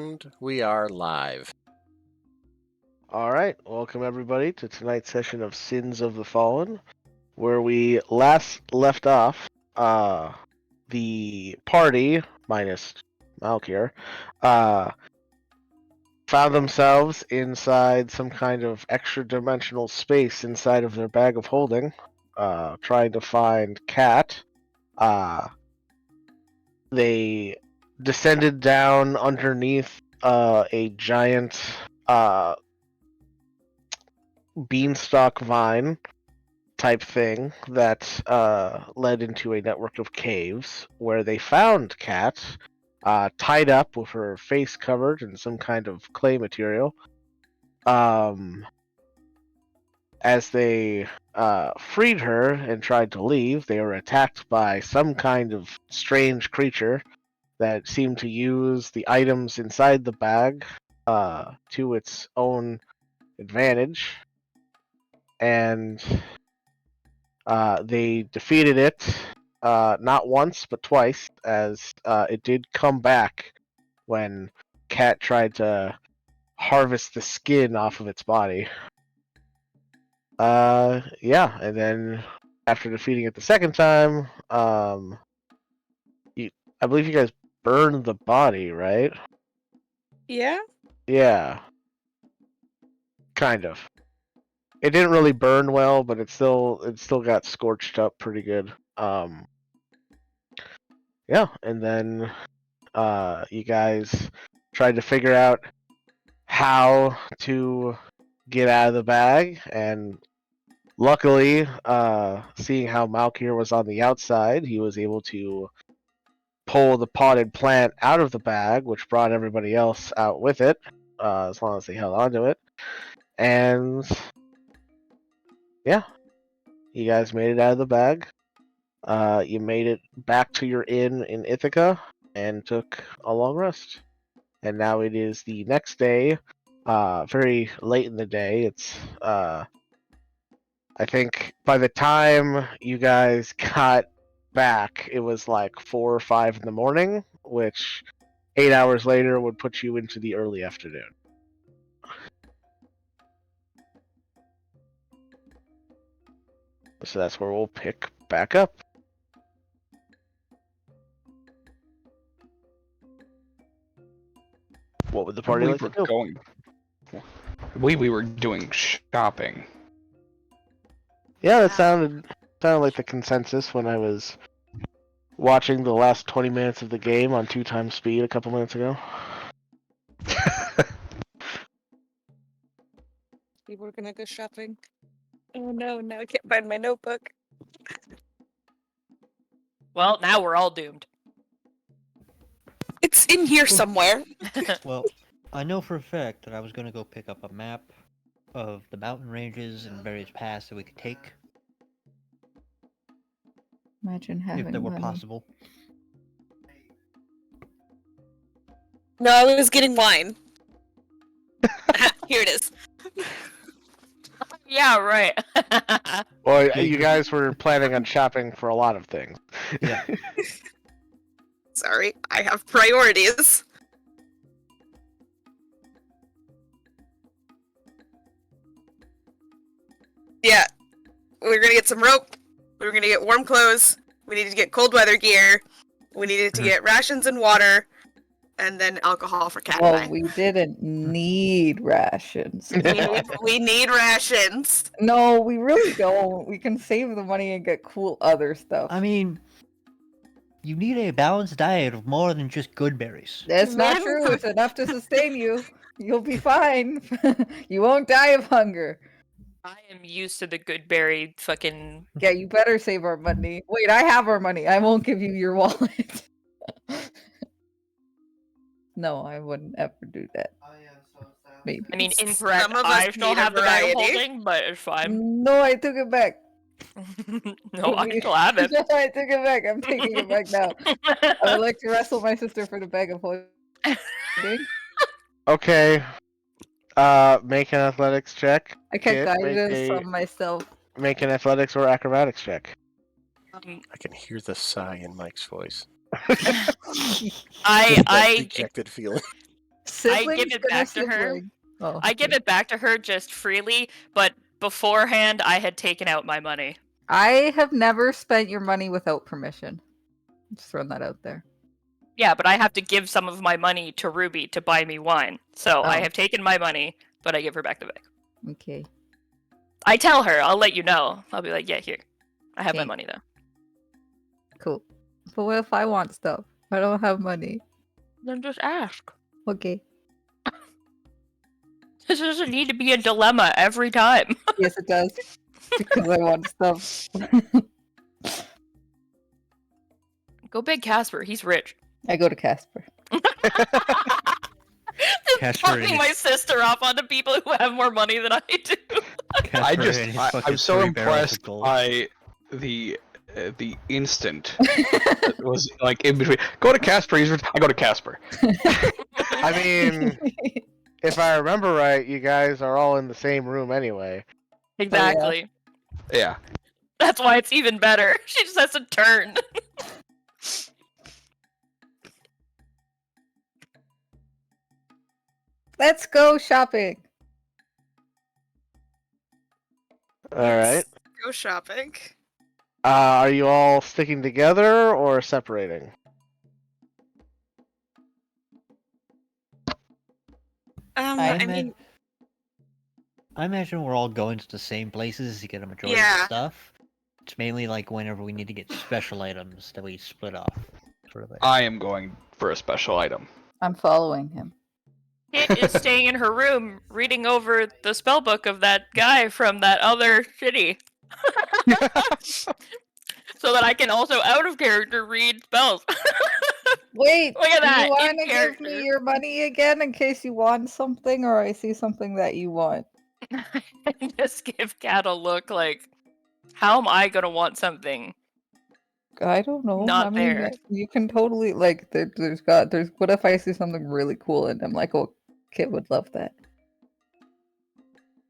And we are live. All right, welcome everybody to tonight's session of Sins of the Fallen, where we last left off. The party, minus Malkir, found themselves inside some kind of extra-dimensional space inside of their bag of holding, trying to find Cat. They descended down underneath a giant beanstalk vine type thing that led into a network of caves where they found Cat tied up with her face covered in some kind of clay material. As they freed her and tried to leave, they were attacked by some kind of strange creature that seemed to use the items inside the bag to its own advantage. And they defeated it not once but twice, as it did come back when Cat tried to harvest the skin off of its body. Yeah, and then after defeating it the second time, I believe you guys burned the body, right? Yeah? Yeah. Kind of. It didn't really burn well, but it still got scorched up pretty good. Yeah, and then you guys tried to figure out how to get out of the bag, and luckily, seeing how Malkir was on the outside, he was able to pull the potted plant out of the bag, which brought everybody else out with it, as long as they held onto it. And yeah, you guys made it out of the bag. You made it back to your inn in Ithaca and took a long rest. And now it is the next day, very late in the day. It's, I think by the time you guys got back, it was like 4 or 5 in the morning, which 8 hours later would put you into the early afternoon. So that's where we'll pick back up. What would the party like to do? We were doing shopping. Yeah, that sounded like the consensus when I was watching the last 20 minutes of the game on 2 times speed a couple minutes ago. We were gonna go shopping. Oh no, now I can't find my notebook. Well, now we're all doomed. It's in here somewhere. Well, I know for a fact that I was going to go pick up a map of the mountain ranges and various paths that we could take, Imagine having if that were money. possible. No, I was getting wine. Here it is. Yeah, right. Well, you guys were planning on shopping for a lot of things. Yeah. Sorry, I have priorities. Yeah, we're gonna get some rope. We're gonna get warm clothes. We needed to get cold weather gear. We needed to get rations and water, and then alcohol for Cat and Well, I. we didn't need rations. We need rations. No, we really don't. We can save the money and get cool other stuff. I mean, you need a balanced diet of more than just good berries. That's not true. It's enough to sustain you. You'll be fine. You won't die of hunger. I am used to the good berry fucking. Yeah, you better save our money. Wait, I have our money. I won't give you your wallet. No, I wouldn't ever do that. Maybe. I mean, incorrect. Some of us I still need a have the bag of variety. holding, but it's fine. No, I took it back. No, I still have it. No, I took it back. I'm taking it back now. I would like to wrestle my sister for the bag of holding. Okay. Make an athletics check. I kept Kit, guidance on myself. Make an athletics or acrobatics check. I can hear the sigh in Mike's voice. I Dejected feeling. Siblings it gonna back to her. sibling. Oh, I give okay. it back to her just freely, but beforehand I had taken out my money. I have never spent your money without permission. Just throwing that out there. Yeah, but I have to give some of my money to Ruby to buy me wine. So I Oh. have taken my money, but I give her back the bag. Okay. I tell her, I'll let you know. I'll be like, yeah, here. I have my Okay. money though. Cool. But what if I want stuff? I don't have money. Then just ask. Okay. This doesn't need to be a dilemma every time. Yes, it does. Because I want stuff. Go big Casper, he's rich. I go to Casper. Just Casper and fucking my his- sister off onto people who have more money than I do. Casper and his I'm fucking so 3 barrels of impressed gold. by the instant that was like in between. Go to Casper. I go to Casper. I mean, if I remember right, you guys are all in the same room anyway. Exactly. Yeah. That's why it's even better. She just has to turn. Let's go shopping. All right. Go shopping. Are you all sticking together or separating? I mean, I imagine we're all going to the same places to get a majority of Yeah. the stuff. It's mainly like whenever we need to get special items that we split off. Sort of thing. I am going for a special item. I'm following him. Kit is staying in her room reading over the spellbook of that guy from that other shitty. So that I can also out of character read spells. Wait, Look at do that, you want in to give character. me your money again in case you want something or I see something that you want? Just give Cat a look like, how am I gonna want something? I don't know. Not I mean, there. you can totally like. There's What if I see something really cool and I'm like, oh, Kit would love that.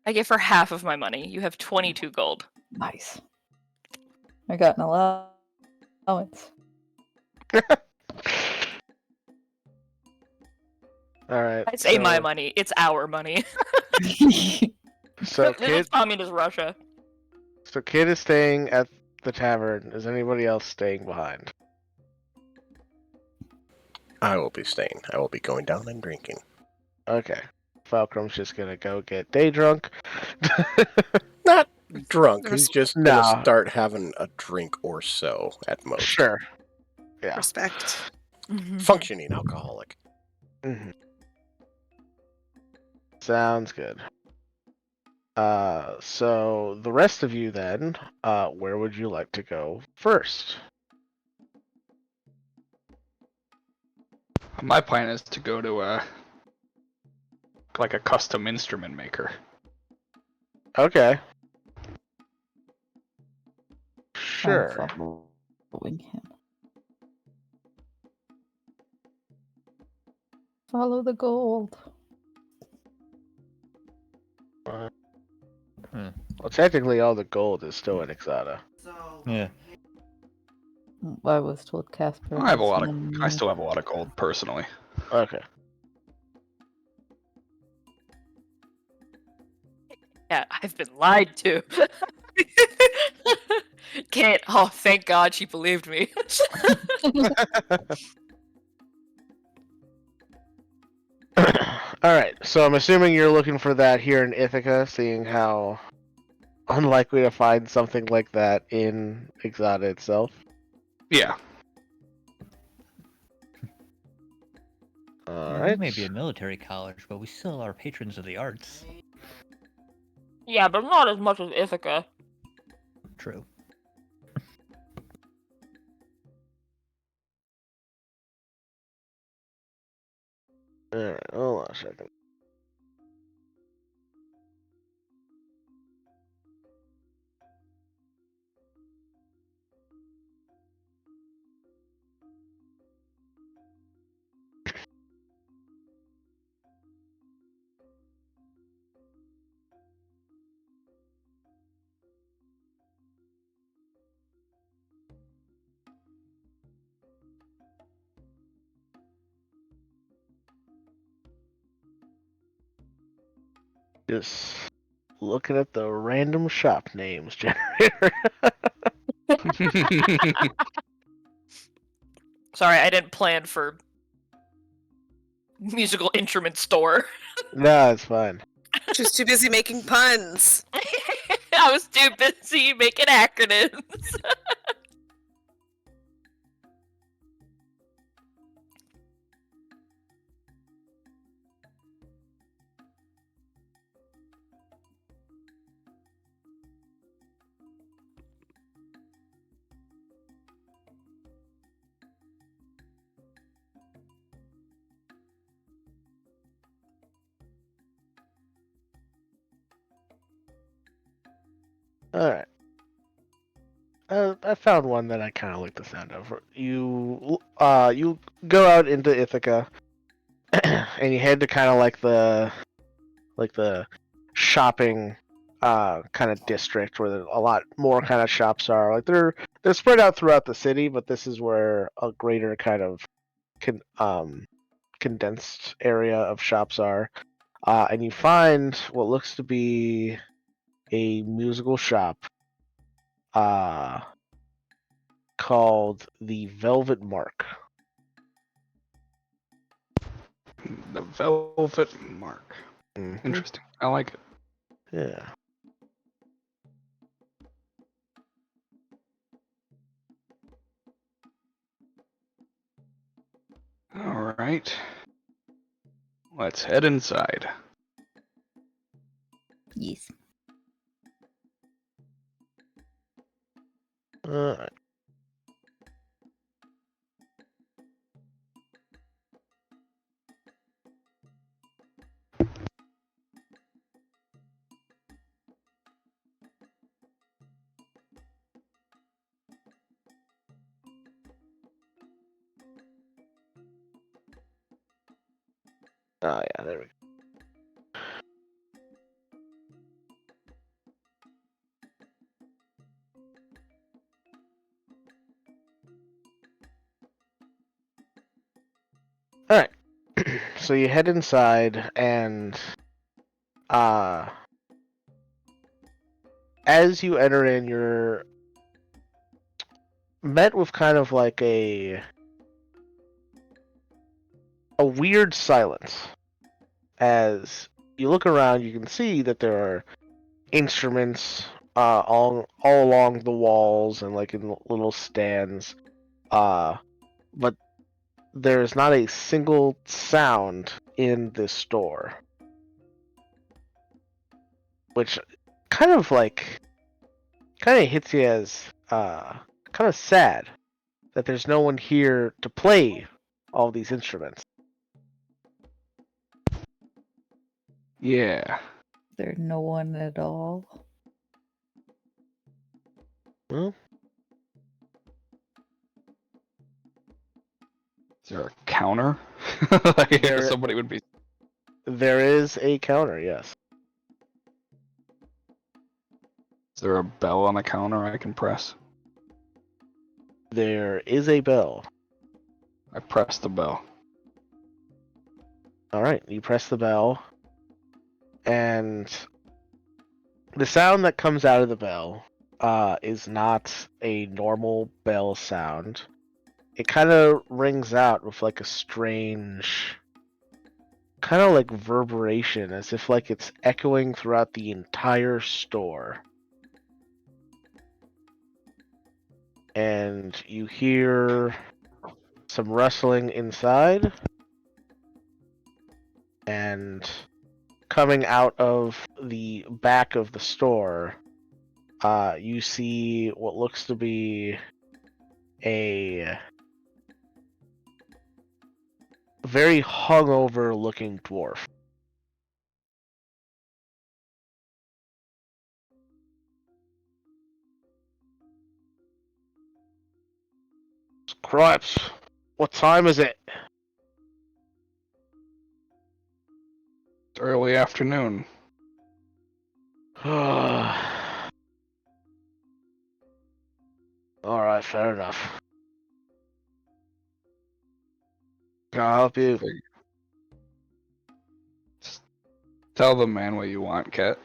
I give her half of my money. You have 22 gold. Nice. I got an allowance. All right. I say my money. It's our money. So This Kid, is communist Russia. so Kid is staying at the tavern. Is anybody else staying behind? I will be staying. I will be going down and drinking. Okay. Falcrum's just gonna go get day drunk. Not drunk. He's just gonna Nah. start having a drink or so at most. Sure. Yeah. respect. Functioning alcoholic. hmm Sounds good. So the rest of you then, where would you like to go first? My plan is to go to like a custom instrument maker. Okay. I'm Sure. following him. Follow the gold. Well, technically, all the gold is still in Exata. Yeah. I was told Casper. I have a was lot of. one- I still have a lot of gold personally. Okay. Yeah, I've been lied to. Kit, oh, thank God she believed me. All right. So I'm assuming you're looking for that here in Ithaca, seeing how unlikely to find something like that in Exata itself. Yeah. All Yeah, right. we may be a military college, but we still are patrons of the arts. Yeah, but not as much as Ithaca. True. All right. Hold on a second. Just looking at the random shop names generator. Sorry, I didn't plan for musical instrument store. No, it's fine. She was too busy making puns. I was too busy making acronyms. All right. I found one that I kind of like the sound of. You go out into Ithaca, and you head to kind of like the shopping kind of district where a lot more kind of shops are. Like they're spread out throughout the city, but this is where a greater kind of condensed area of shops are. And you find what looks to be a musical shop called the Velvet Mark. The Velvet Mark. Mhm. Interesting. I like it. Yeah. All right. Let's head inside. Yes. Alright. Oh yeah, there we go. Alright. So you head inside and as you enter in, you're met with kind of like a weird silence. As you look around, you can see that there are instruments all along the walls and like in little stands. But there's not a single sound in this store, which kind of hits you as kind of sad that there's no one here to play all these instruments. Yeah. There's no one at all. Well, Is there a counter? Like, There- somebody would be. there is a counter, yes. Is there a bell on the counter I can press? There is a bell. I press the bell. All right, you press the bell, and the sound that comes out of the bell is not a normal bell sound. It kind of rings out with like a strange, kind of like reverberation, as if like it's echoing throughout the entire store. And you hear some rustling inside, and coming out of the back of the store, you see what looks to be a very hungover looking dwarf. Cripes, what time is it? It's early afternoon. Alright, fair enough. Can I help you? Tell the man what you want, Cat.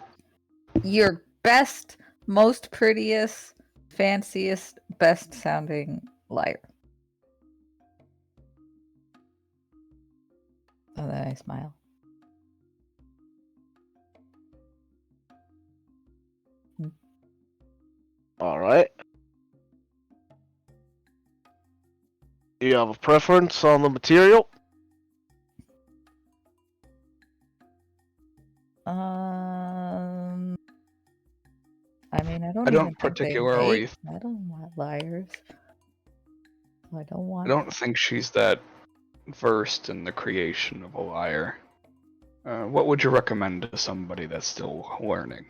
Your best, most prettiest, fanciest, best sounding liar. Oh, then I smile. All right. Do you have a preference on the material? I mean, I don't I even don't think they particularly. make metal liars. I don't I want. don't think she's that versed in the creation of a lyre. What would you recommend to somebody that's still learning?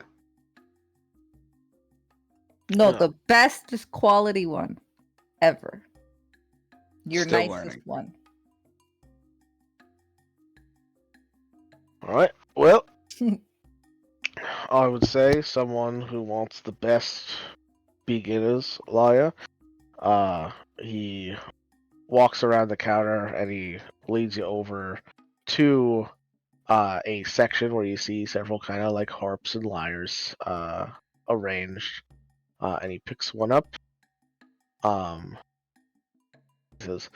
No, Yeah. the best quality one ever. Your Still nicest learning. one. All right. Well, I would say someone who wants the best beginner's lyre. He walks around the counter and he leads you over to a section where you see several kind of like harps and lyres arranged, and he picks one up. He says,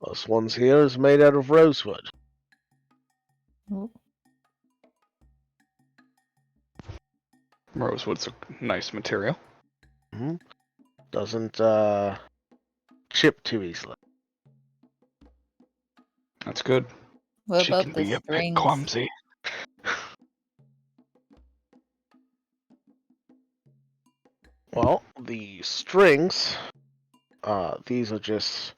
"This one's here is made out of rosewood." Oh, Rosewood's a nice material. Doesn't chip too easily. That's good. what She about can the be a bit strings? clumsy. Well, the strings, these are just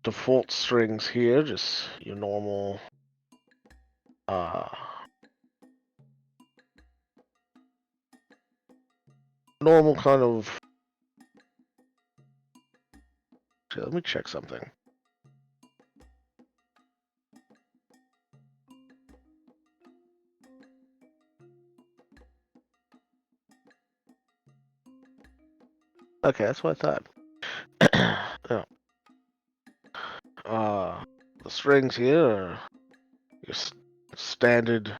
default strings here, just your normal, normal kind of. Okay, let me check something. Okay, that's what I thought. Yeah. The strings here are your standard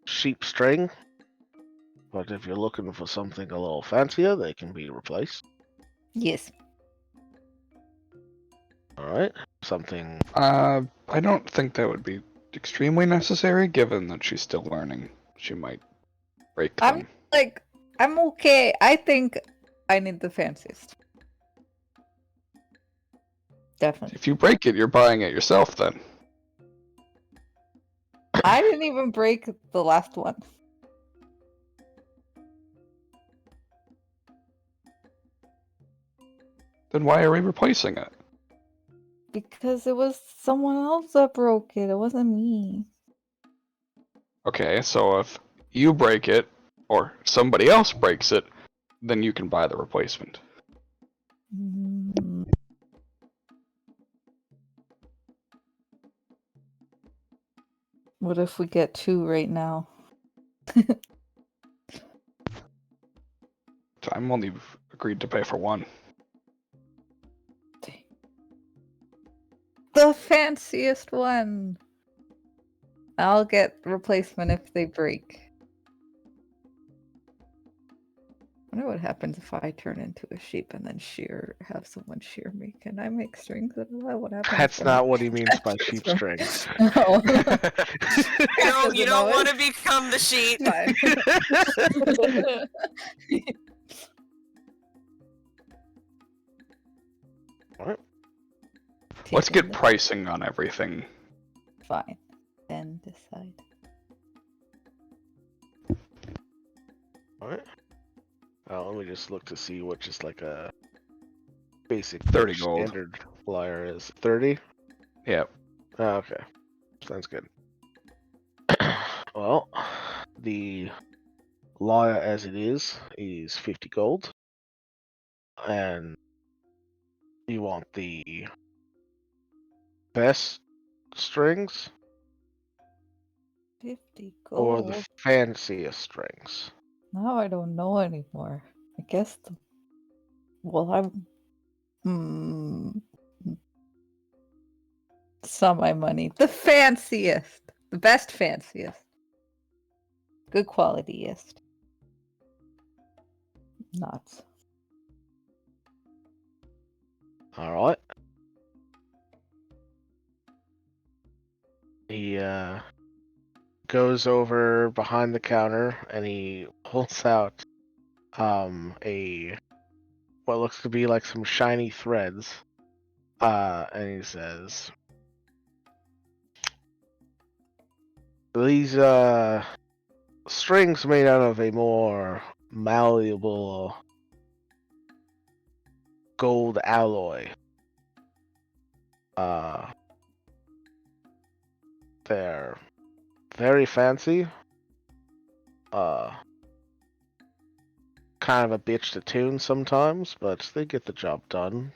sheep string, but if you're looking for something a little fancier, they can be replaced. Yes. All right, something. I don't think that would be extremely necessary, given that she's still learning. She might break them. I'm okay. I think I need the fanciest. Definitely. If you break it, you're buying it yourself then. I didn't even break the last one. Then why are we replacing it? Because it was someone else that broke it. It wasn't me. Okay, so if you break it, or somebody else breaks it, then you can buy the replacement. Mm. What if we get two right now? I'm only agreed to pay for one. The fanciest one. I'll get replacement if they break. I wonder what happens if I turn into a sheep and then have someone shear me. Can I make strings out of that? What happens? That's not what he means by sheep string. No. You don't want to become the sheep. Fine. What? Let's Taking get the- pricing on everything. Fine. Then decide. Alright. Let me just look to see what just like a basic 30 gold. standard lyre is. 30? Yeah. Okay. Sounds good. Well, the lyre as it is 50 gold. And you want the best strings 50 or gold. the fanciest strings? Now I don't know anymore. I guess Saw my money. The fanciest. The best fanciest. Good qualityest. Nuts. All right. He goes over behind the counter and he pulls out a what looks to be like some shiny threads. And he says, "These strings made out of a more malleable gold alloy. They're very fancy. Kind of a bitch to tune sometimes, but they get the job done.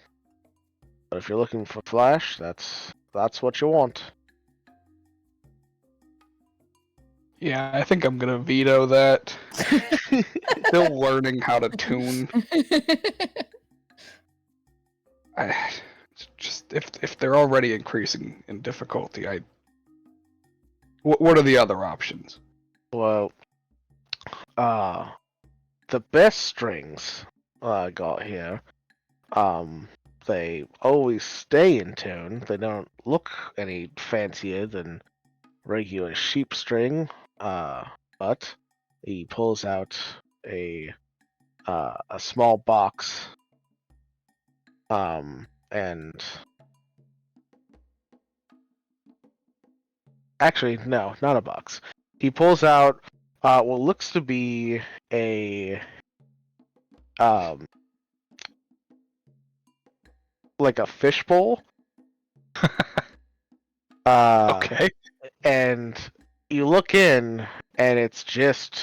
But if you're looking for flash, that's what you want." Yeah, I think I'm gonna veto that. Still learning how to tune. Just if they're already increasing in difficulty, what are the other options? Well, the best strings I got here, they always stay in tune. They don't look any fancier than regular sheep string. But he pulls out a small box. And actually, no, not a box. He pulls out what looks to be a like a fishbowl. Okay. And you look in, and it's just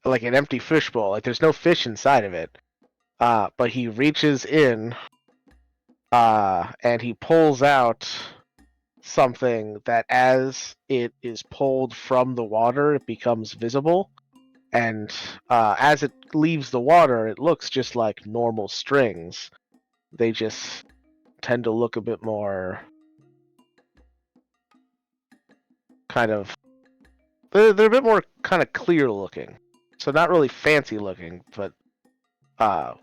like an empty fishbowl. Like there's no fish inside of it. But he reaches in, and he pulls out something that, as it is pulled from the water, it becomes visible. And as it leaves the water, it looks just like normal strings. They just tend to look a bit more kind of. They're a bit more kind of clear looking. So not really fancy looking, but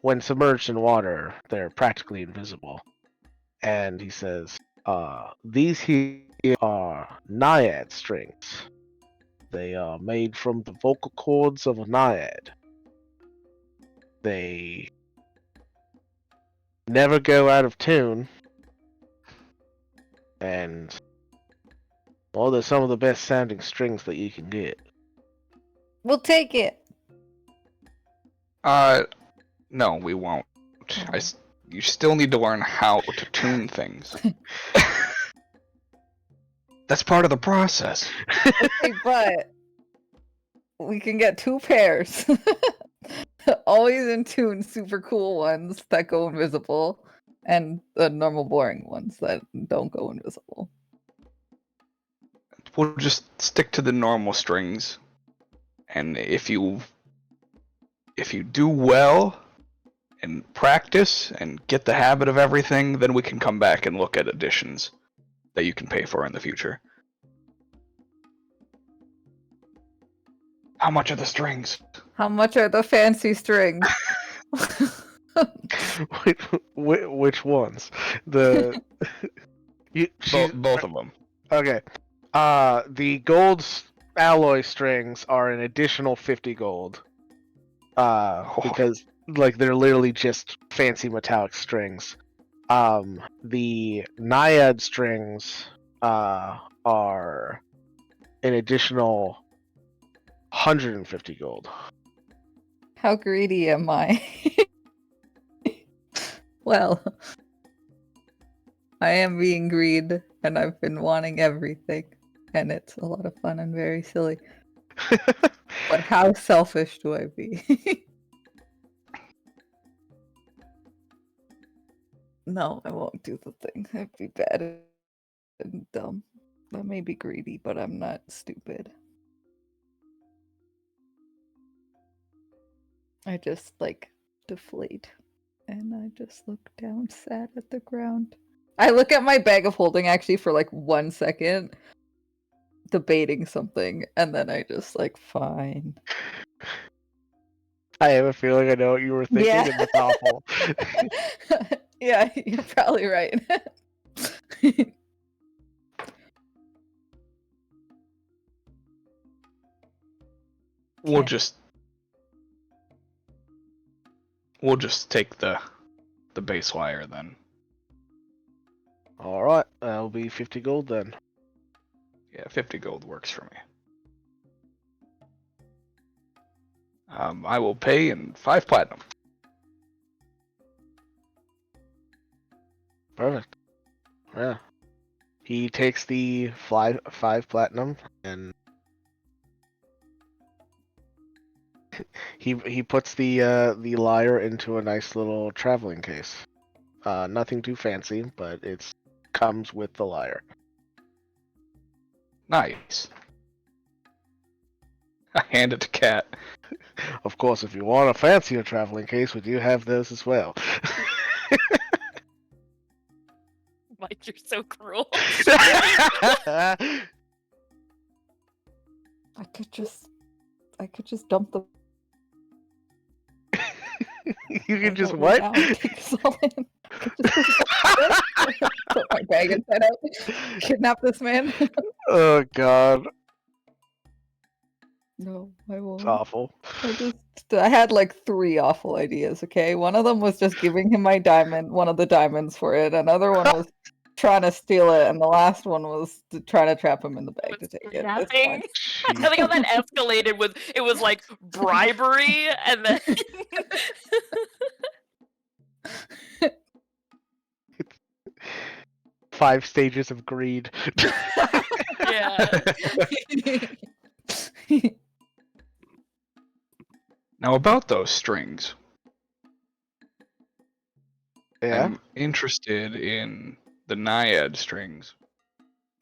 when submerged in water, they're practically invisible. And he says, these here are naiad strings. They are made from the vocal cords of a naiad. They never go out of tune. And, well, they're some of the best sounding strings that you can get. We'll take it. No, we won't. You still need to learn how to tune things. That's part of the process. Okay, but we can get 2 pairs. Always in tune, super cool ones that go invisible, and the normal boring ones that don't go invisible. We'll just stick to the normal strings, and if you do well and practice and get the habit of everything, then we can come back and look at additions that you can pay for in the future. How much are the strings? How much are the fancy strings? Which ones? The Both of them. Okay. The gold alloy strings are an additional 50 gold. Because like they're literally just fancy metallic strings. The naiad strings are an additional 150 gold. How greedy am I? Well, I am being greed, and I've been wanting everything, and it's a lot of fun and very silly. But how selfish do I be? No, I won't do the thing. That'd be bad and dumb. I may be greedy, but I'm not stupid. I just, like, deflate. And I just look down sad at the ground. I look at my bag of holding actually for like 1 second, debating something, and then I just like, fine. I have a feeling I know what you were thinking, Yeah. and that's awful. Yeah, you're probably right. We'll Okay. just take the base wire then. All right, that'll be 50 gold then. Yeah, 50 gold works for me. I will pay in 5 platinum. Perfect. Yeah. He takes the 5 platinum and he puts the lyre into a nice little traveling case. Nothing too fancy, but it's comes with the lyre. Nice. I hand it to Cat. Of course, if you want a fancier traveling case, we do have those as well. Mike, you're so cruel. I could just dump the You can bag just over what? now and take us all in. I could just put my bag inside out. Kidnap this man. Oh god, No, I it's won't. awful. I had like 3 awful ideas, okay? One of them was just giving him my diamond, one of the diamonds for it. Another one was trying to steal it, and the last one was trying to trap him in the bag to With take it. It's kidnapping. fine. I like how that escalated with it was like bribery and then 5 stages of greed. yeah. Now about those strings. Yeah. I'm interested in the naiad strings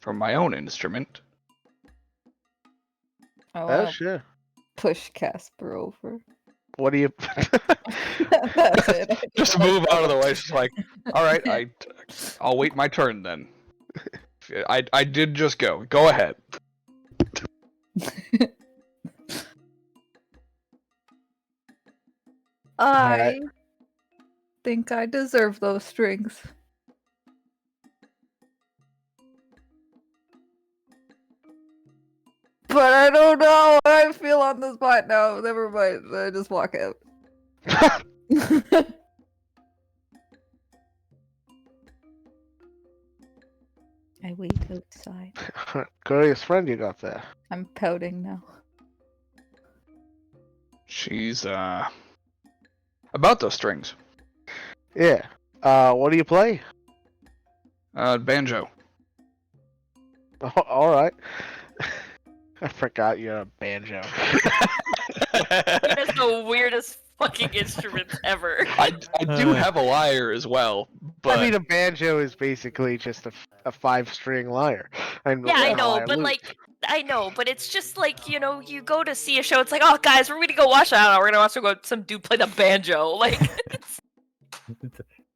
from my own instrument. I Oh want to sure. push Casper over. What do you? That's it. I Just move out of the way. It's just like, all right, I'll wait my turn then. I did just go. Go ahead. I think I deserve those strings. But I don't know how I feel on the spot now. Never mind. I just walk out. I wait outside. Curious friend you got there. I'm pouting now. She's about those strings. Yeah. What do you play? Banjo. Oh, all right. I forgot you're a banjo. That's the weirdest fucking instruments ever. I do have a lyre as well, but I mean, a banjo is basically just a 5-string lyre. And Yeah, I a know, lyre but lute. like I know, but it's just like, you know, you go to see a show, it's like, oh guys, we're gonna go watch that. We're gonna watch some dude play the banjo. Like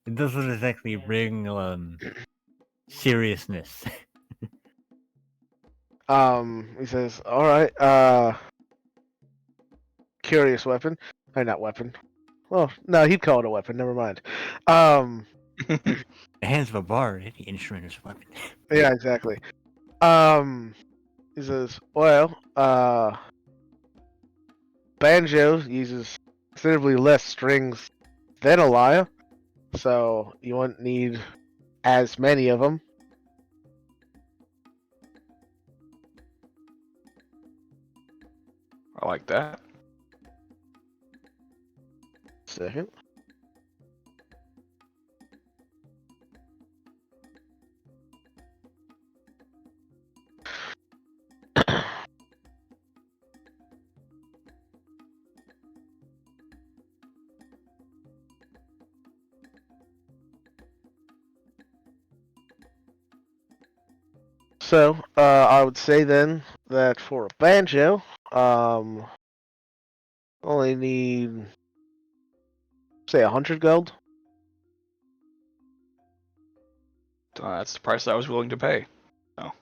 It doesn't exactly bring seriousness. He says, "All right. Curious weapon. Not weapon. Well, no, he'd call it a weapon. Never mind. The hands of a bard, any instrument is a weapon. Yeah, exactly. He says, well, banjo uses considerably less strings than a lyre, so you won't need as many of them. I like that. Second. So, I would say then that for a banjo, only need, say, 100 gold That's the price I was willing to pay. So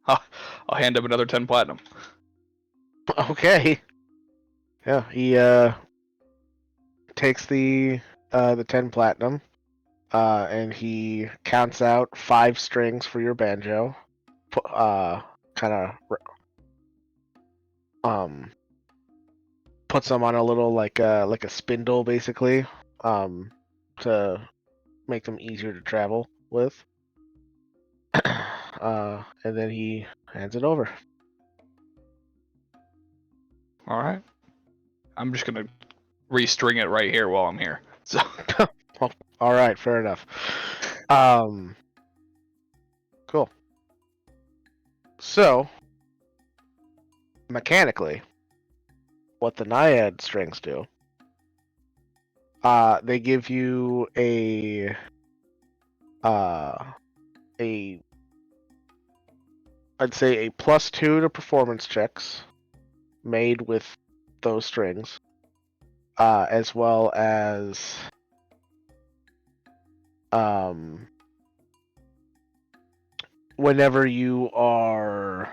I'll hand him another 10 platinum. Okay. Yeah, he takes the 10 platinum, and he counts out 5 strings for your banjo. Kind of puts them on a little like a spindle basically, to make them easier to travel with. And then he hands it over. All right. I'm just gonna restring it right here while I'm here. So All right, fair enough. Cool. So, mechanically, what the Naiad strings do, they give you a I'd say a +2 to performance checks made with those strings, as well as whenever you are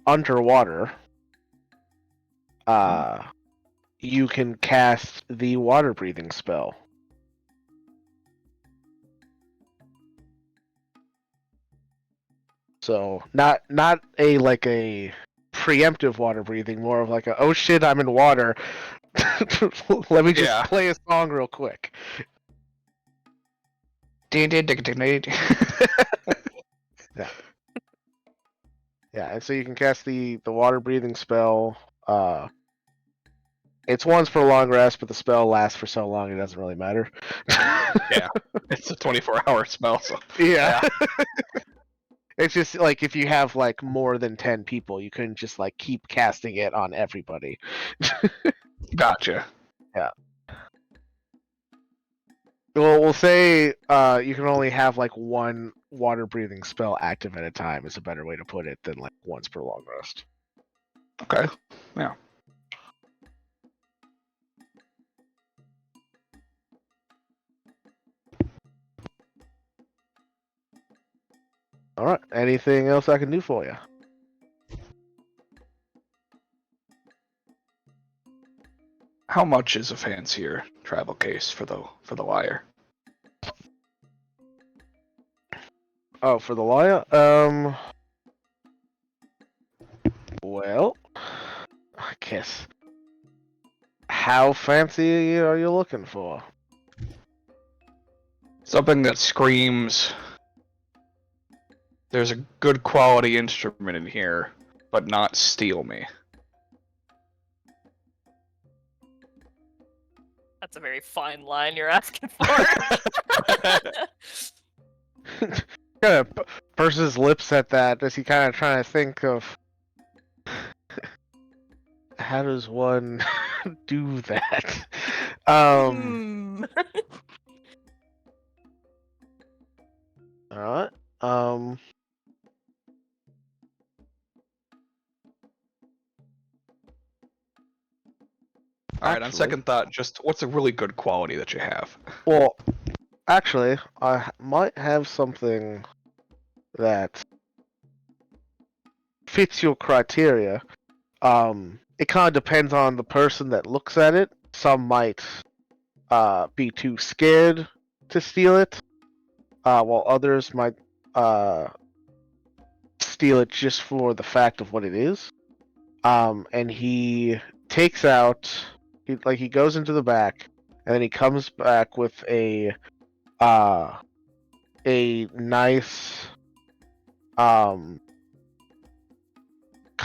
underwater, you can cast the water breathing spell. So not a like a preemptive water breathing, more of like a oh shit, I'm in water. Let me just play a song real quick. Yeah, and so you can cast the water breathing spell. It's once for a long rest, but the spell lasts for so long it doesn't really matter. yeah, it's a 24-hour spell. So yeah. It's just like if you have like more than 10 people, you couldn't just like keep casting it on everybody. Gotcha. Yeah. Well, we'll say you can only have like one water breathing spell active at a time is a better way to put it than like once per long rest. Okay. Yeah. All right. Anything else I can do for you? How much is a fancier travel case for the wire? Oh, for the lyre? Well, I guess. How fancy are you looking for? Something that screams, there's a good quality instrument in here, but not steal me. That's a very fine line you're asking for. Kind of purses his lips at that as he kind of trying to think of how does one do that. Hmm. All right. All right. On second thought, just what's a really good quality that you have? Well, actually, I might have something that fits your criteria. It kind of depends on the person that looks at it. Some might be too scared to steal it, while others might steal it just for the fact of what it is. And he takes out, he goes into the back, and then he comes back with a nice kind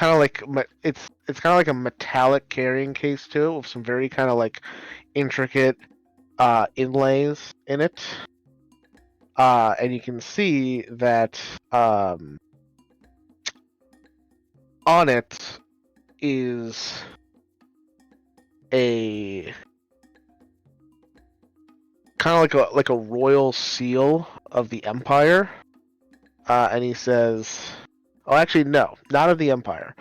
of like it's kind of like a metallic carrying case too, with some very kind of like intricate inlays in it, and you can see that on it is a kind of like a royal seal of the Empire, and he says, "Oh, actually, no, not of the Empire.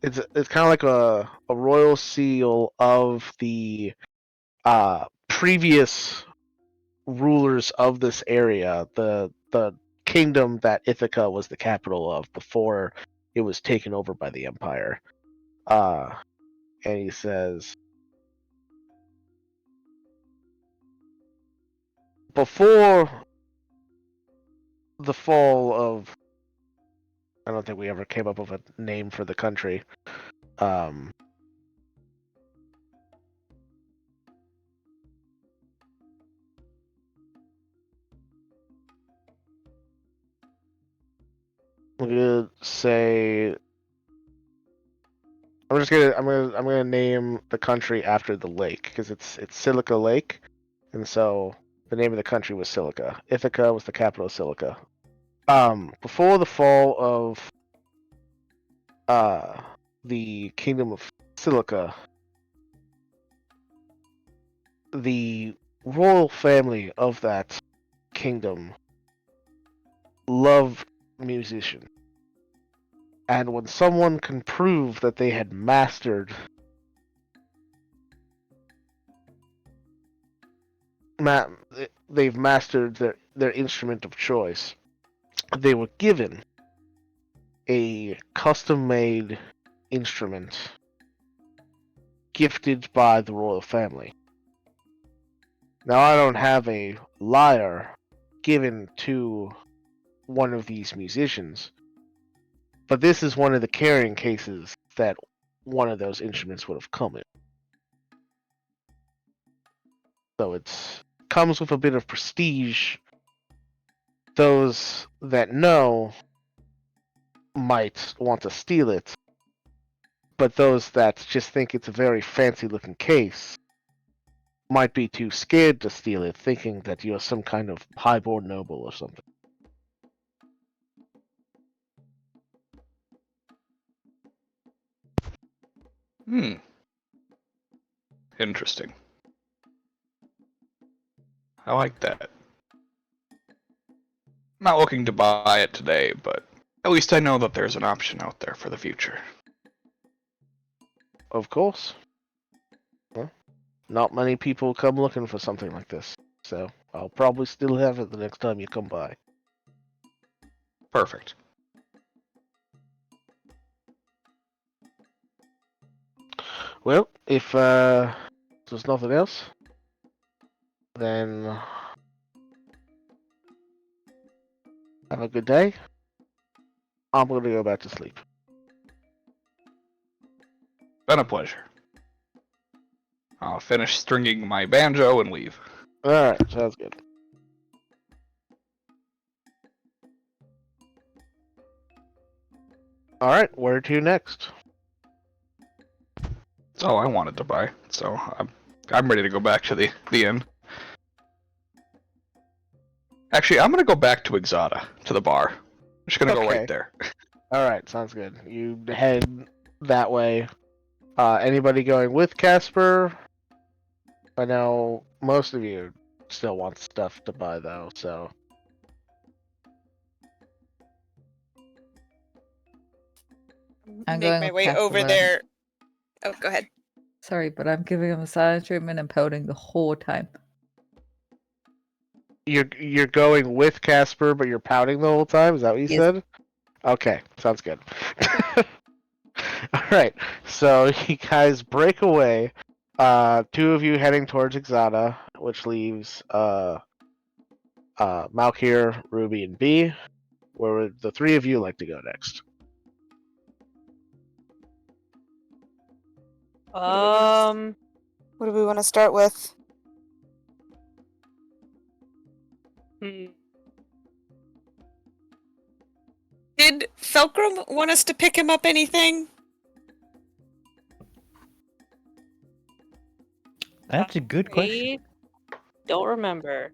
It's kind of like a royal seal of the previous rulers of this area, the kingdom that Ithaca was the capital of before it was taken over by the Empire. And he says, before the fall of, I don't think we ever came up with a name for the country. I'm gonna say, I'm gonna name the country after the lake because it's Silica Lake, and so the name of the country was Silica. Ithaca was the capital of Silica. Before the fall of the kingdom of Silica, the royal family of that kingdom loved musician. And when someone can prove that they had mastered they've mastered their instrument of choice, they were given a custom-made instrument gifted by the royal family. Now, I don't have a lyre given to one of these musicians, but this is one of the carrying cases that one of those instruments would have come in. So it comes with a bit of prestige. Those that know might want to steal it, but those that just think it's a very fancy looking case might be too scared to steal it, thinking that you're some kind of highborn noble or something. Interesting. I like that. Not looking to buy it today, but at least I know that there's an option out there for the future. Of course. Well, not many people come looking for something like this, so I'll probably still have it the next time you come by. Perfect. Well, if there's nothing else, then have a good day. I'm gonna go back to sleep. Been a pleasure. I'll finish stringing my banjo and leave. Alright, sounds good. Alright, where to next? That's all I wanted to buy, so I'm ready to go back to the inn. Actually, I'm gonna go back to Exoda, to the bar. I'm just gonna go Okay. right there. Alright, sounds good. You head that way. Anybody going with Casper? I know most of you still want stuff to buy though, so. I'm Make going my with way Casper, over but I'm- there. Oh, go ahead. Sorry, but I'm giving him a silent treatment and pouting the whole time. You're going with Casper, but you're pouting the whole time? Is that what you Yes. said? Okay, sounds good. Alright, so you guys break away. Two of you heading towards Exoda, which leaves Malkir, Ruby, and B. Where would the three of you like to go next? What do we want to start with? Did Felgrim want us to pick him up anything? That's a good question. Don't remember.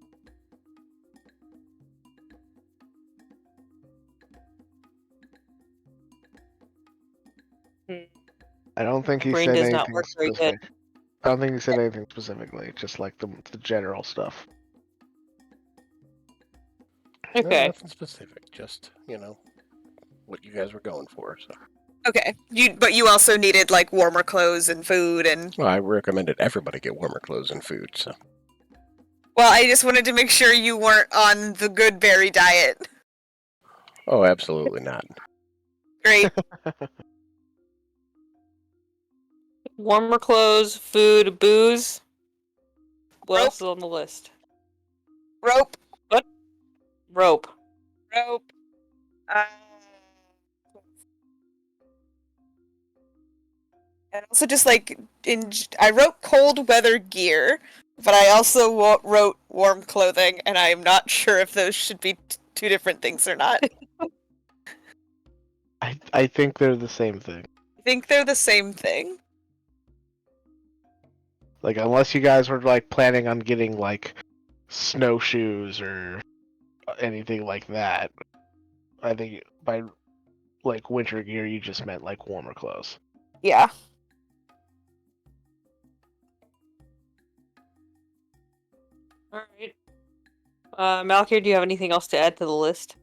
I don't think he Brain said does not anything work very good. specific. I don't think he said anything specifically, just like the general stuff. No, Okay. nothing specific. Just, what you guys were going for. So. Okay. But you also needed like warmer clothes and food and. Well, I recommended everybody get warmer clothes and food. So. Well, I just wanted to make sure you weren't on the good berry diet. Oh, absolutely not. Great. Warmer clothes, food, booze. What Rope. else is on the list? Rope. Rope. Rope. And also just like I wrote cold weather gear, but I also wrote warm clothing, and I am not sure if those should be two different things or not. I think they're the same thing. I think they're the same thing. Like, unless you guys were like planning on getting like snowshoes or anything like that, I think by like winter gear you just meant like warmer clothes. Yeah. Alright. Malkir, do you have anything else to add to the list?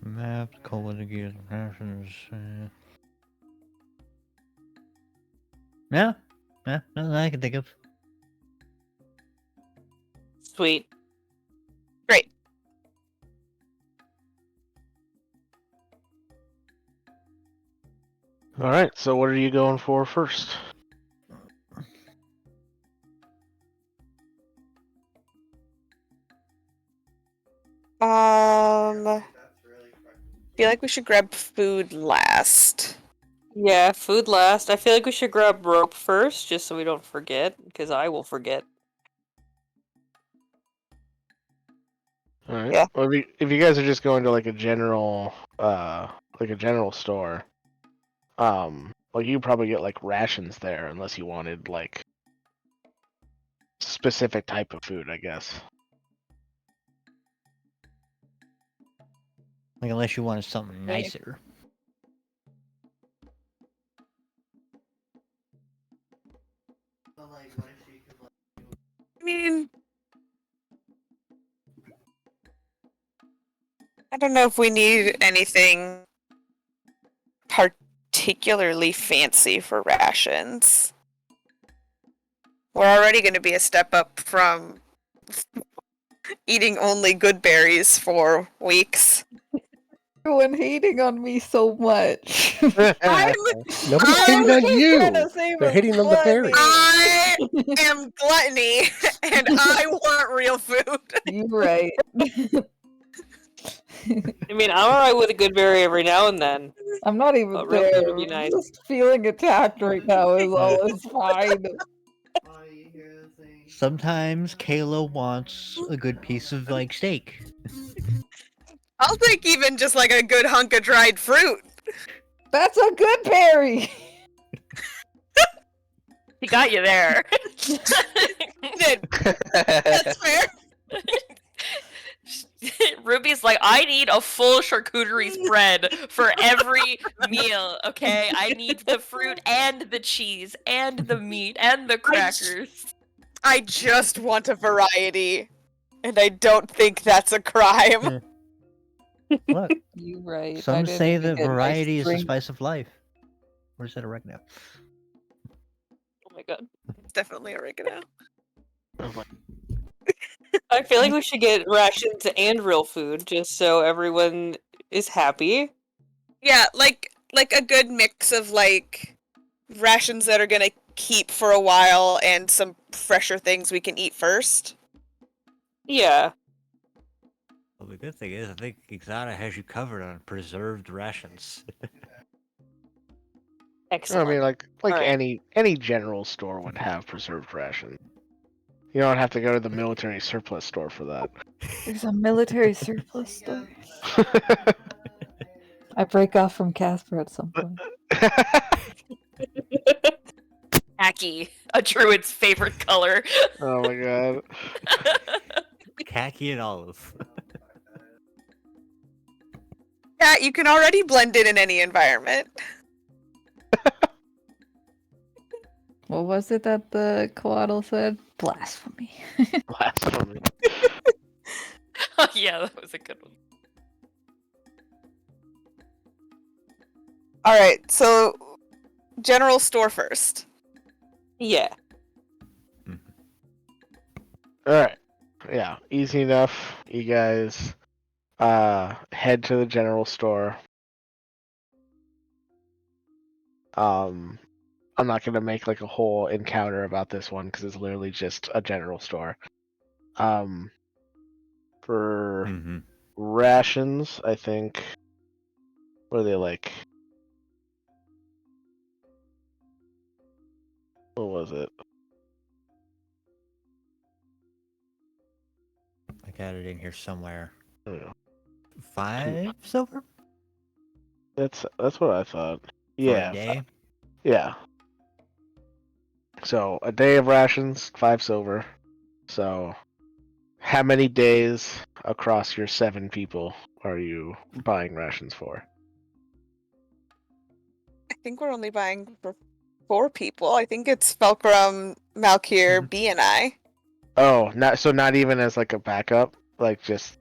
Maps, cold gears, rations. Yeah, nothing I can think of. Sweet. Great. All right. So what are you going for first? Feel like we should grab food last. Yeah, food last. I feel like we should grab rope first, just so we don't forget, because I will forget. All right. Yeah. Well, if you guys are just going to like a general store, well, you probably get like rations there, unless you wanted like specific type of food, I guess. Like, unless you wanted something Okay. nicer. I mean, I don't know if we need anything particularly fancy for rations. We're already going to be a step up from eating only good berries for weeks. Everyone hating on me so much. Nobody's hating on you. They're hating on the berries. I am gluttony, and I want real food. You're right. I mean, I'm alright with a good berry every now and then. I'm not even But real food there. would be nice. Just feeling attacked right now is all. It's fine. Sometimes Kayla wants a good piece of like steak. I'll take even just like a good hunk of dried fruit. That's a good berry. He got you there. That's fair. Ruby's like, I need a full charcuterie spread for every meal, okay? I need the fruit and the cheese and the meat and the crackers. I just want a variety, and I don't think that's a crime. Look, You're right. I some didn't say even that get nice variety is the drink. spice of life. Or is that oregano? Oh my god. It's definitely oregano. I feel like we should get rations and real food, just so everyone is happy. Yeah, like a good mix of like rations that are gonna keep for a while and some fresher things we can eat first. Yeah. Well, the good thing is, I think Ixana has you covered on preserved rations. I Excellent. mean, like Alright. any general store would have preserved rations. You don't have to go to the military surplus store for that. There's a military surplus store. I break off from Casper at some point. Khaki, a druid's favorite color. Oh my god. Khaki and olive. Yeah, you can already blend in any environment. What was it that the coatl said? Blasphemy. Blasphemy. Oh, yeah, that was a good one. Alright, so general store first. Yeah. Alright. Yeah, easy enough. You guys head to the general store. I'm not gonna make like a whole encounter about this one because it's literally just a general store. For Mm-hmm. rations, I think. What are they like? What was it? I got it in here somewhere. I don't know. 5 silver That's what I thought. for Yeah, a day. yeah. So a day of rations, 5 silver. So how many days across your 7 people are you buying rations for? I think we're only buying for 4 people. I think it's Fulcrum, Malkir, B, and I. Oh, not even as like a backup, like just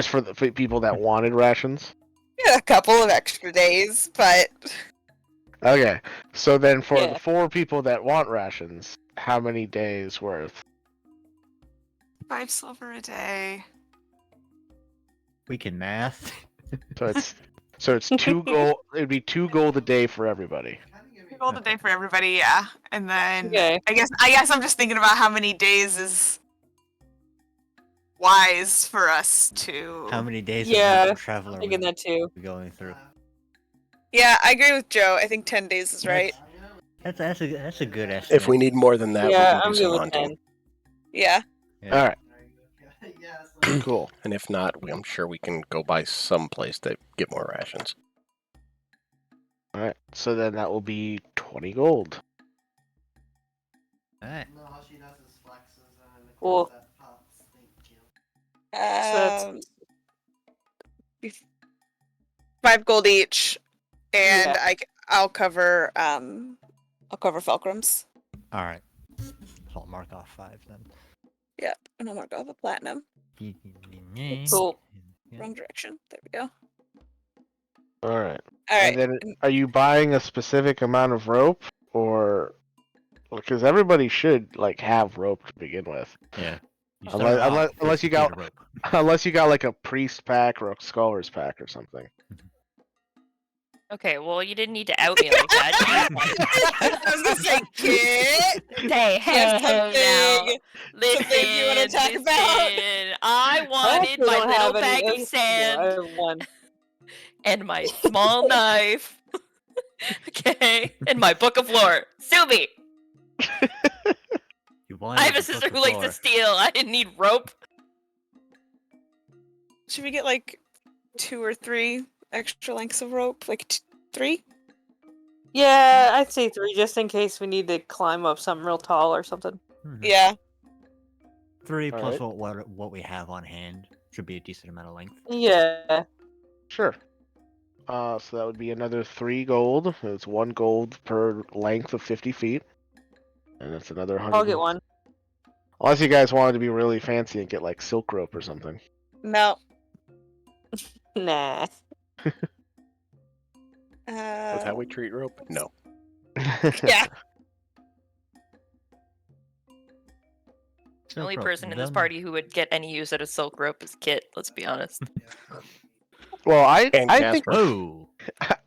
for the for people that wanted rations. Yeah, a couple of extra days, but Okay, so then for the Yeah. 4 people that want rations, how many days worth? 5 silver a day. We can math. So it's 2 gold. It'd be 2 gold a day for everybody. Gold a day for everybody, yeah. And then Okay. I guess I'm just thinking about how many days is wise for us to. How many days Yeah, of local travel are Thinking we that too. going through? Yeah, I agree with Joe. I think 10 days is right. That's a good estimate. If we need more than that, we Yeah, can do I'm some good with hunting. 10. Yeah. Yeah. All right. Cool. And if not, I'm sure we can go buy some place to get more rations. All right. So then that will be 20 gold. Alright. Cool. that's- Um, 5 gold each, and Yeah. I'll cover Fulcrum's. Alright. So I'll mark off 5 then. Yep, and I'll mark off the platinum. Cool. Yeah. Wrong direction. There we go. All right. All right. And then are you buying a specific amount of rope, or because everybody should like have rope to begin with? Yeah. You Unless- start off unless- with unless you 50 got- feet of rope. Unless you got like a priest pack or a scholar's pack or something. Okay, well, you didn't need to out me like that. I was gonna say, Kit. Hey, hey, hey, now. something you wanna Listen, talk about? listen. I I wanted actually my don't little have any bag of eggs. sand I have 1. and my small knife. Okay, and my book of lore. Sue me. You wanted I have a the sister book who of likes lore. to steal. I didn't need rope. Should we get like 2 or 3 extra lengths of rope? Like 3? Yeah, I'd say 3 just in case we need to climb up something real tall or something. Mhm. Yeah. 3 All plus right. what we have on hand should be a decent amount of length. Yeah. Sure. So that would be another 3 gold. It's 1 gold per length of 50 feet, and that's another 100. I'll get 1. Unless you guys wanted to be really fancy and get like silk rope or something. No. Nah. That's how we treat rope? No. Yeah. The only Silk rope, person in this done. party who would get any use out of silk rope is Kit. Let's be honest. Well, I And think Casper. Whoa!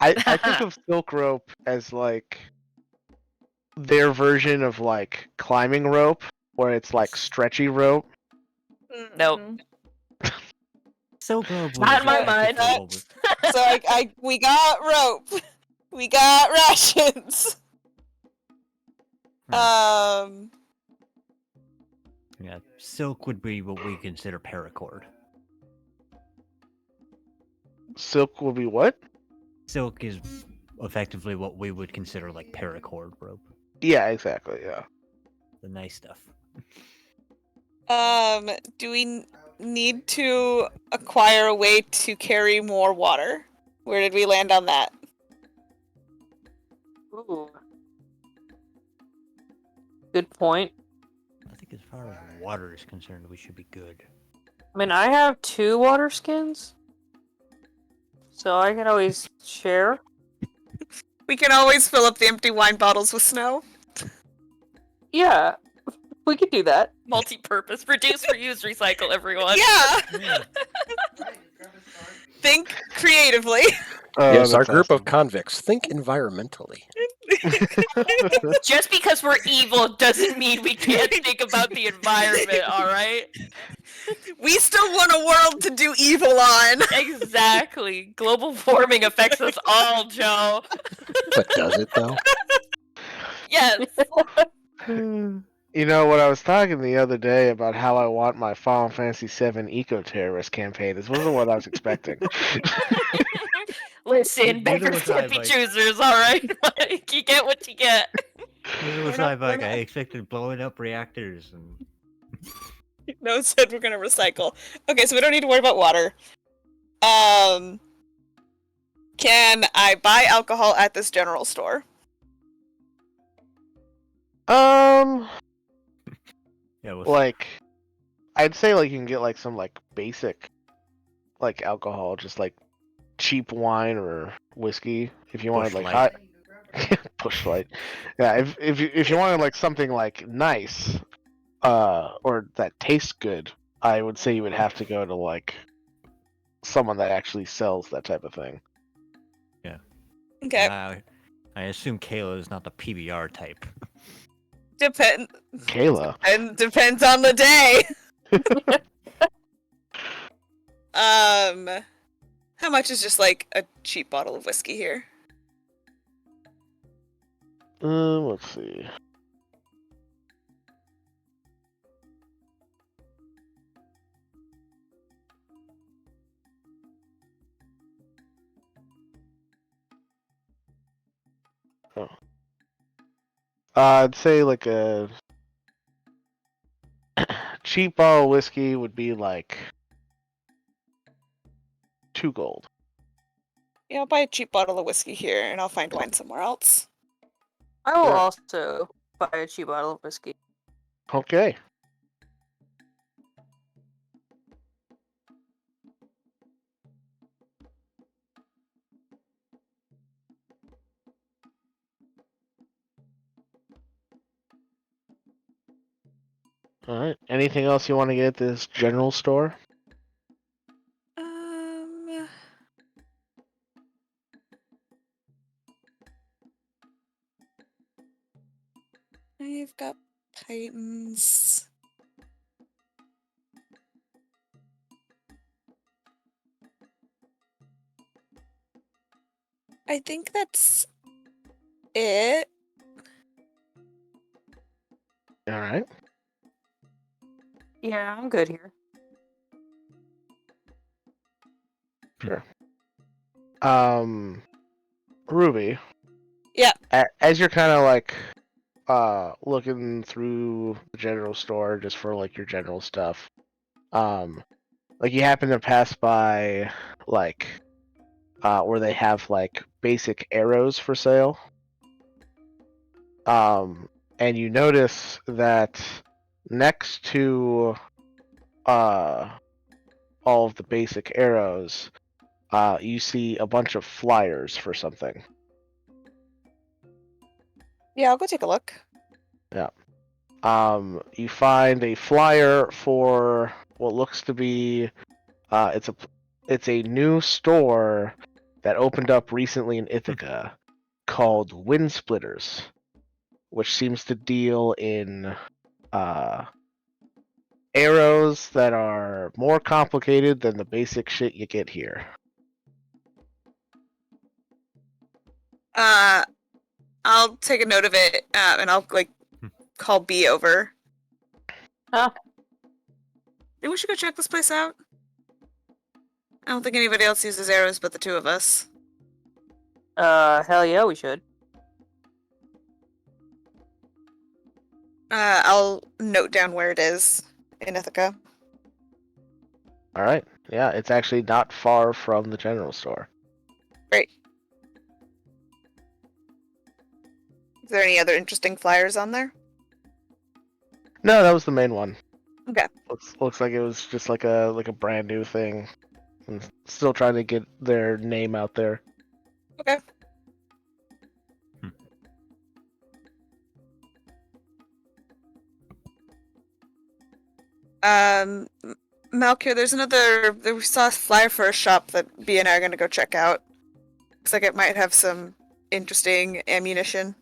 I think of silk rope as like their version of like climbing rope, where it's like stretchy rope. Nope. Silk rope was Not in my effective mind. for what we- So we got rope. We got rations. Yeah, silk would be what we consider paracord. Silk will be what? Silk is effectively what we would consider like paracord rope. Yeah, exactly. Yeah. The nice stuff. Do we need to acquire a way to carry more water? Where did we land on that? Ooh. Good point. I think as far as water is concerned, we should be good. I mean, I have 2 water skins. So I can always share. We can always fill up the empty wine bottles with snow. Yeah, we could do that. Multi-purpose, reduce, reuse, recycle. Everyone. Yeah. Think creatively. Yes, our that's group of awesome. convicts think environmentally. Just because we're evil doesn't mean we can't think about the environment. All right. We still want a world to do evil on. Exactly. Global warming affects us all, Joe. But does it though? Yes. You know what I was talking the other day about how I want my Final Fantasy VII eco-terrorist campaign. This wasn't what I was expecting. Listen, Neither beggars was I, can't be Mike. choosers, all right? Like, you get what you get. Neither was I, Mike. I expected blowing up reactors and. No, said we're gonna recycle. Okay, so we don't need to worry about water. Can I buy alcohol at this general store? Yeah, well, Like, I'd say like you can get like some like basic, like alcohol, just like cheap wine or whiskey if you wanted Busch like Light. hot. Busch Light. Yeah, if you wanted like something like nice, or that tastes good, I would say you would have to go to like someone that actually sells that type of thing. Okay. I assume Kayla is not the PBR type. Kayla. And depends on the day. How much is just like a cheap bottle of whiskey here? Let's see. Oh. I'd say like a cheap bottle of whiskey would be like 2 gold. Yeah, I'll buy a cheap bottle of whiskey here, and I'll find wine somewhere else. I will Yeah. also buy a cheap bottle of whiskey. Okay. All right. Anything else you want to get at this general store? I've got Titans. I think that's it. All right. Yeah, I'm good here. Sure. Ruby. Yeah. As you're kind of like looking through the general store just for like your general stuff, like you happen to pass by like where they have like basic arrows for sale. And you notice that next to all of the basic arrows, you see a bunch of flyers for something. Yeah, I'll go take a look. Yeah. You find a flyer for what looks to be it's a new store that opened up recently in Ithaca called Wind Splitters, which seems to deal in arrows that are more complicated than the basic shit you get here. I'll take a note of it, and I'll like call B over. Huh? Think we should go check this place out? I don't think anybody else uses arrows but the two of us. Hell yeah, we should. I'll note down where it is in Ithaca. All right. Yeah, it's actually not far from the general store. Great. Is there any other interesting flyers on there? No, that was the main one. Okay. Looks like it was just like a brand new thing, and still trying to get their name out there. Okay. Malkir, we saw a flyer for a shop that B and I are gonna go check out. Looks like it might have some interesting ammunition.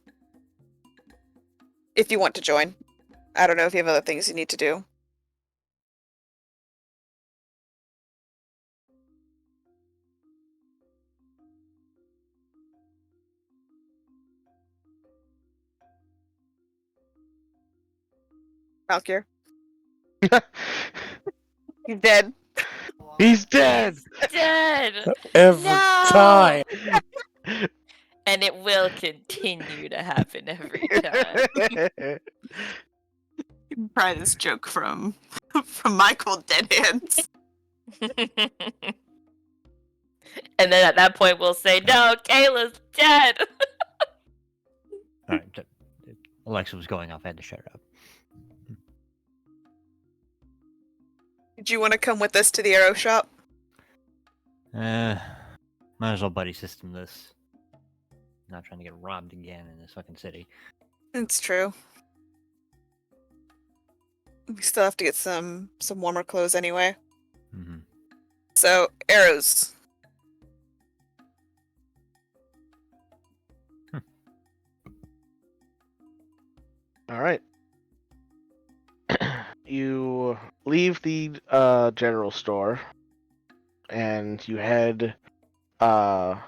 If you want to join. I don't know if you have other things you need to do. Malkir. He's dead. He's dead! Dead! Every No! time. And it will continue to happen every time. You can try this joke from Michael Dead Hands. And then at that point we'll say, no, Kayla's dead! Alright, Alexa was going off. I had to shut her up. Did you want to come with us to the arrow shop? Might as well buddy system this. Not trying to get robbed again in this fucking city. It's true. We still have to get some warmer clothes anyway. Mm-hmm. So, arrows. All right. You leave the general store, and you head, kind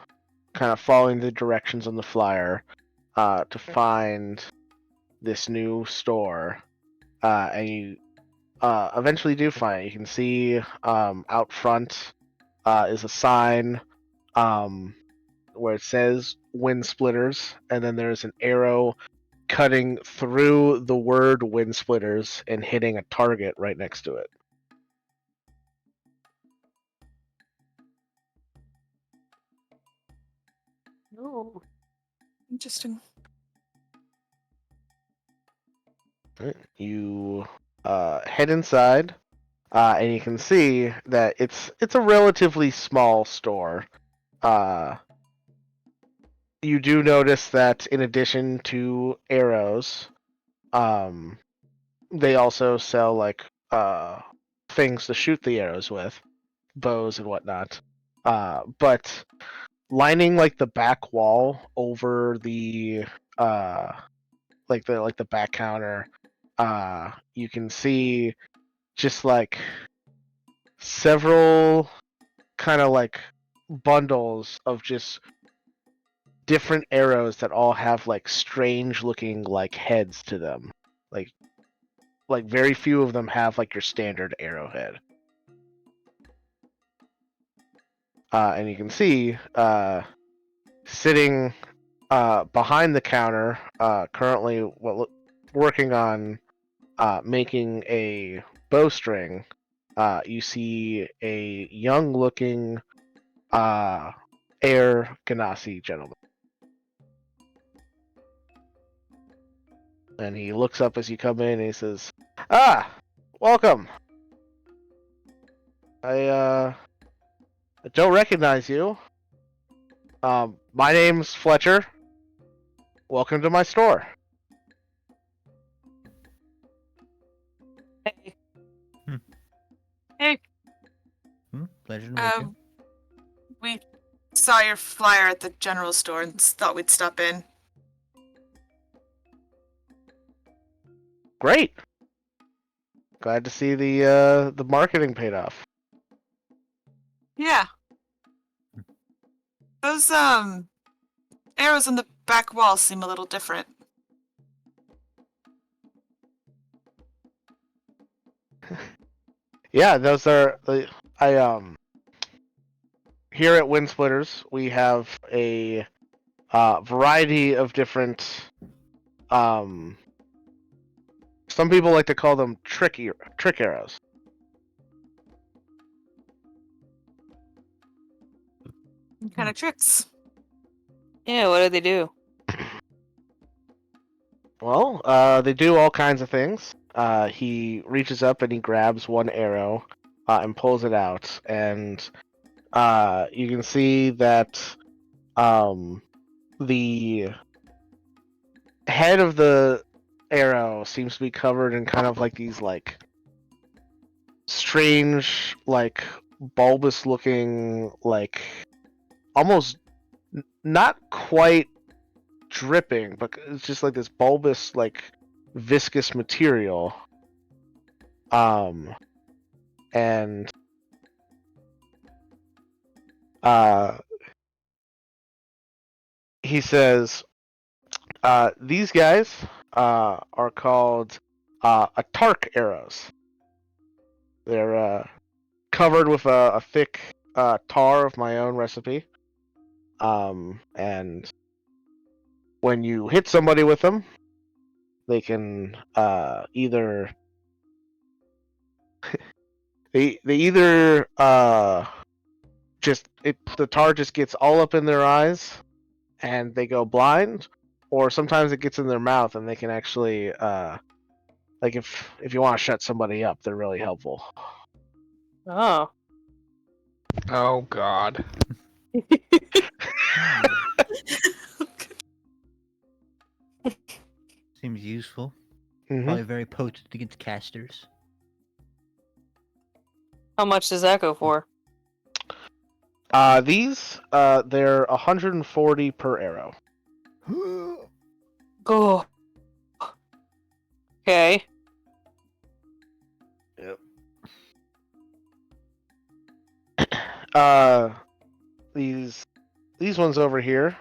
of following the directions on the flyer, to find this new store. And you eventually do find it. You can see out front is a sign where it says Wind Splitters, and then there's an arrow cutting through the word Wind Splitters and hitting a target right next to it. Oh, interesting. Right. You head inside, and you can see that it's a relatively small store. You do notice that in addition to arrows, they also sell like things to shoot the arrows with, bows and whatnot. But lining like the back wall over the the back counter, you can see just like several kind of like bundles of just different arrows that all have like strange looking like heads to them. Like very few of them have like your standard arrowhead. And you can see sitting behind the counter, currently working on making a bowstring. You see a young looking Air Ganassi gentleman. And he looks up as you come in and he says, "Ah, welcome. I don't recognize you. My name's Fletcher. Welcome to my store." Hey. Hmm. Hey. Pleasure to meet you. We saw your flyer at the general store and thought we'd stop in. Great. Glad to see the marketing paid off. Yeah. Those arrows on the back wall seem a little different. Yeah, those are here at Wind Splitters we have a variety of different some people like to call them trick arrows. What kind of tricks? Yeah, what do they do? Well, they do all kinds of things. He reaches up and he grabs one arrow and pulls it out, and you can see that the head of the arrow seems to be covered in kind of like these like strange, like bulbous looking, like almost not quite dripping, but it's just like this bulbous, like viscous material. And he says, these guys are called Atark arrows. They're covered with a thick tar of my own recipe. And when you hit somebody with them, they can either they either the tar just gets all up in their eyes and they go blind, or sometimes it gets in their mouth and they can actually like if you want to shut somebody up, they're really helpful. Oh. Oh God. Seems useful. Mm-hmm. Probably very potent against casters. How much does that go for? These they're 140 per arrow. Oh. Okay. Yep. These ones over here.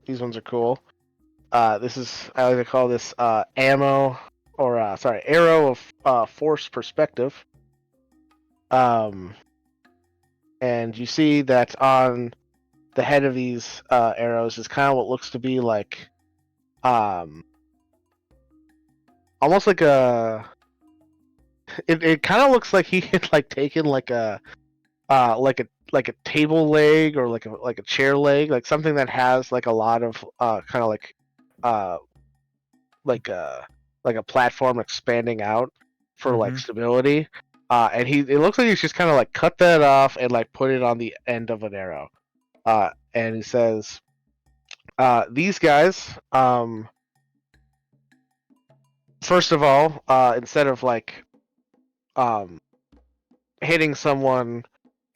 These ones are cool. This is, I like to call this arrow of force perspective. And you see that on the head of these arrows is kind of what looks to be like almost like a it kind of looks like he had like taken like a table leg or like a chair leg, like something that has like a lot of kind of like a platform expanding out for like stability. And it looks like he's just kind of like cut that off and like put it on the end of an arrow. And he says, these guys, first of all, instead of like hitting someone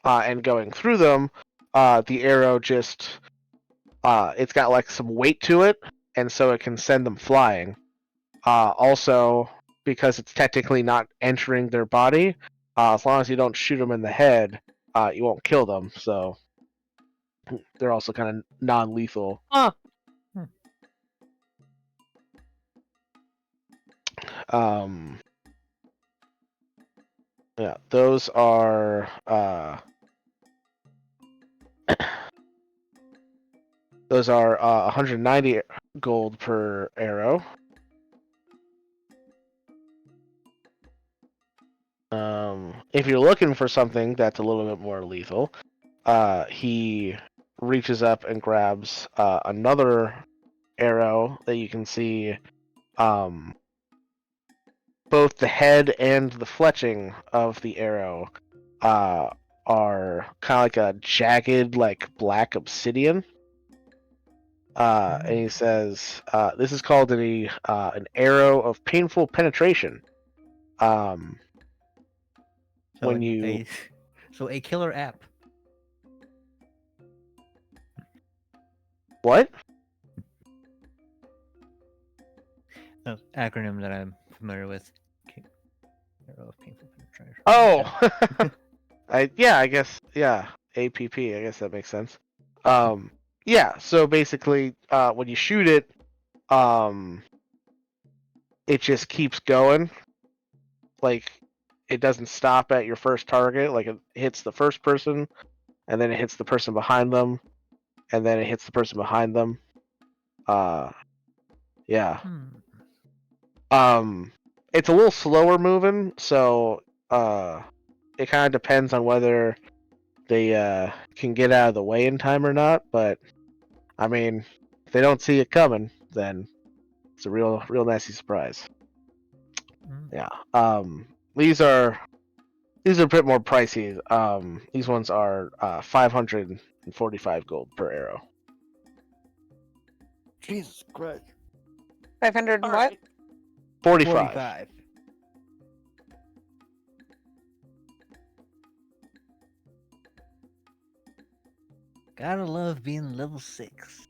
and going through them, the arrow just it's got like some weight to it, and so it can send them flying. Also, because it's technically not entering their body, as long as you don't shoot them in the head, you won't kill them. So they're also kind of non-lethal. Huh. Yeah, those are 190 gold per arrow. If you're looking for something that's a little bit more lethal, he reaches up and grabs another arrow that you can see both the head and the fletching of the arrow are kind of like a jagged, like black obsidian. And he says, this is called an arrow of painful penetration. So a killer app. What? No, acronym that I'm familiar with. Arrow of painful penetration. Oh, I guess, yeah, APP. I guess that makes sense. Yeah. So basically, when you shoot it, it just keeps going. Like, it doesn't stop at your first target. Like, it hits the first person, and then it hits the person behind them, and then it hits the person behind them. Yeah. It's a little slower moving, so it kind of depends on whether they can get out of the way in time or not. But I mean, if they don't see it coming, then it's a real nasty surprise. Yeah. These are a bit more pricey. These ones are 545 gold per arrow. Jesus Christ. 500 All what? right. 45. Gotta love being level 6.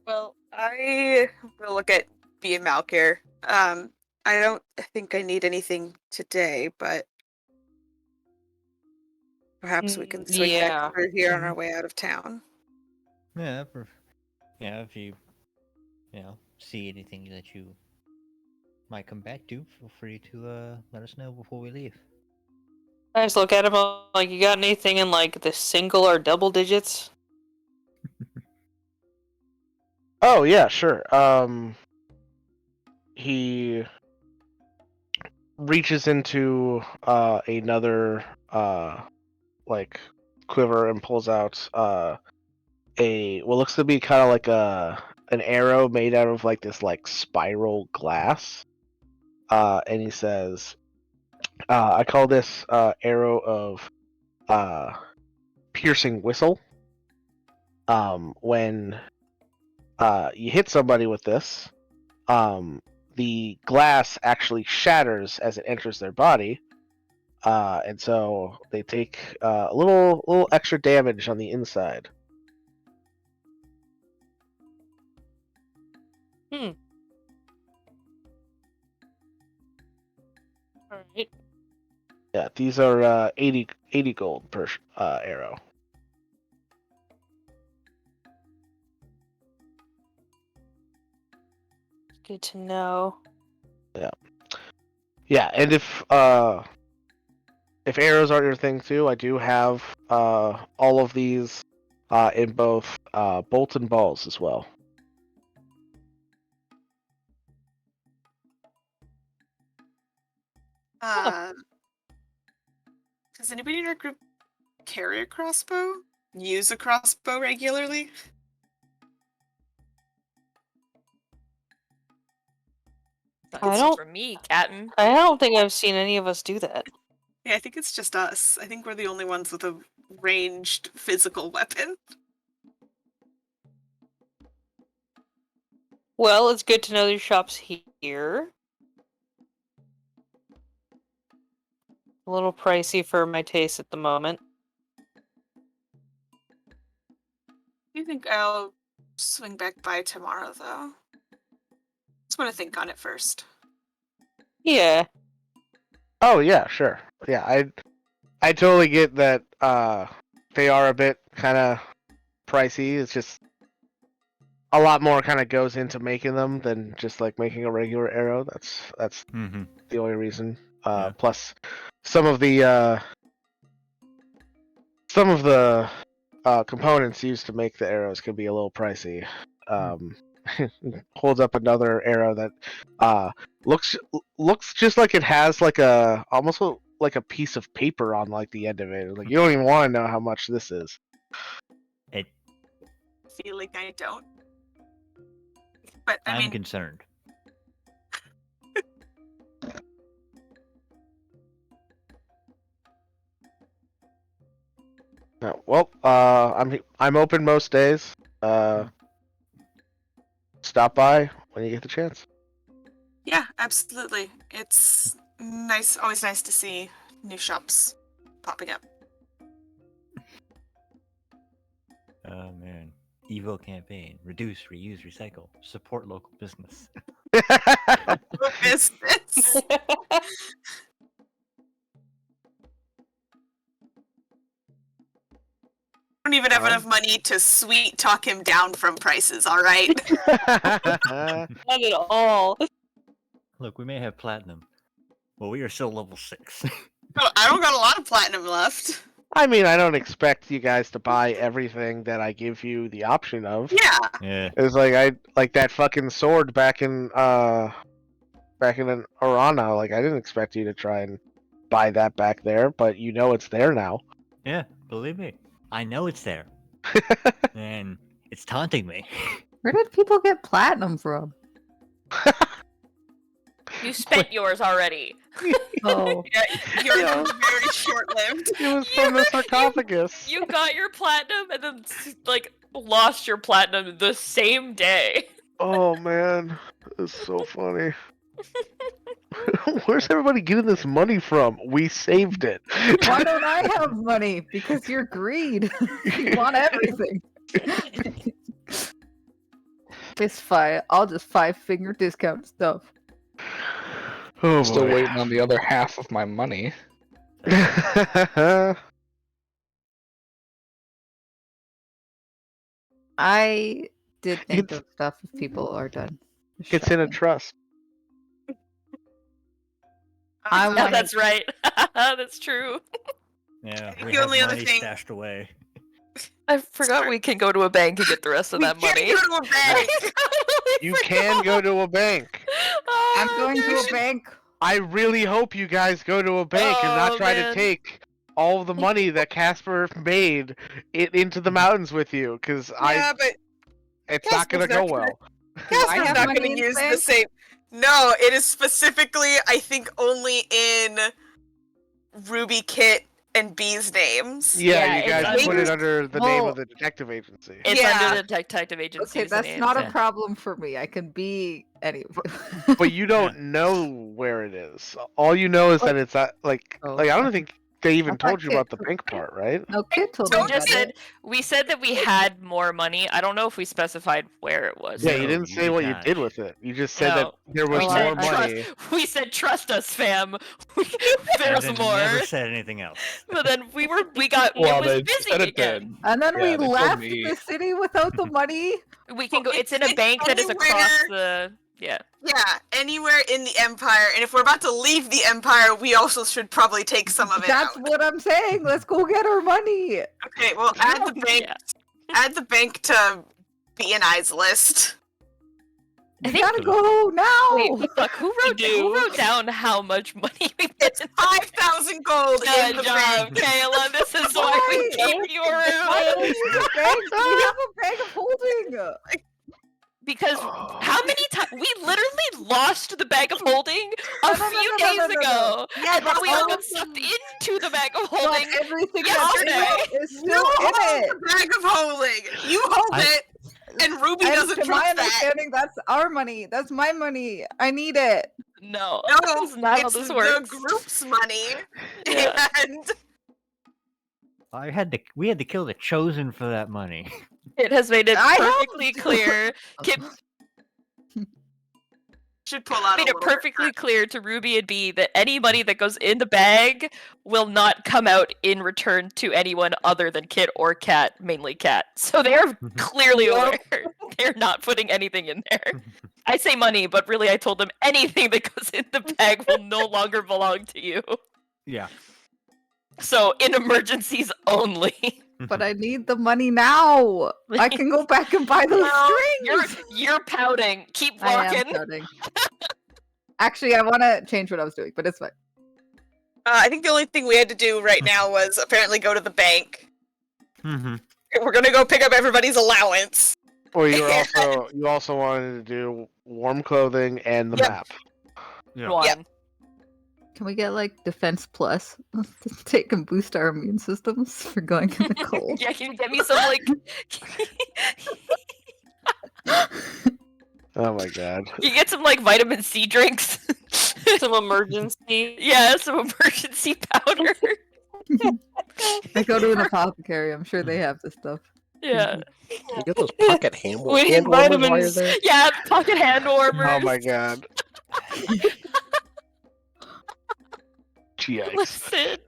Well, I will look at B and Malkir. I don't think I need anything today, but perhaps we can swing Yeah. back through here on our way out of town. Yeah, if you see anything that you might come back to, feel free to let us know before we leave. I just look at him like, you got anything in like the single or double digits? Oh yeah, sure. He reaches into another like quiver and pulls out what looks to be kind of like an arrow made out of like this like spiral glass. And he says, I call this arrow of piercing whistle. When you hit somebody with this, the glass actually shatters as it enters their body, and so they take a little extra damage on the inside. Alright. Yeah, these are 80 gold per arrow. Good to know. Yeah, and if arrows aren't your thing too, I do have all of these in both bolt and balls as well. Does anybody in our group carry a crossbow? Use a crossbow regularly? I don't- For me, Captain. I don't think I've seen any of us do that. Yeah, I think it's just us. I think we're the only ones with a ranged physical weapon. Well, it's good to know there's shops here. A little pricey for my taste at the moment. I think I'll swing back by tomorrow, though. Just want to think on it first. Yeah. Oh yeah, sure. Yeah, I totally get that they are a bit kind of pricey. It's just a lot more kind of goes into making them than just like making a regular arrow. That's the only reason. Yeah. Plus, some of the components used to make the arrows can be a little pricey. Holds up another arrow that looks just like it has like almost like a piece of paper on like the end of it. Like you don't even want to know how much this is. I feel like I don't. But I I'm mean, concerned. No, well, I'm open most days. Stop by when you get the chance. yeah, absolutely. It's nice, always nice to see new shops popping up. Oh man. Evo campaign. Reduce, reuse, recycle. Support local business. Business. I don't even have enough money to sweet talk him down from prices, alright? Not at all. Look, we may have platinum, but we are still level 6. I don't got a lot of platinum left. I mean, I don't expect you guys to buy everything that I give you the option of. Yeah. Yeah. It's like I like that fucking sword back in Arana. Like I didn't expect you to try and buy that back there, but you know it's there now. Yeah, believe me. I know it's there. And it's taunting me. Where did people get platinum from? You spent yours already. Oh, You're very short-lived. It was from the sarcophagus. You got your platinum, and then like lost your platinum the same day. Oh man, it's so funny. Where's everybody getting this money from? We saved it. Why don't I have money? Because you're greed. You want everything. It's fine. I'll just 5-finger discount stuff. Oh, Still boy. waiting on the other half of my money. I did think of stuff if people are done. It's in a trust. I Yeah, want that's right. That's true. Yeah, The we have only other money thing- stashed away. I forgot we can go to a bank and get the rest of We that can't money. go to a bank. You can go to a bank. I'm going to a bank. I really hope you guys go to a bank and not Oh, try man. to take all of the money that Casper made into the mountains with you, because Yeah, but it's not gonna Casper's go not well. Casper's have not money going in to use the bank? same. No, it is specifically, I think, only in Ruby, Kit, and Bee's names. Yeah, Yeah, you it's guys put under- it under the name Well- of the detective agency. It's Yeah. under the detective agency. Okay, that's not a problem for me. I can be any of you. But you don't know where it is. All you know is that it's at, like Oh, I don't okay. think they even I thought told you Kit about the bank part, right? No, Kit told me We Don't just about said it. we said that we had more money. I don't know if we specified where it was. Yeah, No, you didn't you say did what you not. did with it. You just said No. that there was We Oh, more said money. we said trust us, fam. And There's then more. never said anything else. But then we got Well, it was they busy said it again. then. And then Yeah, we they told left me. the city without the money. We can go. Well, It's in a it's bank that is across anywhere- the. Yeah. Yeah, anywhere in the Empire. And if we're about to leave the Empire, we also should probably take some of it That's out. what I'm saying. Let's go get our money. Okay, well, add the bank. Yeah. Add the bank to B and I's list. I We think- gotta go now. Wait, fuck. Who wrote down how much money we put It's in? 5,000 gold in Good the job, bank. Kayla. This is why we Why? keep you Why don't we around. use a bank? We have a bank of holding. Because how many times we literally lost the bag of holding a few days ago, Yeah, and then we all got of sucked into the bag of But holding. everything yesterday. that's in it is You still in hold it. the bag of holding. You hold I- it, and Ruby And doesn't to my trust that. understanding, that's our money. That's my money. I need it. No, No, that's not how it's this the works. group's money, Yeah. and We had to kill the chosen for that money. It has made it I have perfectly to. clear. Kip should pull out made a it little perfectly bit. clear to Ruby and B that any money that goes in the bag will not come out in return to anyone other than Kit or Cat, mainly Cat. So they're clearly aware. They're not putting anything in there. I say money, but really I told them anything that goes in the bag will no longer belong to you. Yeah. So in emergencies only. But I need the money now. I can go back and buy those No, strings. You're pouting. Keep I am walking. shouting. Actually, I want to change what I was doing, but it's fine. I think the only thing we had to do right now was apparently go to the bank. Mm-hmm. We're gonna go pick up everybody's allowance. Or you also wanted to do warm clothing and the Yep. map. Yeah. One. Yep. Can we get like Defense Plus to take and boost our immune systems for going in the cold? Yeah, can you get me some like Oh my god. you get some like vitamin C drinks? Some emergency. Yeah, some emergency powder. I go to an apothecary. I'm sure they have this stuff. Yeah. You get those pocket hand We need hand warmers while you're vitamins. there. Yeah, pocket hand warmers. Oh my god. Yikes. Listen.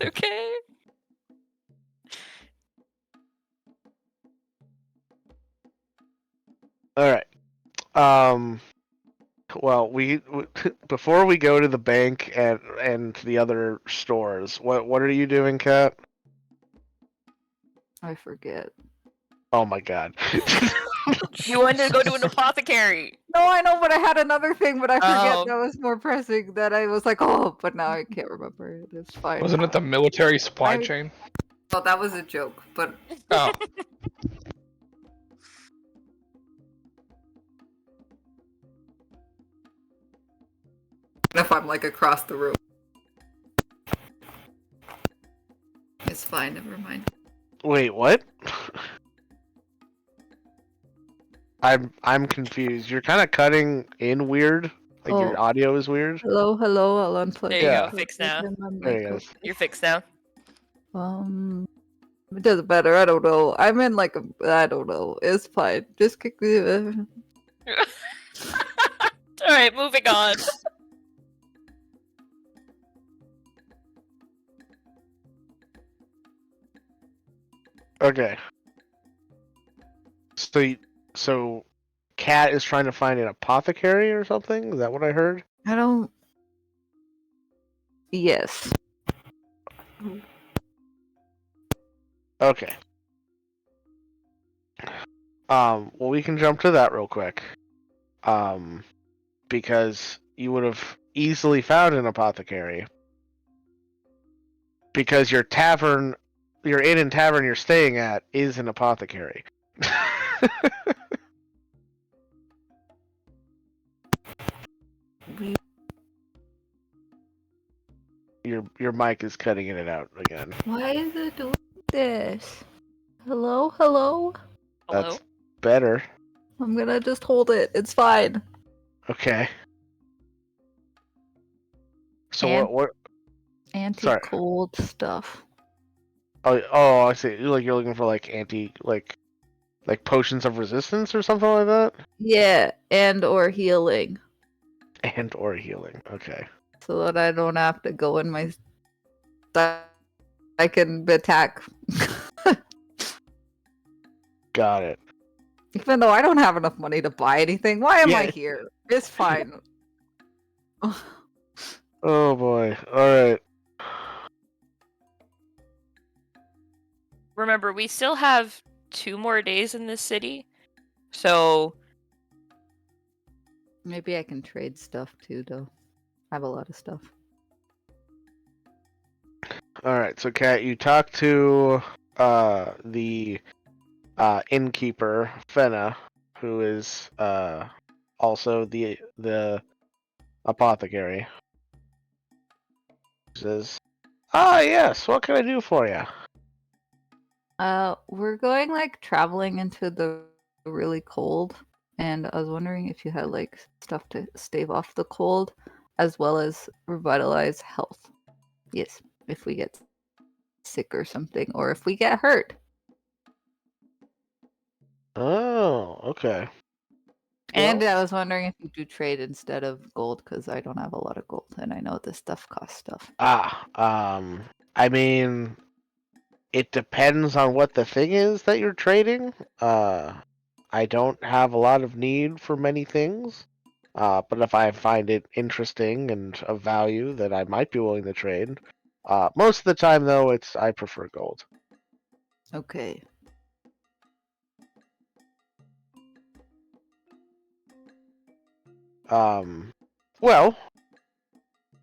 Okay. All right. Well, we before we go to the bank and to the other stores, what are you doing, Kat? I forget. Oh my god. You wanted to go to an apothecary. No, I know, but I had another thing, but I forget Oh. that was more pressing. That I was like, oh, but now I can't remember it. It's fine. Wasn't it the military supply I- chain? Oh, that was a joke, but Oh, if I'm like across the room, it's fine. Never mind. Wait, what? I'm confused. You're kind of cutting in weird. Like your Oh. audio is weird. Hello, hello. I'll unplug. There you Yeah. go. Fixed now. There you guys. You're fixed now. It doesn't matter. I don't know. I'm in like I don't know. It's fine. Just kick me. All right, moving on. Okay. So Cat is trying to find an apothecary or something? Is that what I heard? I don't. Yes. Okay. Well, we can jump to that real quick. Because you would have easily found an apothecary. Because your inn and tavern you're staying at is an apothecary. Your mic is cutting in and out again. Why is it doing this? Hello, hello. Hello. That's better. I'm gonna just hold it. It's fine. Okay. So And- what? Anti-cold stuff. Oh, I see. You're looking for like like potions of resistance or something like that, Yeah, and or healing, and or healing. Okay. so that I don't have to go in my stuff. I can attack. Got it. Even though I don't have enough money to buy anything, why am I Yeah. here? It's fine. Oh boy. All right. Remember, we still have 2 more days in this city, so Maybe I can trade stuff too, though. I have a lot of stuff. All right. So, Kat, you talk to the innkeeper Fenna, who is also the apothecary. Says, "Ah, yes. What can I do for you?" We're going like traveling into the really cold, and I was wondering if you had like stuff to stave off the cold, as well as revitalize health. Yes, if we get sick or something, or if we get hurt. Oh, okay. And Well- I was wondering if you do trade instead of gold, because I don't have a lot of gold, and I know this stuff costs stuff. I mean, it depends on what the thing is that you're trading. I don't have a lot of need for many things. But if I find it interesting and of value, then I might be willing to trade. Most of the time, though, I prefer gold. Okay. Well,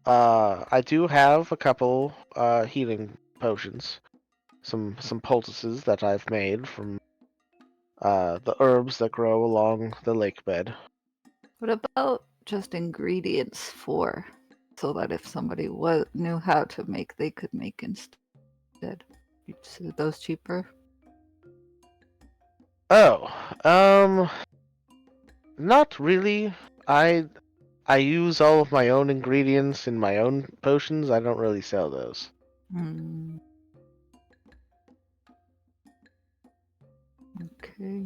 I do have a couple healing potions, some poultices that I've made from the herbs that grow along the lake bed. What about just ingredients for, so that if somebody knew how to make, they could make instead? Is those cheaper? Oh, not really. I use all of my own ingredients in my own potions. I don't really sell those. Hmm. Okay.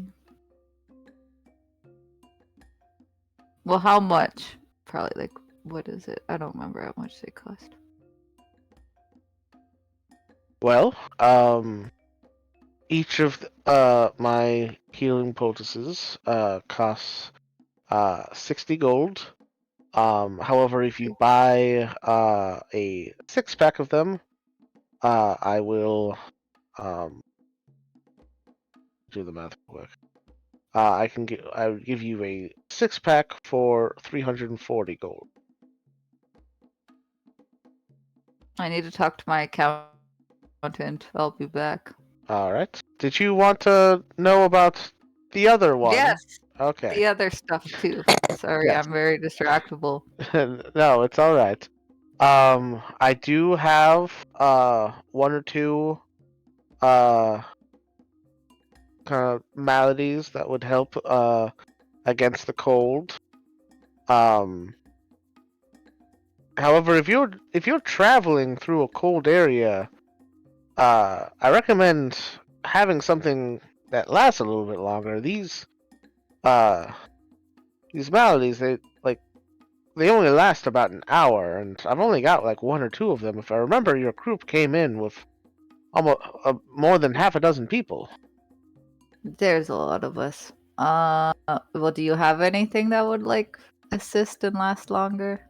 Well, how much? Probably like, what is it? I don't remember how much they cost. Well, each of my healing poultices costs 60 gold. However, if you buy a 6-pack of them, I will do the math real quick. I will give you a 6-pack for 340 gold. I need to talk to my accountant. I'll be back. All right. Did you want to know about the other one? Yes. Okay. The other stuff too. Sorry, Yes. I'm very distractible. No, it's all right. I do have 1 or 2 kind of maladies that would help against the cold. However, if you're traveling through a cold area, I recommend having something that lasts a little bit longer. These maladies, they only last about an hour, and I've only got like one or two of them. If I remember, your group came in with almost more than half a dozen people. There's a lot of us. Well, do you have anything that would like assist and last longer?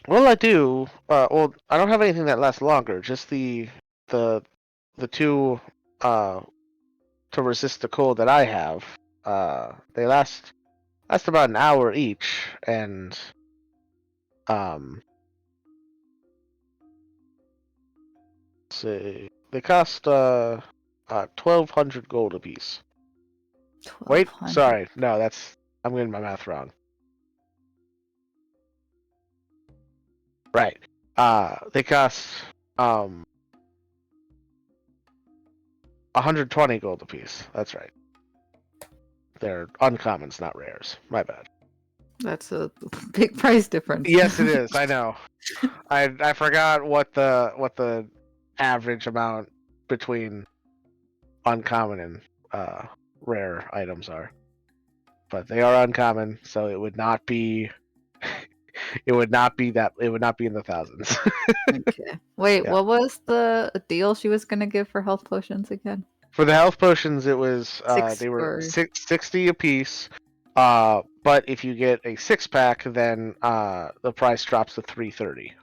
Well, I do. Well, I don't have anything that lasts longer. Just the two to resist the cold that I have. They last about an hour each, and see, they cost 1,200 gold apiece. Wait, 1200. sorry, no, I'm getting my math wrong. Right. They cost 120 gold apiece. That's right. They're uncommons, not rares. My bad. That's a big price difference. Yes, it is. I know. I forgot what the average amount between uncommon and rare items are, but they are uncommon, so it would not be. It would not be in the thousands. Okay. Wait, Yeah. what was the deal she was gonna give for health potions again? For the health potions, it was Six they were or- 60 a piece. But if you get a 6-pack, then the price drops to 330.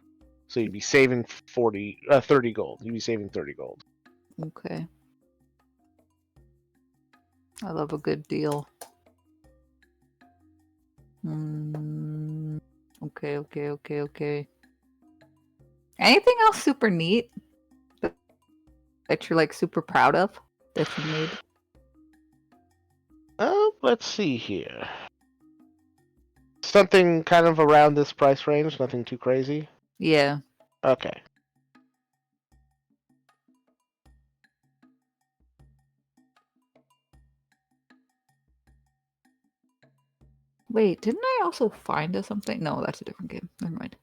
So you'd be saving 30 gold. You'd be saving 30 gold. Okay. I love a good deal. Okay. Anything else super neat that you're like super proud of that you made? Let's see here. Something kind of around this price range, nothing too crazy. Yeah. Okay. Wait, didn't I also find us something? No, that's a different game. Never mind.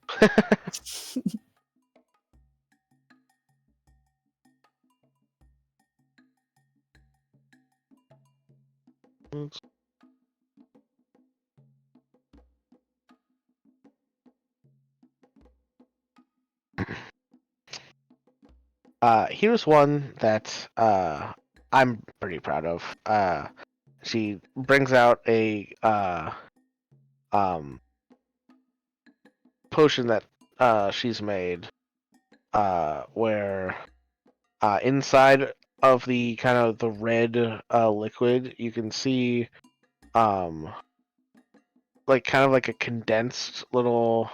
Here's one that I'm pretty proud of. She brings out a potion that she's made, where inside of the kind of the red liquid, you can see like kind of like a condensed little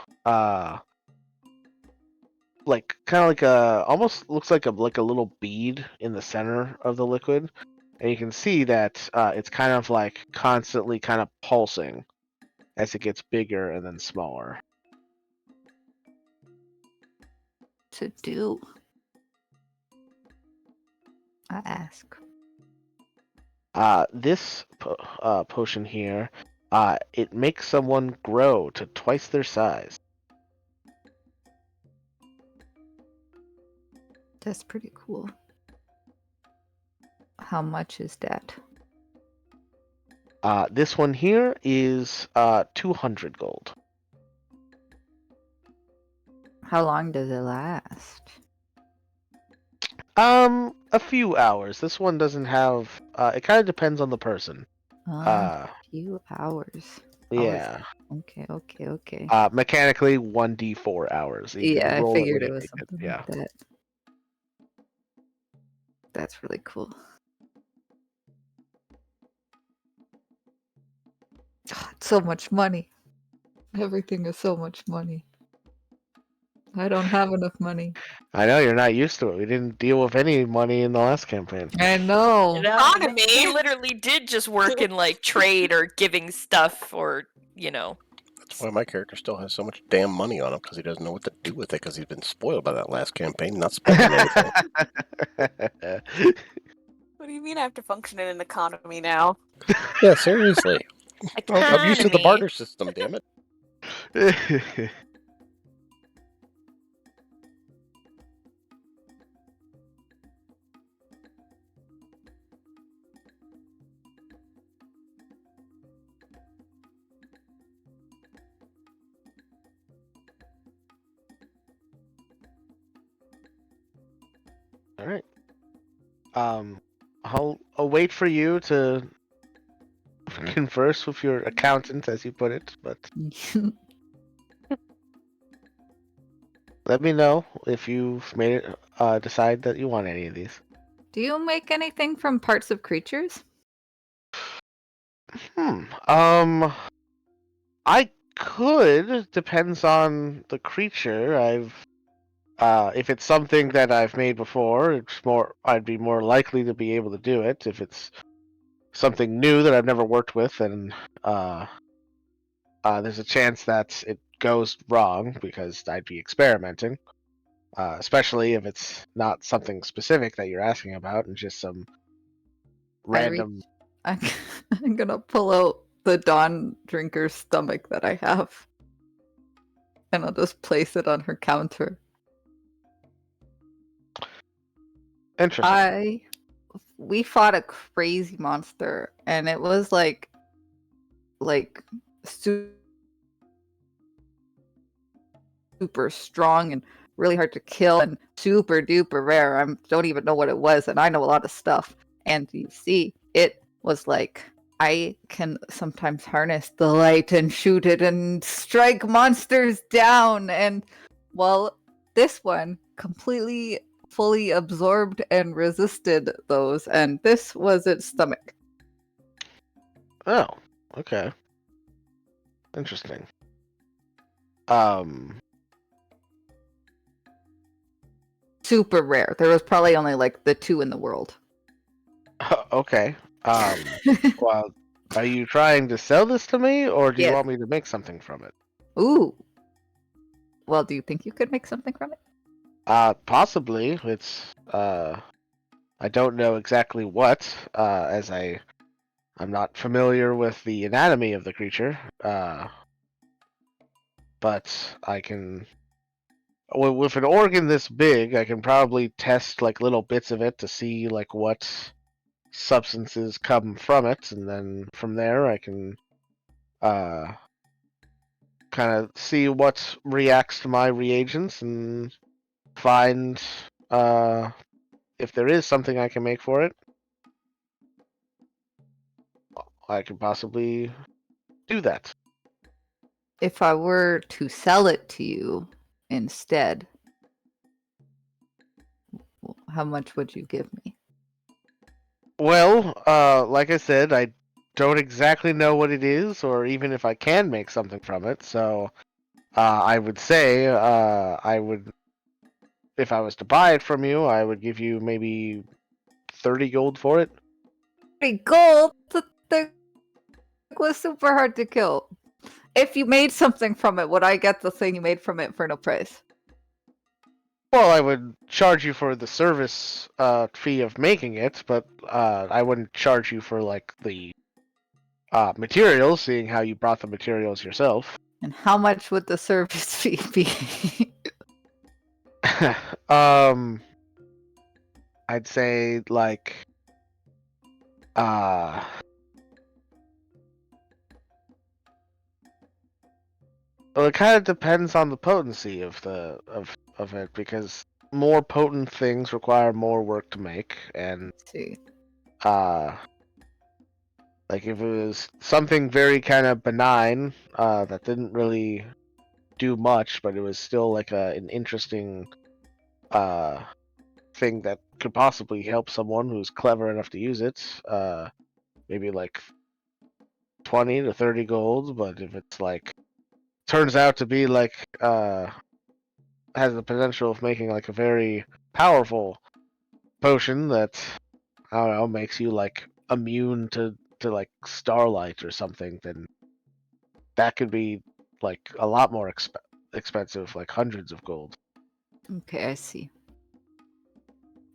like kind of like a almost looks like a little bead in the center of the liquid, and you can see that it's kind of like constantly kind of pulsing as it gets bigger and then smaller. To do. I ask. This potion here, it makes someone grow to twice their size. That's pretty cool. How much is that? This one here is 200 gold. How long does it last? A few hours. This one doesn't have. It kind of depends on the person. A few hours. Yeah. Okay. Mechanically, 1d4 hours. You Yeah, I roll figured when it you was make something Yeah. like that. That's really cool. It's so much money. Everything is so much money. I don't have enough money. I know you're not used to it. We didn't deal with any money in the last campaign. I know. Economy. We literally did just work in like trade or giving stuff or, That's why my character still has so much damn money on him, because he doesn't know what to do with it, because he's been spoiled by that last campaign, not spending anything. What do you mean I have to function in an economy now? Yeah, seriously. I'm used to the Economy. barter system, damn it. All right. I'll wait for you to converse with your accountant, as you put it, but let me know if you've made it decide that you want any of these. Do you make anything from parts of creatures? I could. Depends on the creature. If it's something that I've made before, I'd be more likely to be able to do it. If it's something new that I've never worked with, then there's a chance that it goes wrong because I'd be experimenting. Especially if it's not something specific that you're asking about and just some random. I'm gonna pull out the Dawn drinker's stomach that I have, and I'll just place it on her counter. Interesting. We fought a crazy monster, and it was like super strong and really hard to kill and super duper rare. I don't even know what it was, and I know a lot of stuff. And you see, it was like, I can sometimes harness the light and shoot it and strike monsters down. And well, this one completely fully absorbed and resisted those, and this was its stomach. Oh, okay. Interesting. Super rare. There was probably only like the 2 in the world. Okay. Well, are you trying to sell this to me, or do you Yes. want me to make something from it? Ooh. Well, do you think you could make something from it? Possibly. It's I don't know exactly what, as I'm not familiar with the anatomy of the creature. But I can, with an organ this big, I can probably test like little bits of it to see like what substances come from it, and then from there I can kind of see what reacts to my reagents and find if there is something I can make for it. I could possibly do that. If I were to sell it to you instead, how much would you give me? Well, like I said, I don't exactly know what it is, or even if I can make something from it. So, I would say, I would, if I was to buy it from you, I would give you maybe 30 gold for it. 30 gold? The thing was super hard to kill. If you made something from it, would I get the thing you made from it for no price? Well, I would charge you for the service fee of making it, but I wouldn't charge you for like the materials, seeing how you brought the materials yourself. And how much would the service fee be? I'd say like well, it kind of depends on the potency of the of it, because more potent things require more work to make, and Let's see. like if it was something very kind of benign that didn't really do much, but it was still like an interesting thing that could possibly help someone who's clever enough to use it, maybe like 20 to 30 gold. But if it's like turns out to be like has the potential of making like a very powerful potion that, I don't know, makes you like immune to like starlight or something, then that could be like a lot more expensive, like hundreds of gold. Okay, I see.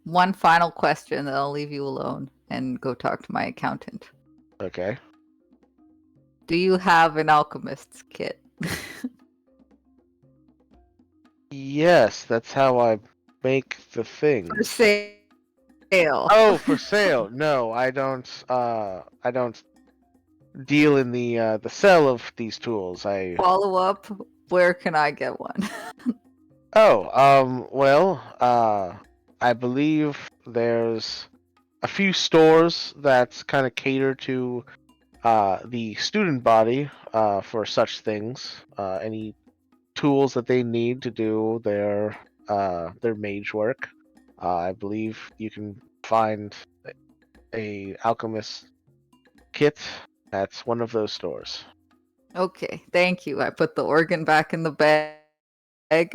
One final question, then I'll leave you alone. and go talk to my accountant. Okay. Do you have an alchemist's kit? Yes, that's how I make the things. For sale. Oh, for sale? No, I don't. I don't deal in the sale of these tools. Follow up. Where can I get one? Well, I believe there's a few stores that kind of cater to the student body for such things. Any tools that they need to do their mage work. I believe you can find a alchemist kit at one of those stores. Okay, thank you. I put the organ back in the bag.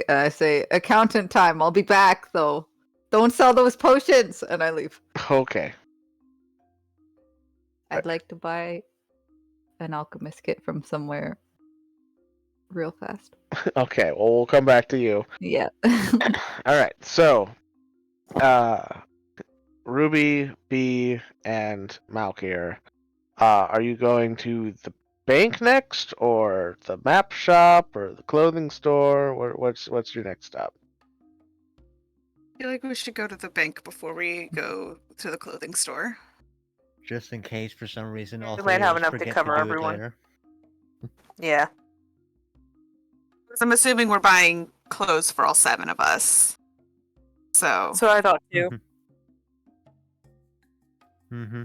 I say, accountant time. I'll be back, though. Don't sell those potions. And I leave. Okay. I'd like to buy an alchemist kit from somewhere real fast. Okay, well, we'll come back to you. Yeah. All right, so Ruby, B, and Malkir, are you going to the bank next, or the map shop, or the clothing store? What's your next stop? I feel like we should go to the bank before we go to the clothing store. Just in case for some reason all We three might have of us enough to forget cover do everyone. it later. Yeah. 'Cause I'm assuming we're buying clothes for all 7 of us. So So I thought too. Mm-hmm.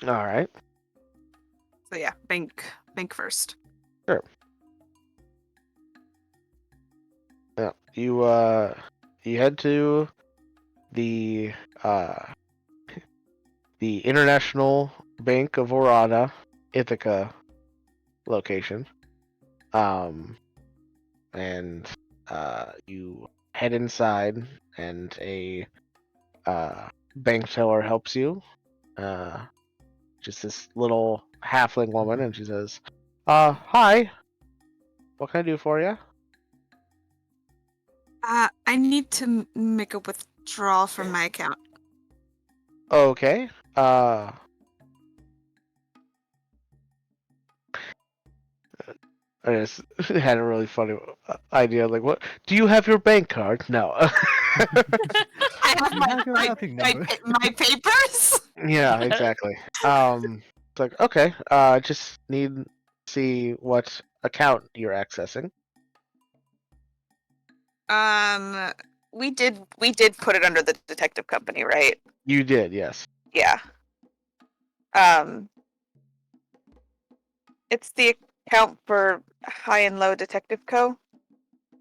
All right. so yeah, bank first. Yeah, you head to the the International Bank of Orada, Ithaca location. And you head inside, and a bank teller helps you. Just this little halfling woman, and she says, hi. What can I do for you?" I need to make a withdrawal from my account. Okay. I just had a really funny idea. Like, what? Do you have your bank card? No. I have You have your routing number. my papers. Yeah, exactly. It's like, okay. Just need to see what account you're accessing. We did put it under the detective company, right? You did, yes. Yeah. It's the account for High and Low Detective Co. I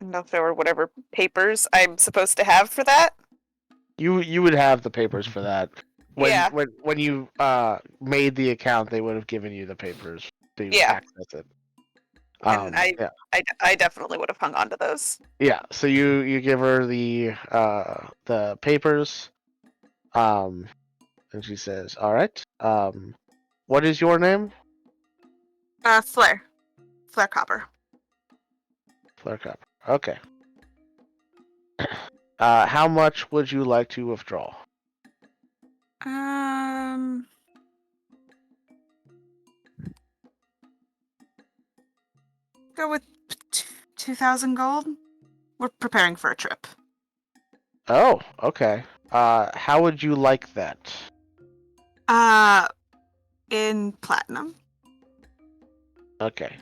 don't know if there were whatever papers I'm supposed to have for that. You would have the papers for that. Yeah. When you made the account, they would have given you the papers to Yeah. access it. And Yeah. I definitely would have hung on to those. Yeah, so you give her the papers, and she says, "All right. What is your name?" Flare Copper. Flare Copper. Okay. How much would you like to withdraw? Go with 2,000 gold. We're preparing for a trip. Oh, okay. How would you like that? In platinum. Okay.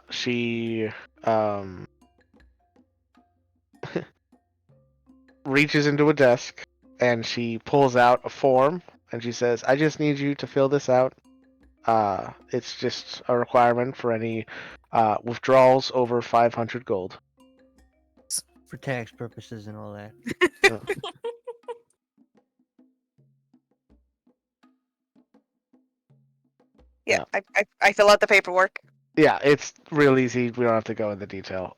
She reaches into a desk, and she pulls out a form, and she says, "I just need you to fill this out. It's just a requirement for any withdrawals over 500 gold." For tax purposes and all that. Yeah, I fill out the paperwork. Yeah, it's real easy. We don't have to go into detail.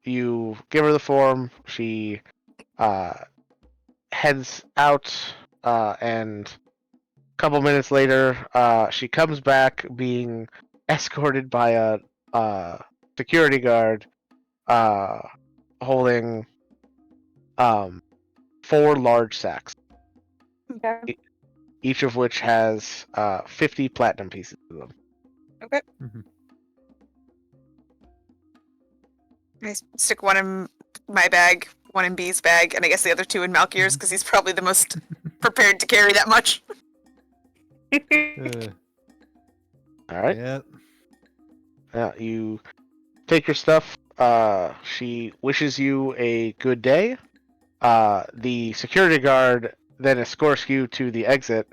You give her the form. She heads out, and a couple minutes later, she comes back being escorted by a security guard holding 4 large sacks, Okay. each of which has 50 platinum pieces in them. Okay. Mhm. I stick one in my bag, one in B's bag, and I guess the other 2 in Malkier's because he's probably the most prepared to carry that much. All right. Yep. You take your stuff. She wishes you a good day. The security guard then escorts you to the exit.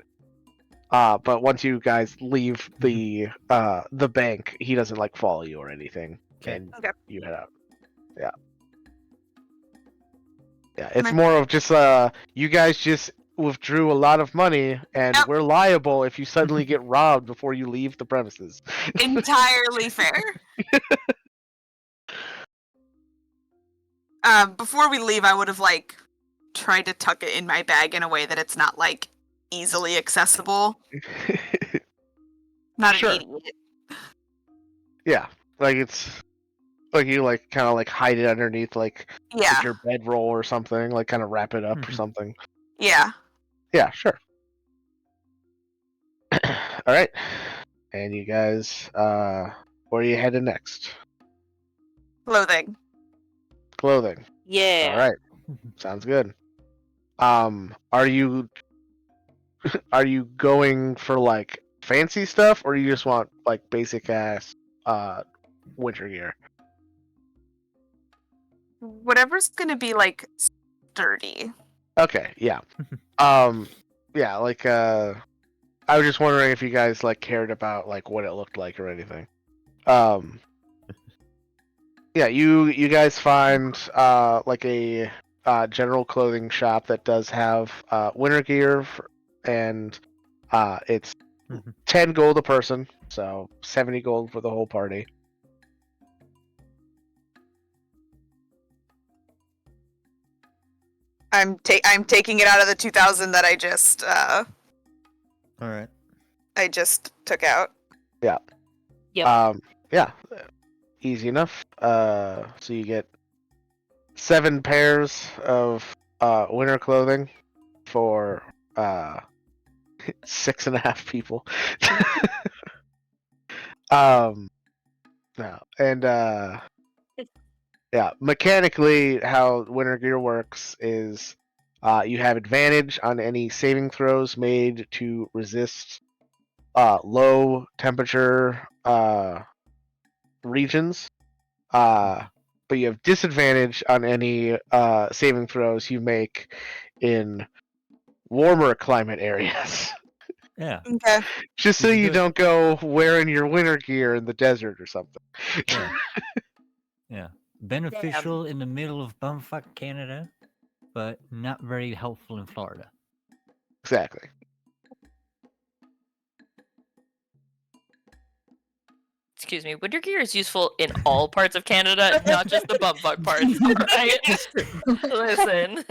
But once you guys leave the bank, he doesn't like follow you or anything, Okay. and Okay. you head out. Yeah, it's more of just you guys just withdrew a lot of money, and Yep. we're liable if you suddenly get robbed before you leave the premises. Entirely fair. Before we leave, I would have like tried to tuck it in my bag in a way that it's not like easily accessible. Not Sure. an idiot. Yeah, like it's like you like kind of like hide it underneath like Yeah. your bedroll or something, like kind of wrap it up or something. Yeah. Yeah, sure. All right, and you guys, where are you headed next? Clothing. Clothing. Yeah. All right, sounds good. Are you going for like fancy stuff, or you just want like basic ass winter gear? Whatever's gonna be like sturdy. Okay, yeah. Yeah, like I was just wondering if you guys like cared about like what it looked like or anything. Yeah, you guys find like a general clothing shop that does have winter gear and it's 10 gold a person, so 70 gold for the whole party. I'm taking it out of the 2,000 that I just All right. took out. Yeah. Yep. Yeah. Easy enough. So you get 7 pairs of winter clothing for 6.5 people. No, and yeah, mechanically, how winter gear works is you have advantage on any saving throws made to resist low temperature regions. But you have disadvantage on any saving throws you make in warmer climate areas. Yeah. Okay. Just so This is you good. don't go wearing your winter gear in the desert or something. Yeah. Yeah. Beneficial in the middle of bumfuck Canada, but not very helpful in Florida. Exactly. Excuse me, winter gear is useful in all parts of Canada, not just the bumfuck parts. Right? Listen.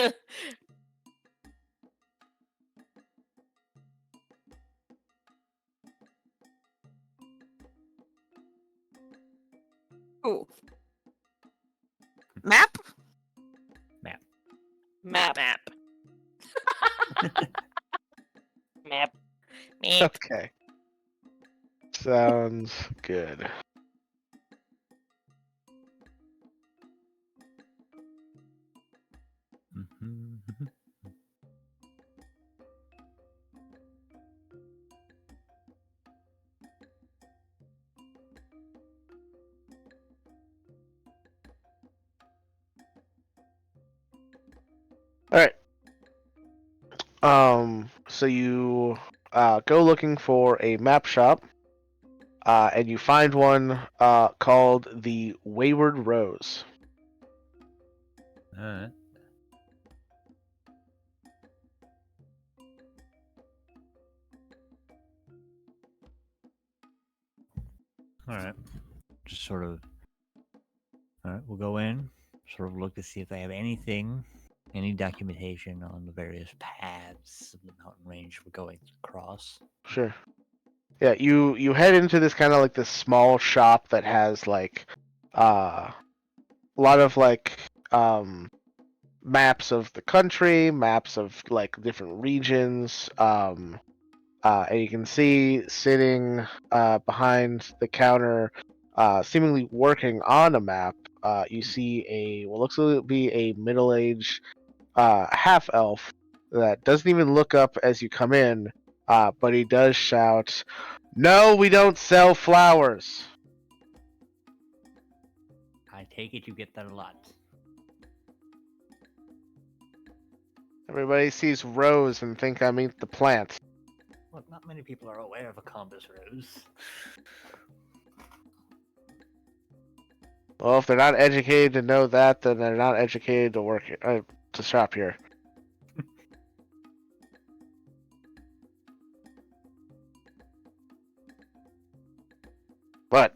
Ooh. Map? Map. Map. Map. Okay. Sounds good. Mhm. All right. So you go looking for a map shop, and you find one called the Wayward Rose. All right. All right. Just sort of. All right. We'll go in, sort of look to see if they have anything, any documentation on the various paths of the mountain range we're going across. Sure. Yeah, you head into this kind of like this small shop that has like lot of like maps of the country, maps of like different regions, and you can see sitting behind the counter, seemingly working on a map. You see what looks to be a middle-aged half elf that doesn't even look up as you come in, but he does shout, "No, we don't sell flowers." I take it you get that a lot. Everybody sees rose and think I mean the plant. Look, not many people are aware of a Combus Rose. Well, if they're not educated to know that, then they're not educated to work to shop here. But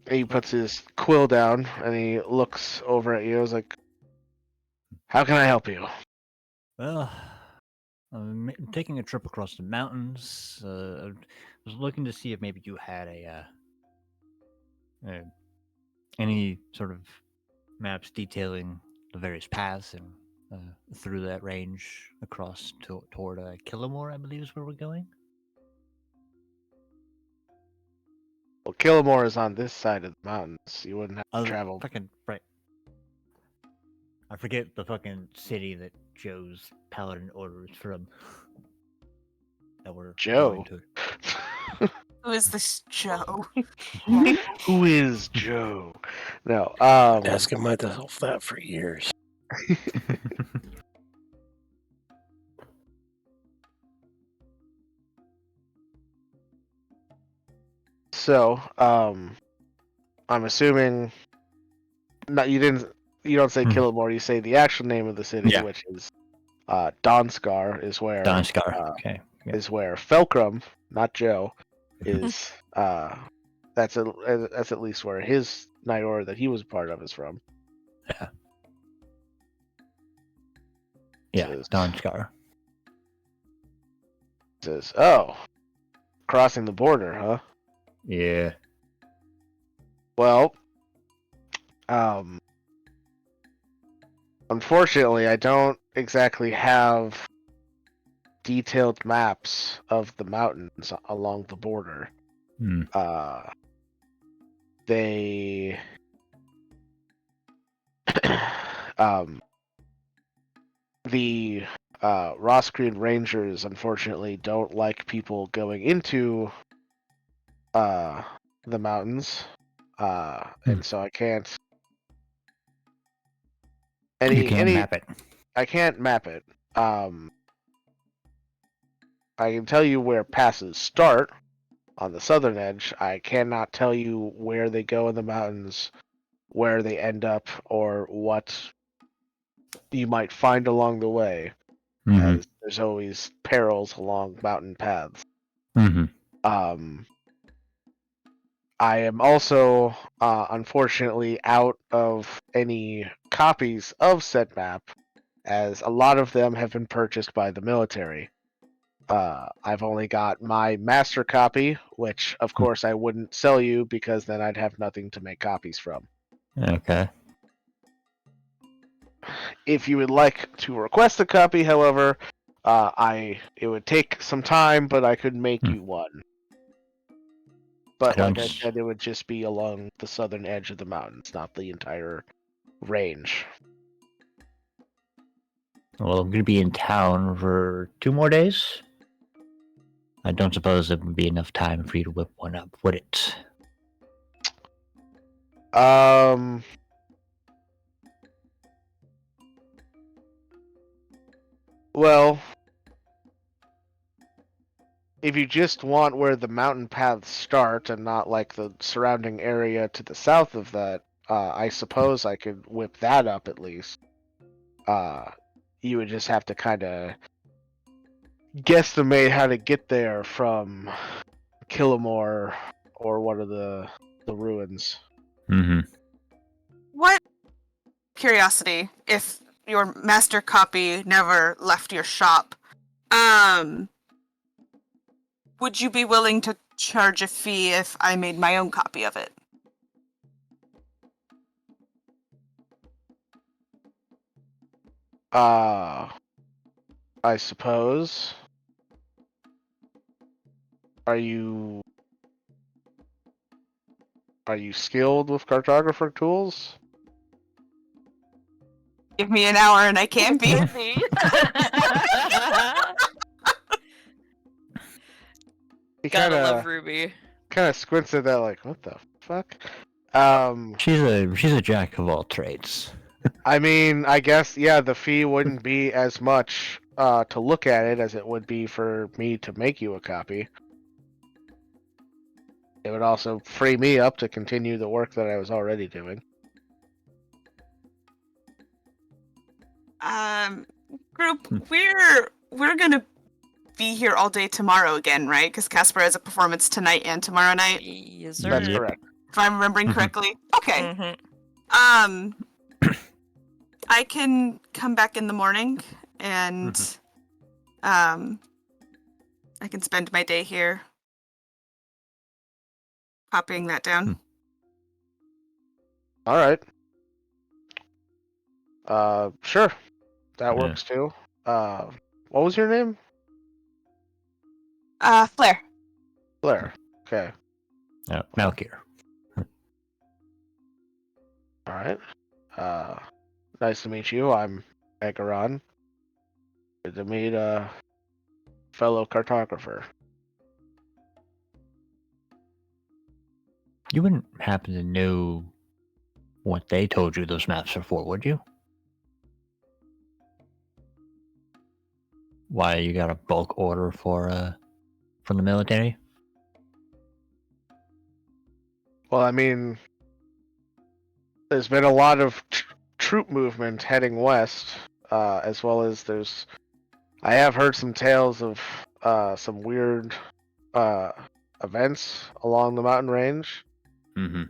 he puts his quill down and he looks over at you. He's like, "How can I help you?" Well, I'm taking a trip across the mountains. I was looking to see if maybe you had any sort of maps detailing the various paths and through that range across toward Killamore, I believe is where we're going. Well, Killamore is on this side of the mountains. You wouldn't have to travel. Fucking right. I forget the fucking city that Joe's paladin order is from. That we're Joe. going to. Who is this Joe? Who is Joe? No. Been asking myself that for years. So, I'm assuming. No, you don't say Killamore. You say the actual name of the city, Yeah. which is Donskar. Is where Donskar. Okay. Yeah. is where Felcrum, not Joe, is. That's at least where his night order that he was a part of is from. Yeah. Yeah. Says, Donskar. Says, "Oh, crossing the border, huh?" Yeah. Well, unfortunately, I don't exactly have detailed maps of the mountains along the border. Hmm. They, the Roscrean Rangers unfortunately don't like people going into the mountains, and so I can't. You can't map it. I can't map it. I can tell you where passes start on the southern edge. I cannot tell you where they go in the mountains, where they end up, or what you might find along the way, as there's always perils along mountain paths. I am also, unfortunately, out of any copies of said map, as a lot of them have been purchased by the military. I've only got my master copy, which, of course, I wouldn't sell you because then I'd have nothing to make copies from. Okay. If you would like to request a copy, however, it would take some time, but I could make you one. But like I said, it would just be along the southern edge of the mountains, not the entire range. Well, I'm going to be in town for 2 more days. I don't suppose it would be enough time for you to whip one up, would it? Well, if you just want where the mountain paths start and not like the surrounding area to the south of that, I suppose I could whip that up at least. You would just have to kind of guesstimate how to get there from Killamore or one of the ruins. What curiosity, if your master copy never left your shop, would you be willing to charge a fee if I made my own copy of it? I suppose. Are you skilled with cartographer tools? Give me an hour and I can be. He Gotta love Ruby. kind of squints at that like, what the fuck? She's a jack of all trades. I mean, I guess, yeah, the fee wouldn't be as much to look at it as it would be for me to make you a copy. It would also free me up to continue the work that I was already doing. Group, we're gonna be here all day tomorrow again, right? Because Casper has a performance tonight and tomorrow night. Yes, sir. That's correct. If I'm remembering correctly. Okay. Mhm. I can come back in the morning and I can spend my day here copying that down. All right. Sure. That Yeah. works too. What was your name? Flair. Blair. Okay. Malkir. All right. Nice to meet you. I'm Agaron. Good to meet a fellow cartographer. You wouldn't happen to know what they told you those maps are for, would you? Why you got a bulk order for from the military? Well, I mean, there's been a lot of troop movement heading west, as well as I have heard some tales of some weird events along the mountain range. Mm-hmm.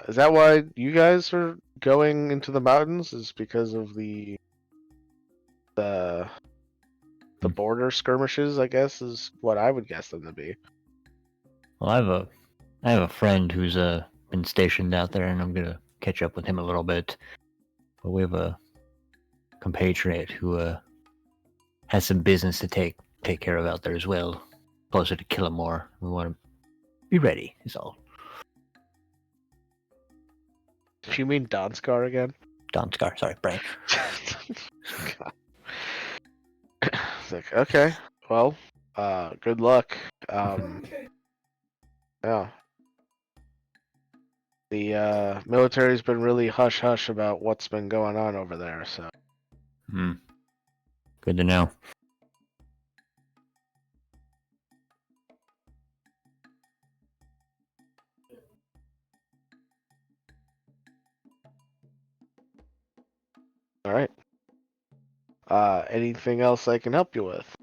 Is that why you guys are going into the mountains? Is because of the border skirmishes? I guess is what I would guess them to be. Well, I have a friend who's been stationed out there, and I'm gonna catch up with him a little bit. But we have a compatriot who has some business to take care of out there as well, closer to Killamore. We want to be ready. Is all. Do you mean Donskar again? Donskar, sorry, brain. It's like, okay, well, good luck. Yeah. The military's been really hush hush about what's been going on over there, so. Good to know. All right. Anything else I can help you with?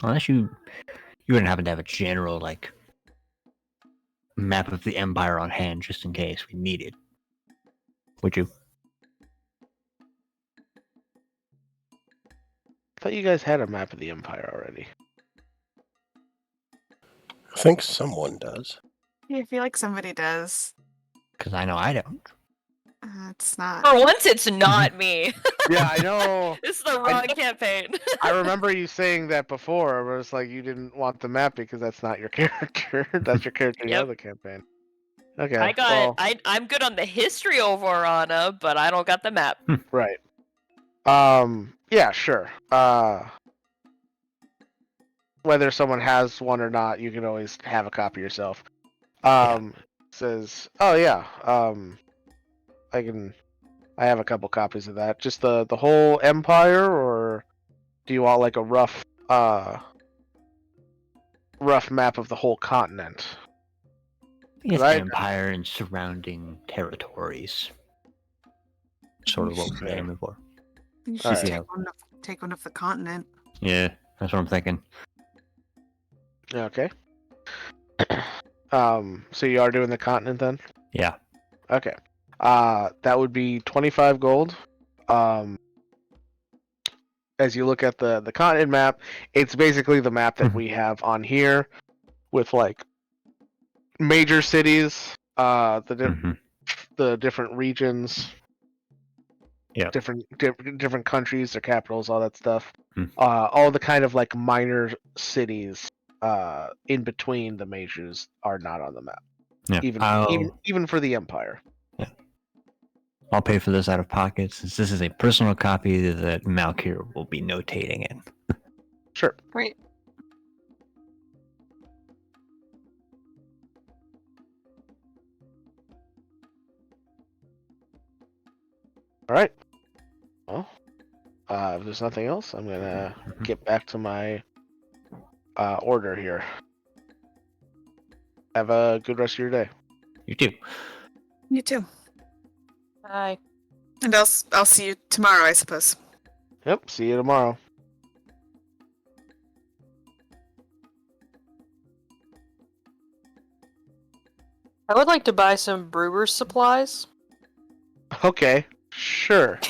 Unless you wouldn't happen to have a general map of the Empire on hand, just in case we need it. Would you? I thought you guys had a map of the Empire already. I think someone does. Yeah, I feel like somebody does. Because I know I don't. It's not. For once, it's not me. Yeah, I know. This is the wrong campaign. I remember you saying that before, where it's like you didn't want the map because that's not your character. That's your character in the Yep. other campaign. Okay. I got. I'm good on the history of Orana, but I don't got the map. Right. Yeah, sure. Whether someone has one or not, you can always have a copy yourself. Says, oh yeah. I have a couple copies of that. Just the whole Empire, or do you want like a rough map of the whole continent? It's Right. the Empire and surrounding territories. Sort of what we're aiming for. You should Alright. take one of the continent. Yeah, that's what I'm thinking. Okay. So you are doing the continent then? Yeah. Okay. That would be 25 gold. As you look at the continent map, it's basically the map that we have on here with like major cities, the the different regions. Yeah. Different countries, their capitals, all that stuff. Hmm. All the kind of like minor cities in between the majors are not on the map. Yeah. Even for the Empire. I'll pay for this out of pocket since this is a personal copy that Malkir will be notating in. Sure. Great. All right. Well, if there's nothing else, I'm gonna get back to my order here. Have a good rest of your day. You too. You too. Bye. And I'll see you tomorrow, I suppose. Yep. See you tomorrow. I would like to buy some brewer's supplies. Okay. Sure.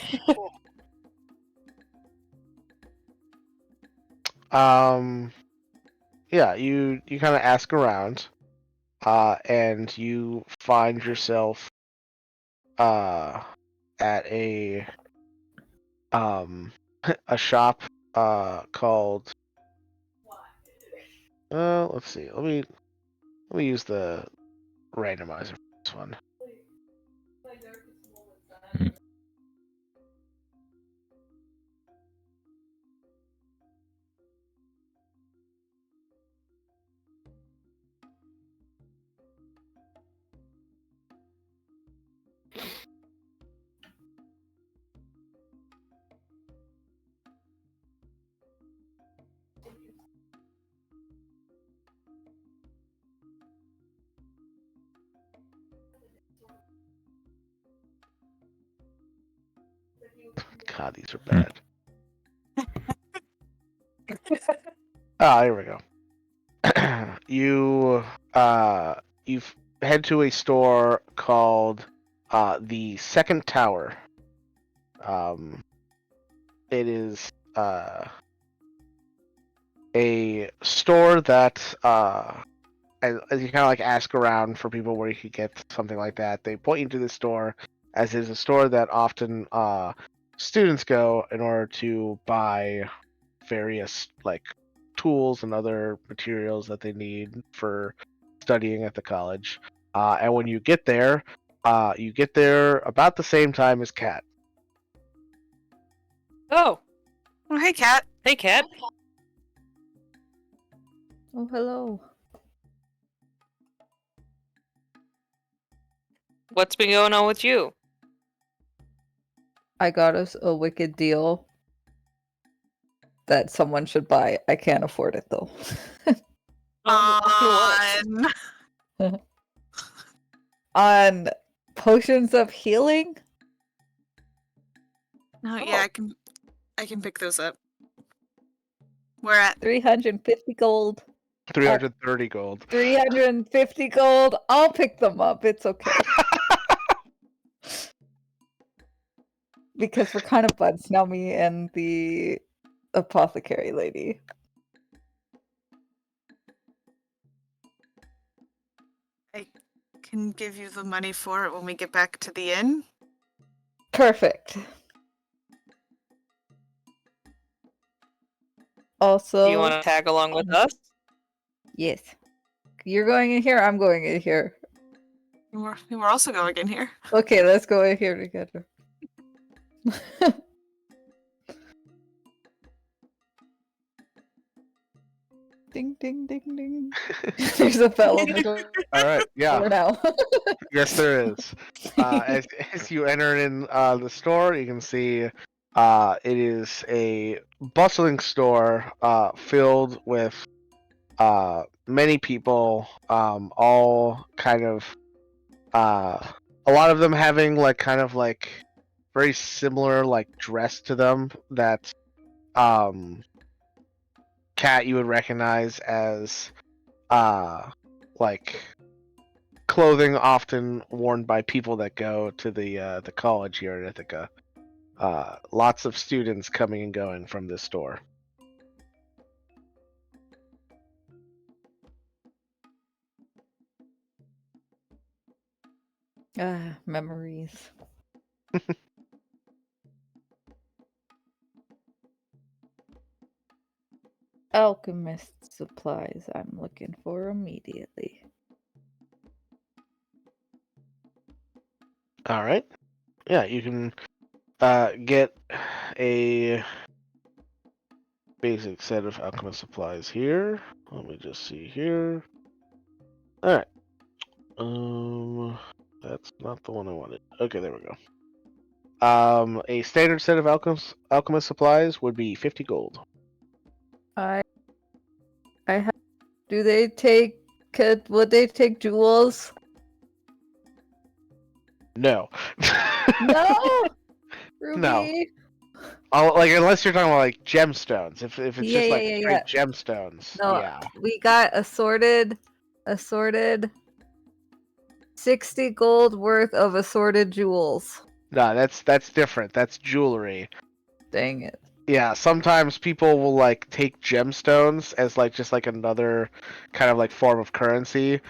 Yeah. You kind of ask around, and you find yourself at a a shop called let's see. Let me use the randomizer for this one. God, these are bad. Here we go. You head to a store called the Second Tower. It is a store that as you kind of like ask around for people where you could get something like that, they point you to this store, as it is a store that often students go in order to buy various like tools and other materials that they need for studying at the college. And when you get there about the same time as Kat. Oh, Oh, hey, Kat. hey, Kat. Oh, hello. What's been going on with you? I got us a wicked deal that someone should buy. I can't afford it though. On. On potions of healing? Oh, yeah, I can pick those up. We're at 350 gold. 330 gold. 350 gold. I'll pick them up. It's okay. Because we're kind of buds now, me and the apothecary lady. I can give you the money for it when we get back to the inn. Perfect. Also, Do you want to tag along with us? yes. You're going in here, I'm going in here. We're also going in here. Okay, let's go in here together. Ding, ding, ding, ding. There's a bell on the door All right, yeah. now. Yes, there is. As you enter in the store, you can see it is a bustling store filled with many people, all kind of a lot of them having like kind of like very similar like dress to them that Kat you would recognize as like clothing often worn by people that go to the college here in Ithaca. Lots of students coming and going from this store. Memories. Alchemist supplies I'm looking for immediately. All right. Yeah, you can get a basic set of alchemist supplies here. Let me just see here. All right. That's not the one I wanted. Okay, there we go. A standard set of alchemist supplies would be 50 gold. I have. Do they take? Would they take jewels? No. No. Ruby. No. Like unless you're talking about like gemstones. If it's Yeah, just like yeah, straight gemstones. No, Yeah. we got assorted 60 gold worth of assorted jewels. No, that's different. That's jewelry. Dang it. Yeah, sometimes people will like take gemstones as like just like another kind of like form of currency.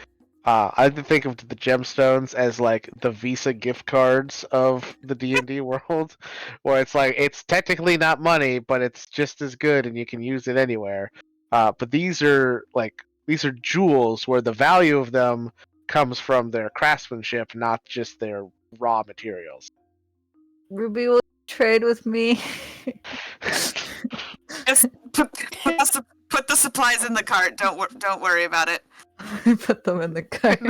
I like to think of the gemstones as like the Visa gift cards of the D&D world, where it's like it's technically not money, but it's just as good and you can use it anywhere. But these are jewels where the value of them comes from their craftsmanship, not just their raw materials. Ruby, will you trade with me? Just put the supplies in the cart. Don't worry about it. Put them in the cart.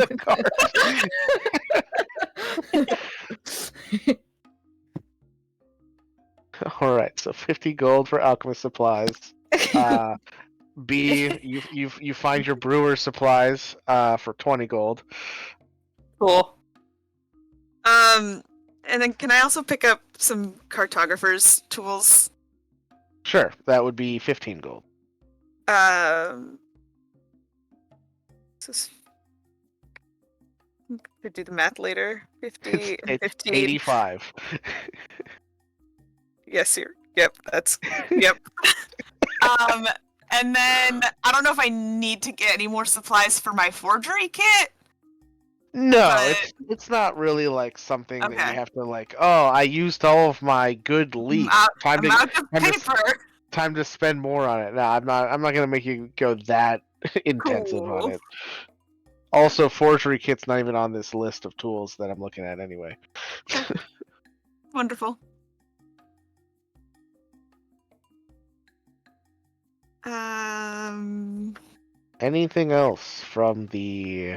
All right, so 50 gold for alchemist supplies. B, you find your brewer supplies for 20 gold. Cool. And then can I also pick up some cartographer's tools? Sure, that would be 15 gold. Could do the math later. 50 and It's 15. 85. Yes, yep, that's yep. And then I don't know if I need to get any more supplies for my forgery kit. No, But- it's not really like something that Okay. you have to like. Oh, I used all of my good leaf. I'm out of paper. Time to spend more on it. No, I'm not gonna make you go that intensive on Cool. it. Also, forgery kit's not even on this list of tools that I'm looking at anyway. Wonderful. Anything else from the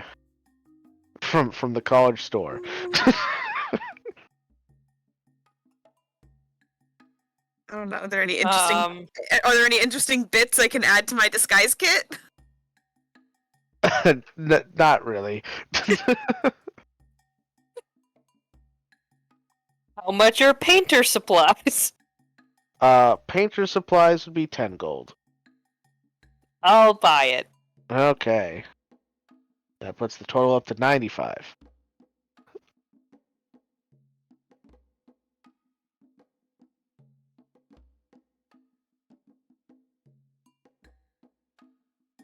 from the college store? I don't know. Are there any interesting bits I can add to my disguise kit? Not really. How much are painter supplies? Painter supplies would be 10 gold. I'll buy it. Okay. That puts the total up to 95.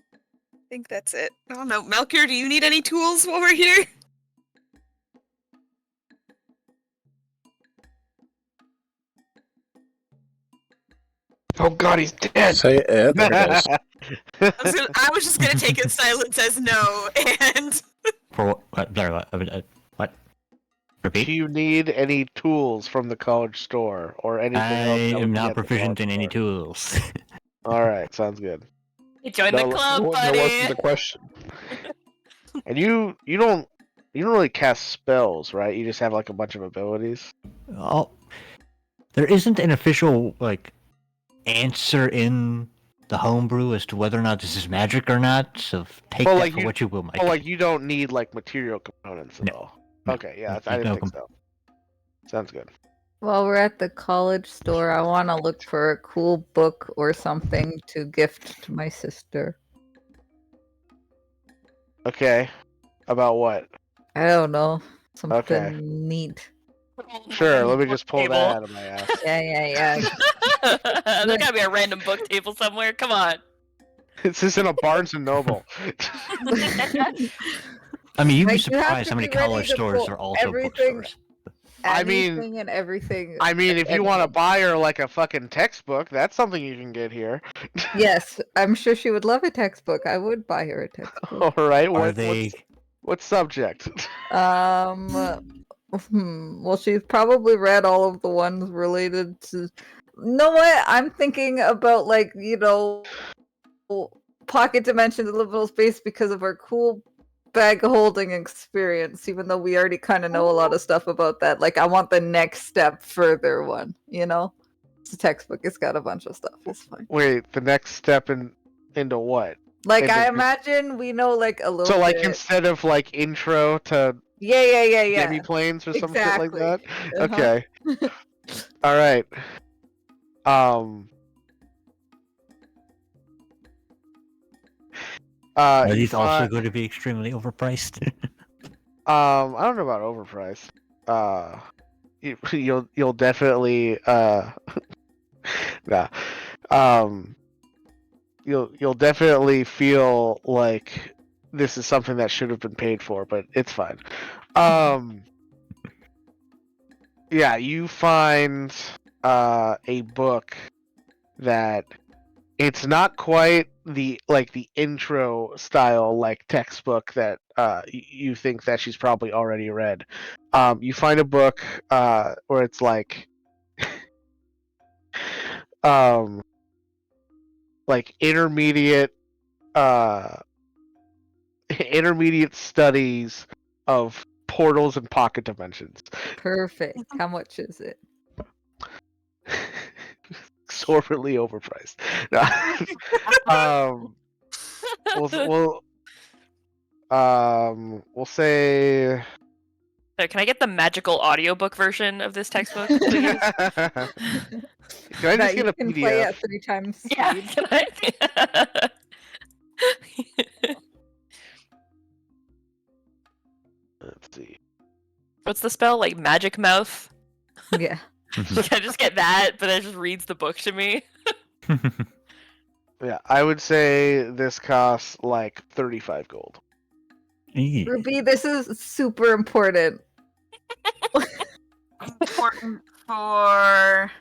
I think that's it. I don't know. Melchior, do you need any tools while we're here? Oh god, he's dead! Say it. There it goes. I was just gonna take his silence as no, and For what? Sorry, what? Do Repeat? you need any tools from the college store or anything I else? that would am be not at the proficient college in any store? tools. All right, sounds good. Join the club, That buddy. wasn't the question. And you don't really cast spells, right? You just have like a bunch of abilities. Oh, there isn't an official like answer in the homebrew as to whether or not this is magic or not. So take Well, that like for you- what you will, Mike. Oh, like you don't need like material components at No. all. No. Okay, yeah, No, I didn't no think so. Sounds good. While we're at the college store, I want to look for a cool book or something to gift to my sister. Okay, about what? I don't know. Something Okay. neat. Sure, let me just pull Table. that out of my ass. Yeah. There's gotta be a random book table somewhere. Come on. This isn't a Barnes and Noble. I mean, you'd be Like, you have surprised to how many be ready college to stores pull are also everything- bookstores. I mean- Anything and everything. if you want to anything. buy her like a fucking textbook, that's something you can get here. Yes, I'm sure she would love a textbook. I would buy her a textbook. All right. Are they? What subject? Well, she's probably read all of the ones related to. You know what? I'm thinking about, like, pocket dimensions, liminal space, because of our cool bag holding experience. Even though we already kind of know a lot of stuff about that, like, I want the next step further one. It's a textbook. It's got a bunch of stuff. It's fine. Wait, the next step into what? Like, Into I just- imagine we know, like, a little. So, like, bit. instead of like intro to Yeah. demi-planes or some shit like Exactly. that. Uh-huh. Okay. All right. Are you these also find- going to be extremely overpriced? I don't know about overpriced. You'll definitely nah. You'll definitely feel like this is something that should have been paid for, but it's fine. Yeah, you find a book that it's not quite the intro style like textbook that you think that she's probably already read. You find a book where it's like like intermediate studies of portals and pocket dimensions. Perfect. How much is it? Exorbitantly overpriced. We'll say. So can I get the magical audiobook version of this textbook, please? Can I That just get you a can play PDF? at 3 times speed. Yeah. Can I? Let's see. What's the spell? Like magic mouth? Yeah. Can I just get that, but it just reads the book to me? Yeah, I would say this costs like 35 gold. Eee. Ruby, this is super important. Important for.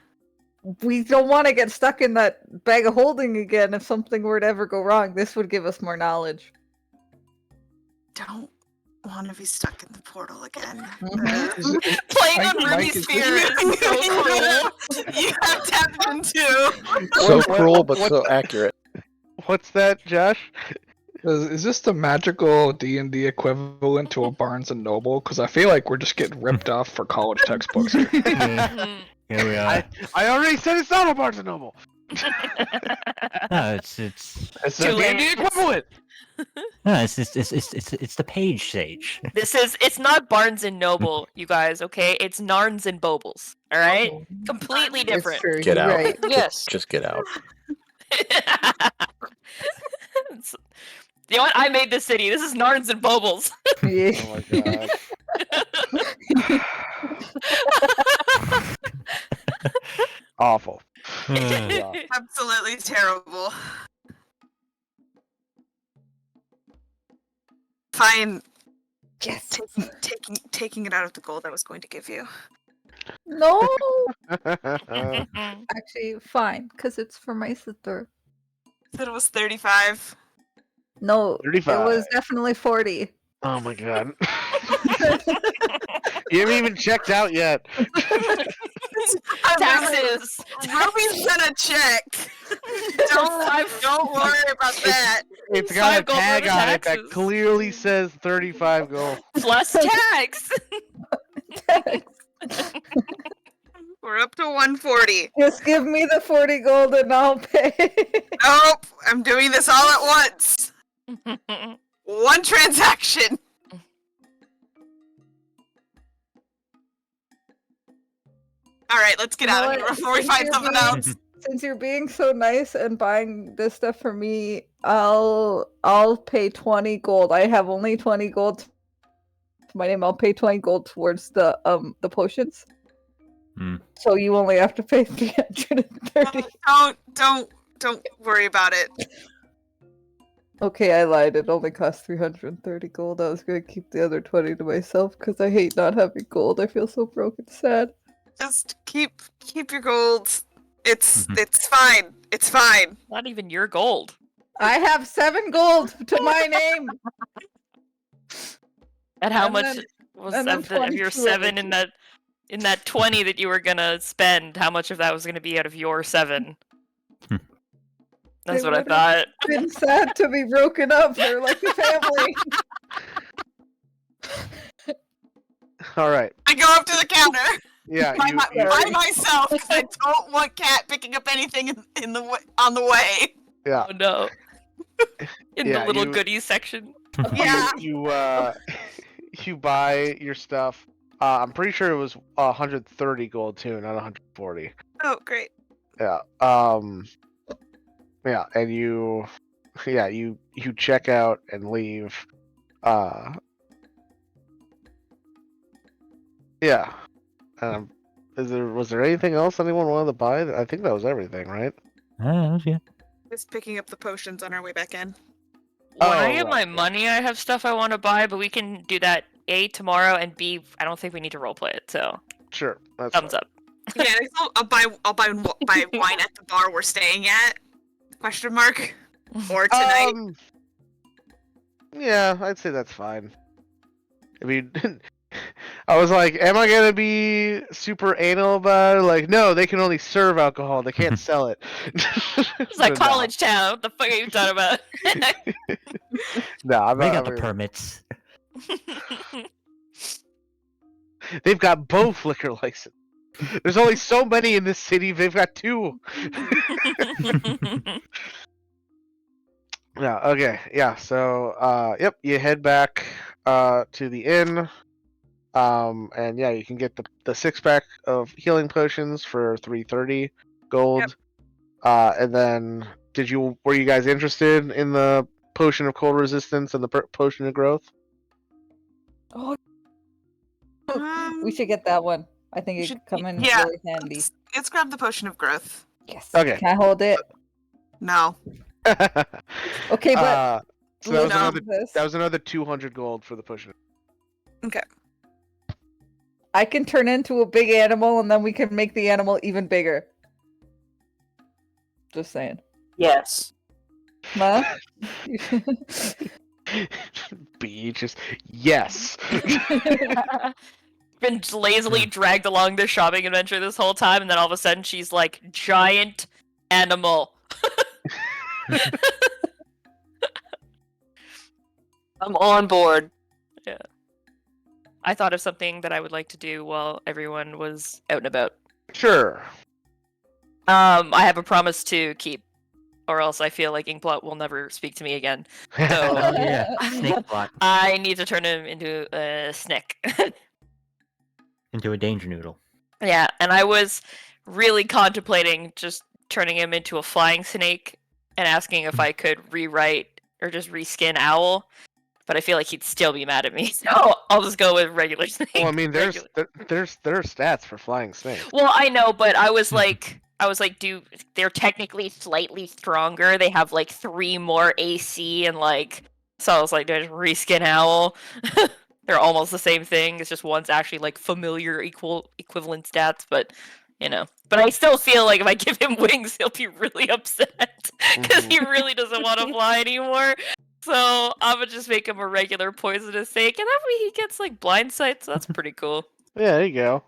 We don't want to get stuck in that bag of holding again if something were to ever go wrong. This would give us more knowledge. Don't want to be stuck in the portal again. Playing on Mike, Ruby's is fear this- is so cruel. You have tapped into. So cruel, but so accurate. What's that, Josh? Is this the magical D&D equivalent to a Barnes and Noble? Because I feel like we're just getting ripped off for college textbooks here. Mhm. Here we are. I already said it's not a Barnes and Noble. No, it's It's Too the late. D&D equivalent. no, it's the page sage. It's not Barnes and Noble, you guys, okay? It's Narns and Bobles. Alright? Completely It's different. true. Get you're out. Right. Yes. Just get out. It's- you know what? I made this city. This is Narns and Bobles. Yeah. Oh my god. Awful. Uh, Absolutely terrible. Fine. Yes. Taking it out of the gold I was going to give you. No. Actually, fine, because it's for my sister. Said it was 35. No, 35. it was definitely 40. Oh my god. You haven't even checked out yet. Taxes. Ruby's gonna check. Don't worry about that. It's got a 5 gold for tag the on it that taxes. clearly says 35 gold. Plus tax. We're up to 140. Just give me the 40 gold and I'll pay. Nope, I'm doing this all at once. One transaction. All right, let's get You out know of here what? before we Since find you're something being- else. Since you're being so nice and buying this stuff for me, I'll pay 20 gold. I have only 20 gold to my name. I'll pay 20 gold towards the potions. Hmm. So you only have to pay 330. Don't worry about it. Okay, I lied. It only cost 330 gold. I was going to keep the other 20 to myself because I hate not having gold. I feel so broken sad. Just keep your gold. It's fine. It's fine. Not even your gold. I have 7 gold to my name. And how And much then- was and then of your 22 7 of in that 20 that you were gonna spend? How much of that was gonna be out of your 7? That's It what I would've thought. been sad to be broken up. They're like a family. All right. I go up to the counter Yeah, by, you by myself because I don't want Cat picking up anything on the way. yeah. Oh no. In Yeah, the little you- goodies section. Yeah. You buy your stuff. I'm pretty sure it was 130 gold too, not 140. Oh, great. Yeah. Yeah, and you check out and leave. Yeah. Was there anything else anyone wanted to buy? I think that was everything, right? Yeah. Just picking up the potions on our way back in. When I Oh, get right, my yeah. money, I have stuff I want to buy, but we can do that A tomorrow, and B, I don't think we need to roleplay it. So Sure. That's thumbs fine. up. Yeah, I'll buy wine at the bar we're staying at? Question mark. Or tonight. Yeah, I'd say that's fine. I mean, I was like, am I gonna be super anal about it? Like, no, they can only serve alcohol. They can't sell it. It's like But no. college town. What the fuck are you talking about? No, I'm They not. got the permits. They've got both liquor license. There's only so many in this city. They've got 2. Yeah. Okay. Yeah. So, yep. You head back to the inn. And yeah, you can get the 6-pack of healing potions for 330 gold. And then were you guys interested in the potion of cold resistance and the potion of growth? Oh, we should get that one. I think it could come in really handy. Let's grab the potion of growth. Yes. Okay. Can I hold it? No. Okay, but so that was No. another 200 gold for the potion. Okay. I can turn into a big animal, and then we can make the animal even bigger. Just saying. Yes. Huh? B just yes. Been lazily dragged along this shopping adventure this whole time, and then all of a sudden she's like, giant animal. I'm on board. Yeah. I thought of something that I would like to do while everyone was out and about. Sure. I have a promise to keep, or else I feel like Inkblot will never speak to me again. So Oh, yeah. Snake plot I need to turn him into a snake. into a danger noodle. Yeah, and I was really contemplating just turning him into a flying snake and asking if I could rewrite or just reskin Owl. But I feel like he'd still be mad at me, so I'll just go with regular snake. Well, I mean, there are stats for flying snakes. Well, I know, but I was like, they're technically slightly stronger. They have like 3 more AC and like, so I was like, there's reskin Owl. They're almost the same thing. It's just one's actually like familiar equivalent stats, but you know. But I still feel like if I give him wings, he'll be really upset because he really doesn't want to fly anymore. So I'm gonna just make him a regular poisonous snake, and that way he gets like blind sight. So that's pretty cool. Yeah, there you go.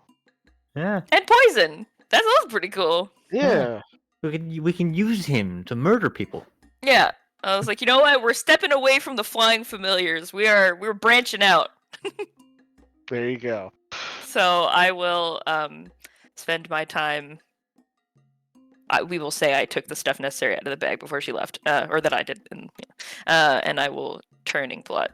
Yeah. And poison. That's also pretty cool. Yeah. We can use him to murder people. Yeah. I was like, you know what? We're stepping away from the flying familiars. We're branching out. There you go. So I will spend my time. We will say I took the stuff necessary out of the bag before she left, or that I did, and I will turn Inkblot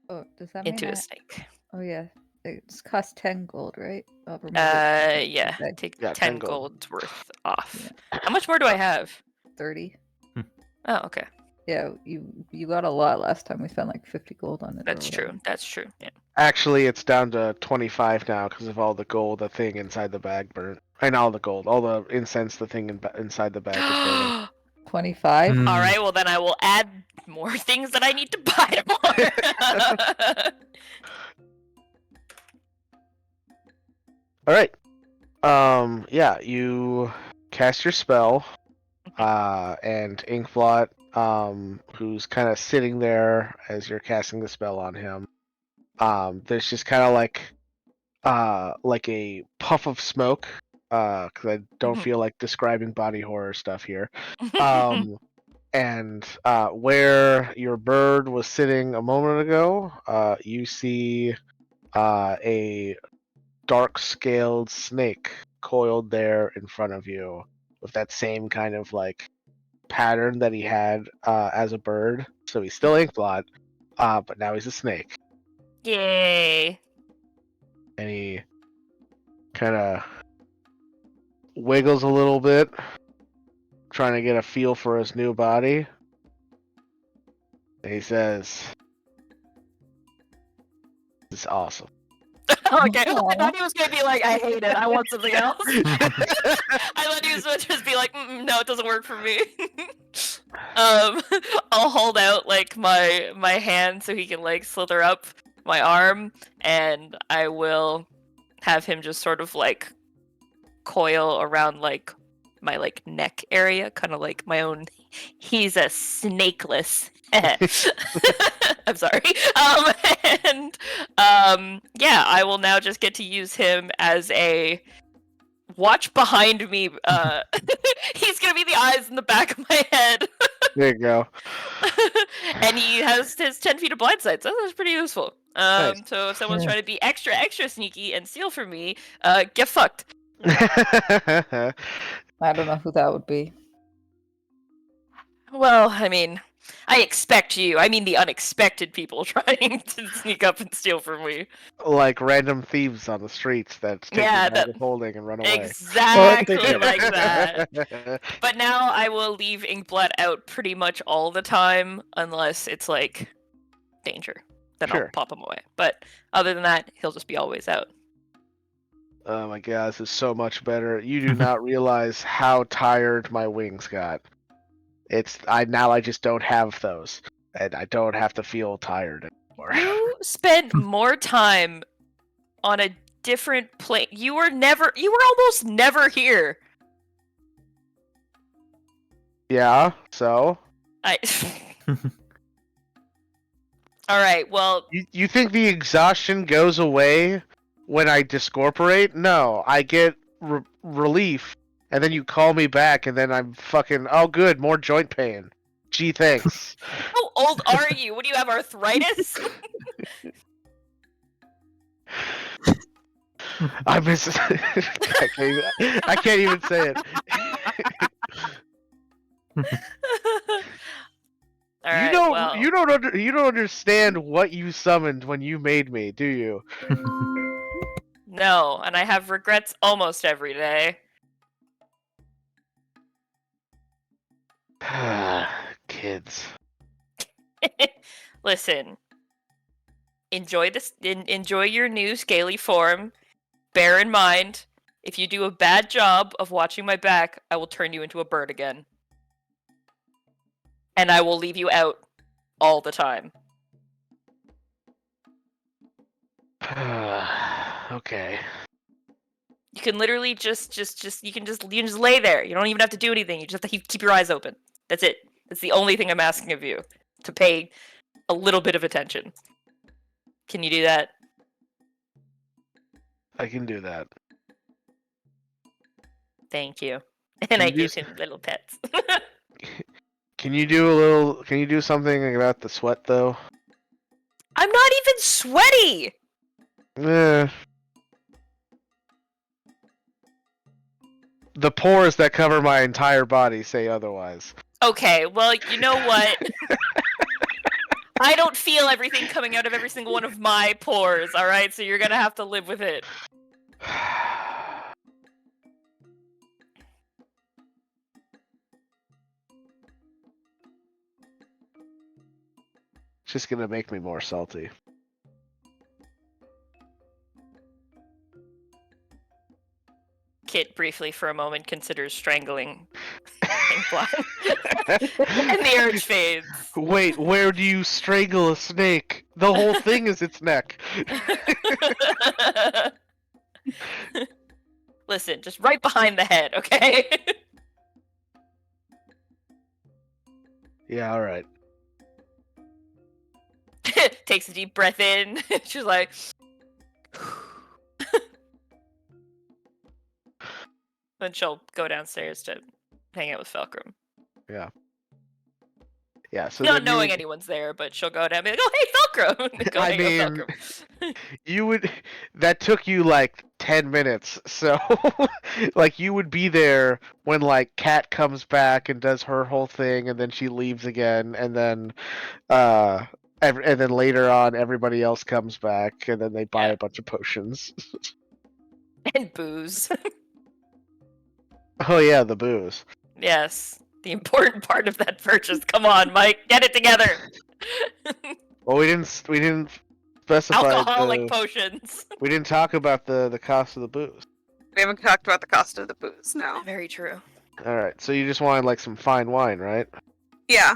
Oh, does that mean into a snake. Oh yeah, it's cost 10 gold, right? I'll remove it. Yeah, Okay. take Yeah, 10 10 gold. gold worth off. How much more do I have? 30. Oh, okay. Yeah, you got a lot last time. We spent like 50 gold on it. That's true. That's true. Yeah. Actually, it's down to 25 now because of all the gold the thing inside the bag burnt. And all the gold, all the incense the thing inside the bag is burning. 25. All right, well then I will add more things that I need to buy tomorrow. All right. Yeah, you cast your spell, and Inkblot, who's kind of sitting there as you're casting the spell on him. There's just kind of like a puff of smoke, because I don't feel like describing body horror stuff here. And where your bird was sitting a moment ago, you see a dark-scaled snake coiled there in front of you with that same kind of like pattern that he had as a bird. So he's still Inkblot, but now he's a snake. Yay. And he kind of wiggles a little bit, trying to get a feel for his new body. And he says, "This is awesome." Okay, I thought he was gonna be like, I hate it, I want something else. I thought he was gonna just be like, no, it doesn't work for me. I'll hold out like my hand so he can like slither up my arm, and I will have him just sort of like coil around like my like neck area, kind of like my own. He's a snakeless. I'm sorry. Yeah, I will now just get to use him as a watch behind me. He's gonna be the eyes in the back of my head. There you go. And he has his 10 feet of blind sight, so that's pretty useful. Nice. So if someone's trying to be extra sneaky and steal from me, get fucked. I don't know who that would be. Well, I mean, I expect you. I mean the unexpected people trying to sneak up and steal from me. Like random thieves on the streets that take Yeah, your bag of holding and run away. Exactly like that. But now I will leave Inkblot out pretty much all the time, unless it's like danger. Then I'll pop him away. But other than that, he'll just be always out. Oh my god, this is so much better. You do not realize how tired my wings got. I just don't have those, and I don't have to feel tired anymore. You spent more time on a different plane. You were almost never here. Yeah, so? Alright, well... You think the exhaustion goes away when I discorporate? No, I get relief, and then you call me back, and then I'm fucking, oh good, more joint pain. Gee, thanks. How old are you? What do you have, arthritis? I can't even say it. Alright, you don't understand what you summoned when you made me, do you? No, and I have regrets almost every day. Kids. Listen. Enjoy your new scaly form. Bear in mind, if you do a bad job of watching my back, I will turn you into a bird again. And I will leave you out all the time. Okay. You can literally just lay there. You don't even have to do anything. You just have to keep your eyes open. That's it. That's the only thing I'm asking of you. To pay a little bit of attention. Can you do that? I can do that. Thank you. And I give him little pets. Can you do something about the sweat though? I'm not even sweaty! The pores that cover my entire body say otherwise. Okay, well, you know what? I don't feel everything coming out of every single one of my pores, alright? So you're gonna have to live with it. It's just gonna make me more salty. Kit briefly for a moment considers strangling ink blot. And the urge fades. Wait, where do you strangle a snake? The whole thing is its neck. Listen, just right behind the head, okay? Yeah, alright. Takes a deep breath in. She's like... Then she'll go downstairs to hang out with Felgrim. Yeah. Yeah, so Not then knowing anyone's there, but she'll go down and be like, "Oh, hey, Felgrim!" Go I hang out with mean, Felgrim. you would that took you like 10 minutes. So like you would be there when like Kat comes back and does her whole thing and then she leaves again and then and then later on everybody else comes back and then they buy Yeah. a bunch of potions. And booze. Oh yeah, the booze. Yes, the important part of that purchase. Come on, Mike, get it together. Well, we didn't specify Alcoholic potions. we didn't talk about the cost of the booze. We haven't talked about the cost of the booze, no. Very true. All right, so you just wanted like some fine wine, right? Yeah.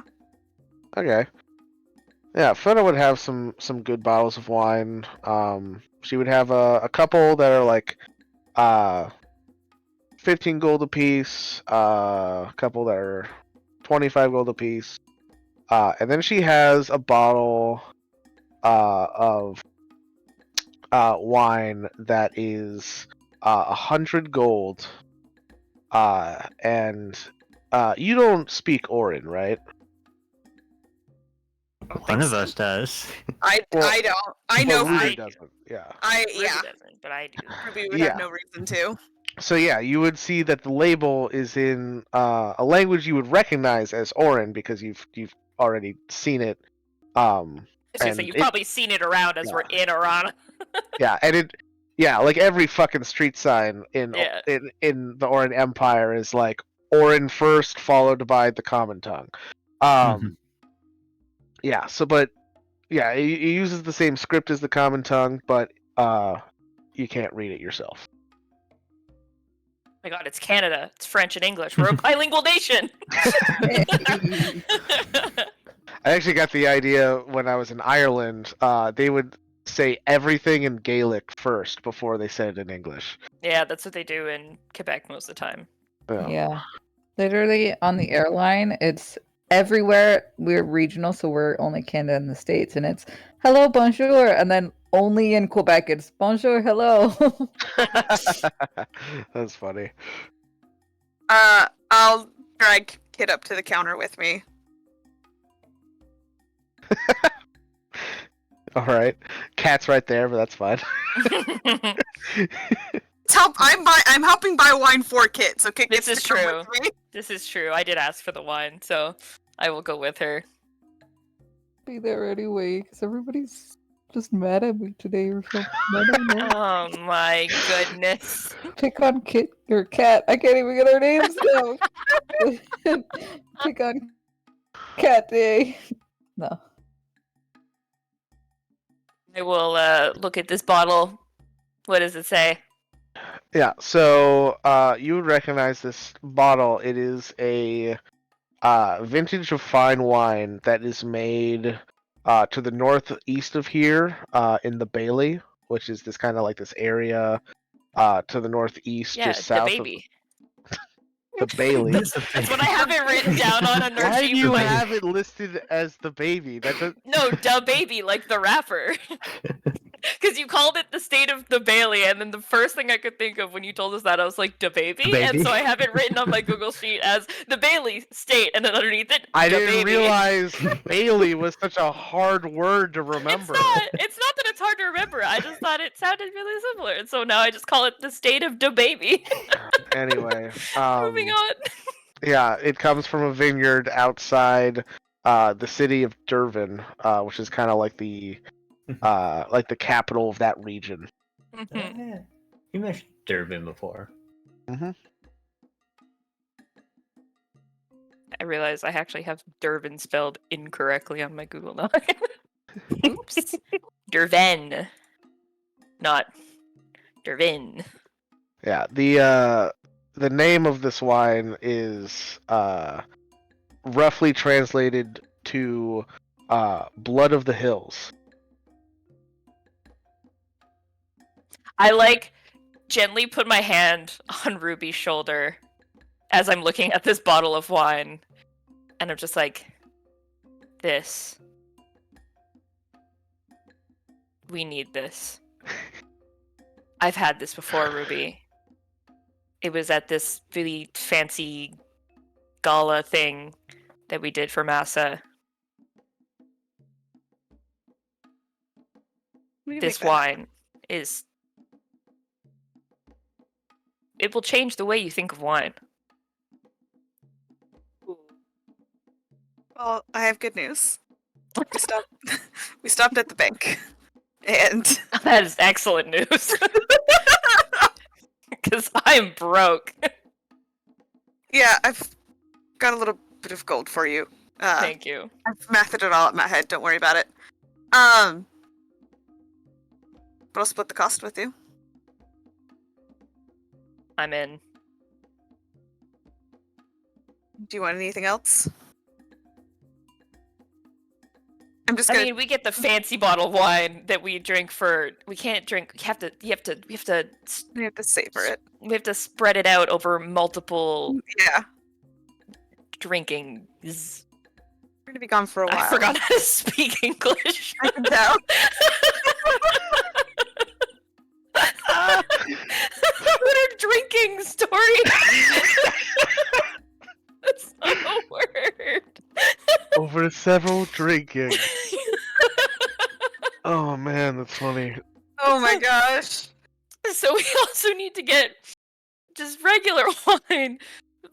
Okay. Yeah, Fiona would have some good bottles of wine. She would have a couple that are like 15 gold a piece, a couple that are 25 gold a piece. And then she has a bottle of wine that is 100 gold. And you don't speak Orin, right? One of us does. I don't. I know Ruby I do. doesn't. Yeah. Ruby yeah. doesn't, but I do. Ruby would Yeah. have no reason to. So yeah, you would see that the label is in a language you would recognize as Orin because you've already seen it. So you've probably seen it around as we're in Arana. Yeah, and like every fucking street sign in Yeah. in the Orin Empire is like Orin first, followed by the Common Tongue. Yeah. So, but yeah, it uses the same script as the Common Tongue, but you can't read it yourself. My God, it's Canada. It's French and English. We're a bilingual nation. I actually got the idea when I was in Ireland. They would say everything in Gaelic first before they said it in English. Yeah, that's what they do in Quebec most of the time. Yeah. Literally on the airline, it's everywhere. We're regional, so we're only Canada and the States, and it's hello, bonjour, and then only in Quebec it's bonjour, hello. That's funny. I'll drag Kit up to the counter with me. All right, Cat's right there, but that's fine. I'm helping buy wine for Kit, so Kit gets This is to come true. with me. This is true. I did ask for the wine, so I will go with her. Be there anyway, because everybody's just mad at me today or something. I don't know. Oh my goodness. Pick on Kit or Cat. I can't even get her names now. Pick on Cat Day. No. I will look at this bottle. What does it say? Yeah, so you would recognize this bottle. It is a vintage of fine wine that is made to the northeast of here in the Bailey, which is this kind of like this area to the northeast, Yeah, just the south baby. of the Bailey. That's what I have it written down on their Why sheet. do you like, have it listed as the baby? That does... No, da baby, like the rapper. Because you called it the state of the Bailey, and then the first thing I could think of when you told us that, I was like, da baby? And so I have it written on my Google sheet as the Bailey state, and then underneath it, I da didn't baby. realize Bailey was such a hard word to remember. It's not that it's hard to remember. I just thought it sounded really similar, and so now I just call it the state of da baby. Anyway, Moving on. Yeah, it comes from a vineyard outside the city of Dervin, which is kind of like the capital of that region. Yeah. You mentioned Durban before. Mm-hmm. I realize I actually have Dervin spelled incorrectly on my Google now. Oops. Derven. Not Dervin. Yeah, the name of this wine is roughly translated to Blood of the Hills. I like gently put my hand on Ruby's shoulder as I'm looking at this bottle of wine, and I'm just like, this. We need this. I've had this before, Ruby. It was at this really fancy gala thing that we did for Massa. This wine is... It will change the way you think of wine. Well, I have good news. We stopped at the bank. And that is excellent news. Because I'm broke. Yeah, I've got a little bit of gold for you. Thank you. I've mathed it all up in my head, don't worry about it. But I'll split the cost with you. I'm in. Do you want anything else? I'm just I gonna... mean, we get the fancy bottle of wine that we drink for. We can't drink. We have to savor it. We have to spread it out over multiple. Yeah. Drinkings. We're gonna be gone for a while. I forgot how to speak English. I can tell. What a drinking story. That's not a word. Over several drinking. Oh man, that's funny. Oh my gosh. So we also need to get just regular wine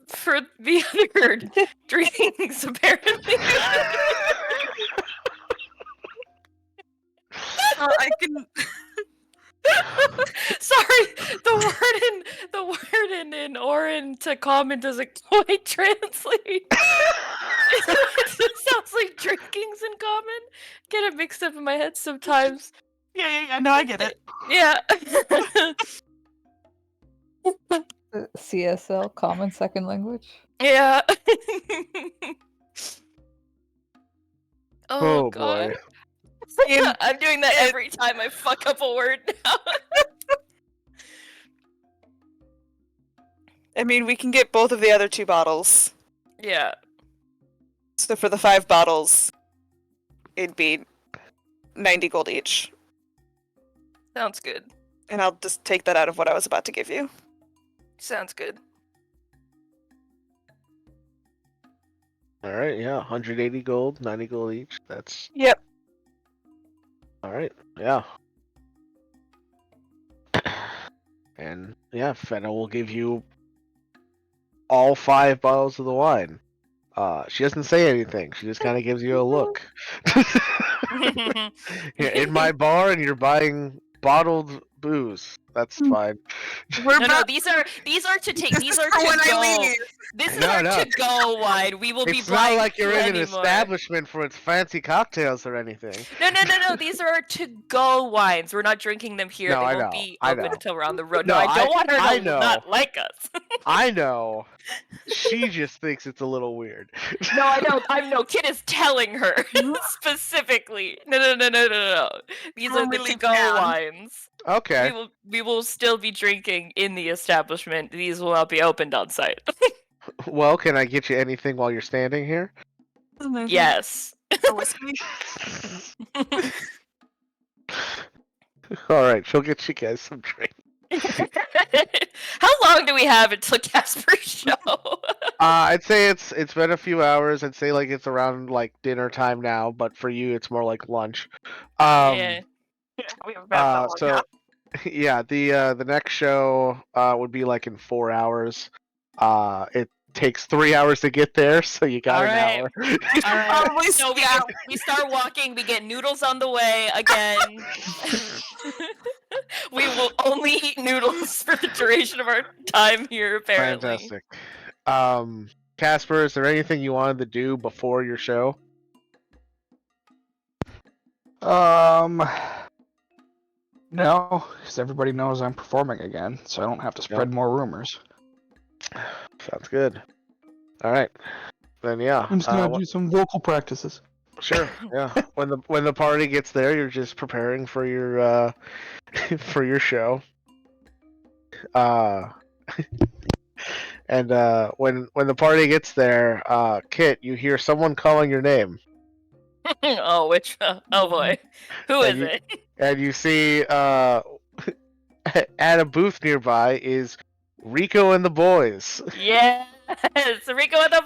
for the other drinks, apparently. I can... Sorry, the word in Orin to common doesn't quite translate. It sounds like drinkings in common. Get it mixed up in my head sometimes. Yeah, no, I get it. Yeah. CSL, Common Second Language. Yeah. Oh, God. boy. I'm doing that every time I fuck up a word now. I mean, we can get both of the other 2 bottles. Yeah. So for the 5 bottles, it'd be 90 gold each. Sounds good. And I'll just take that out of what I was about to give you. Sounds good. Alright, yeah, 180 gold, 90 gold each. That's... Yep. Alright, yeah. And, yeah, Fenna will give you all 5 bottles of the wine. She doesn't say anything, she just kind of gives you a look. You're in my bar and you're buying bottled booze. That's fine. No, these are to take. These are to go. This is our to go wine. We will be It's buying not like you're in an anymore. establishment for its fancy cocktails or anything. No. These are our to go wines. We're not drinking them here. No, they I won't know, be I open know. until we're on the road. No, No, I don't want her I to know. not like us. I know. She just thinks it's a little weird. No, I know. Kid is telling her specifically. No. These are the to go wines. Okay. We will still be drinking in the establishment. These will not be opened on site. Well, can I get you anything while you're standing here? Yes. A whiskey? Alright, she'll get you guys some drink. How long do we have until Casper's show? I'd say it's been a few hours. I'd say like it's around like dinner time now, but for you it's more like lunch. Yeah. We have about that long now. Yeah, the next show would be like in 4 hours. It takes 3 hours to get there, so you got an hour. All right. So we start walking. We get noodles on the way again. We will only eat noodles for the duration of our time here. Apparently. Fantastic. Casper, is there anything you wanted to do before your show? No, because everybody knows I'm performing again, so I don't have to spread more rumors. Sounds good. All right. Then yeah. I'm just gonna do some vocal practices. Sure. Yeah. When the party gets there, you're just preparing for your for your show. And when the party gets there, Kit, you hear someone calling your name. Oh, which? Oh boy, who And is you, it? and you see at a booth nearby is Rico and the boys, Yes, Rico and the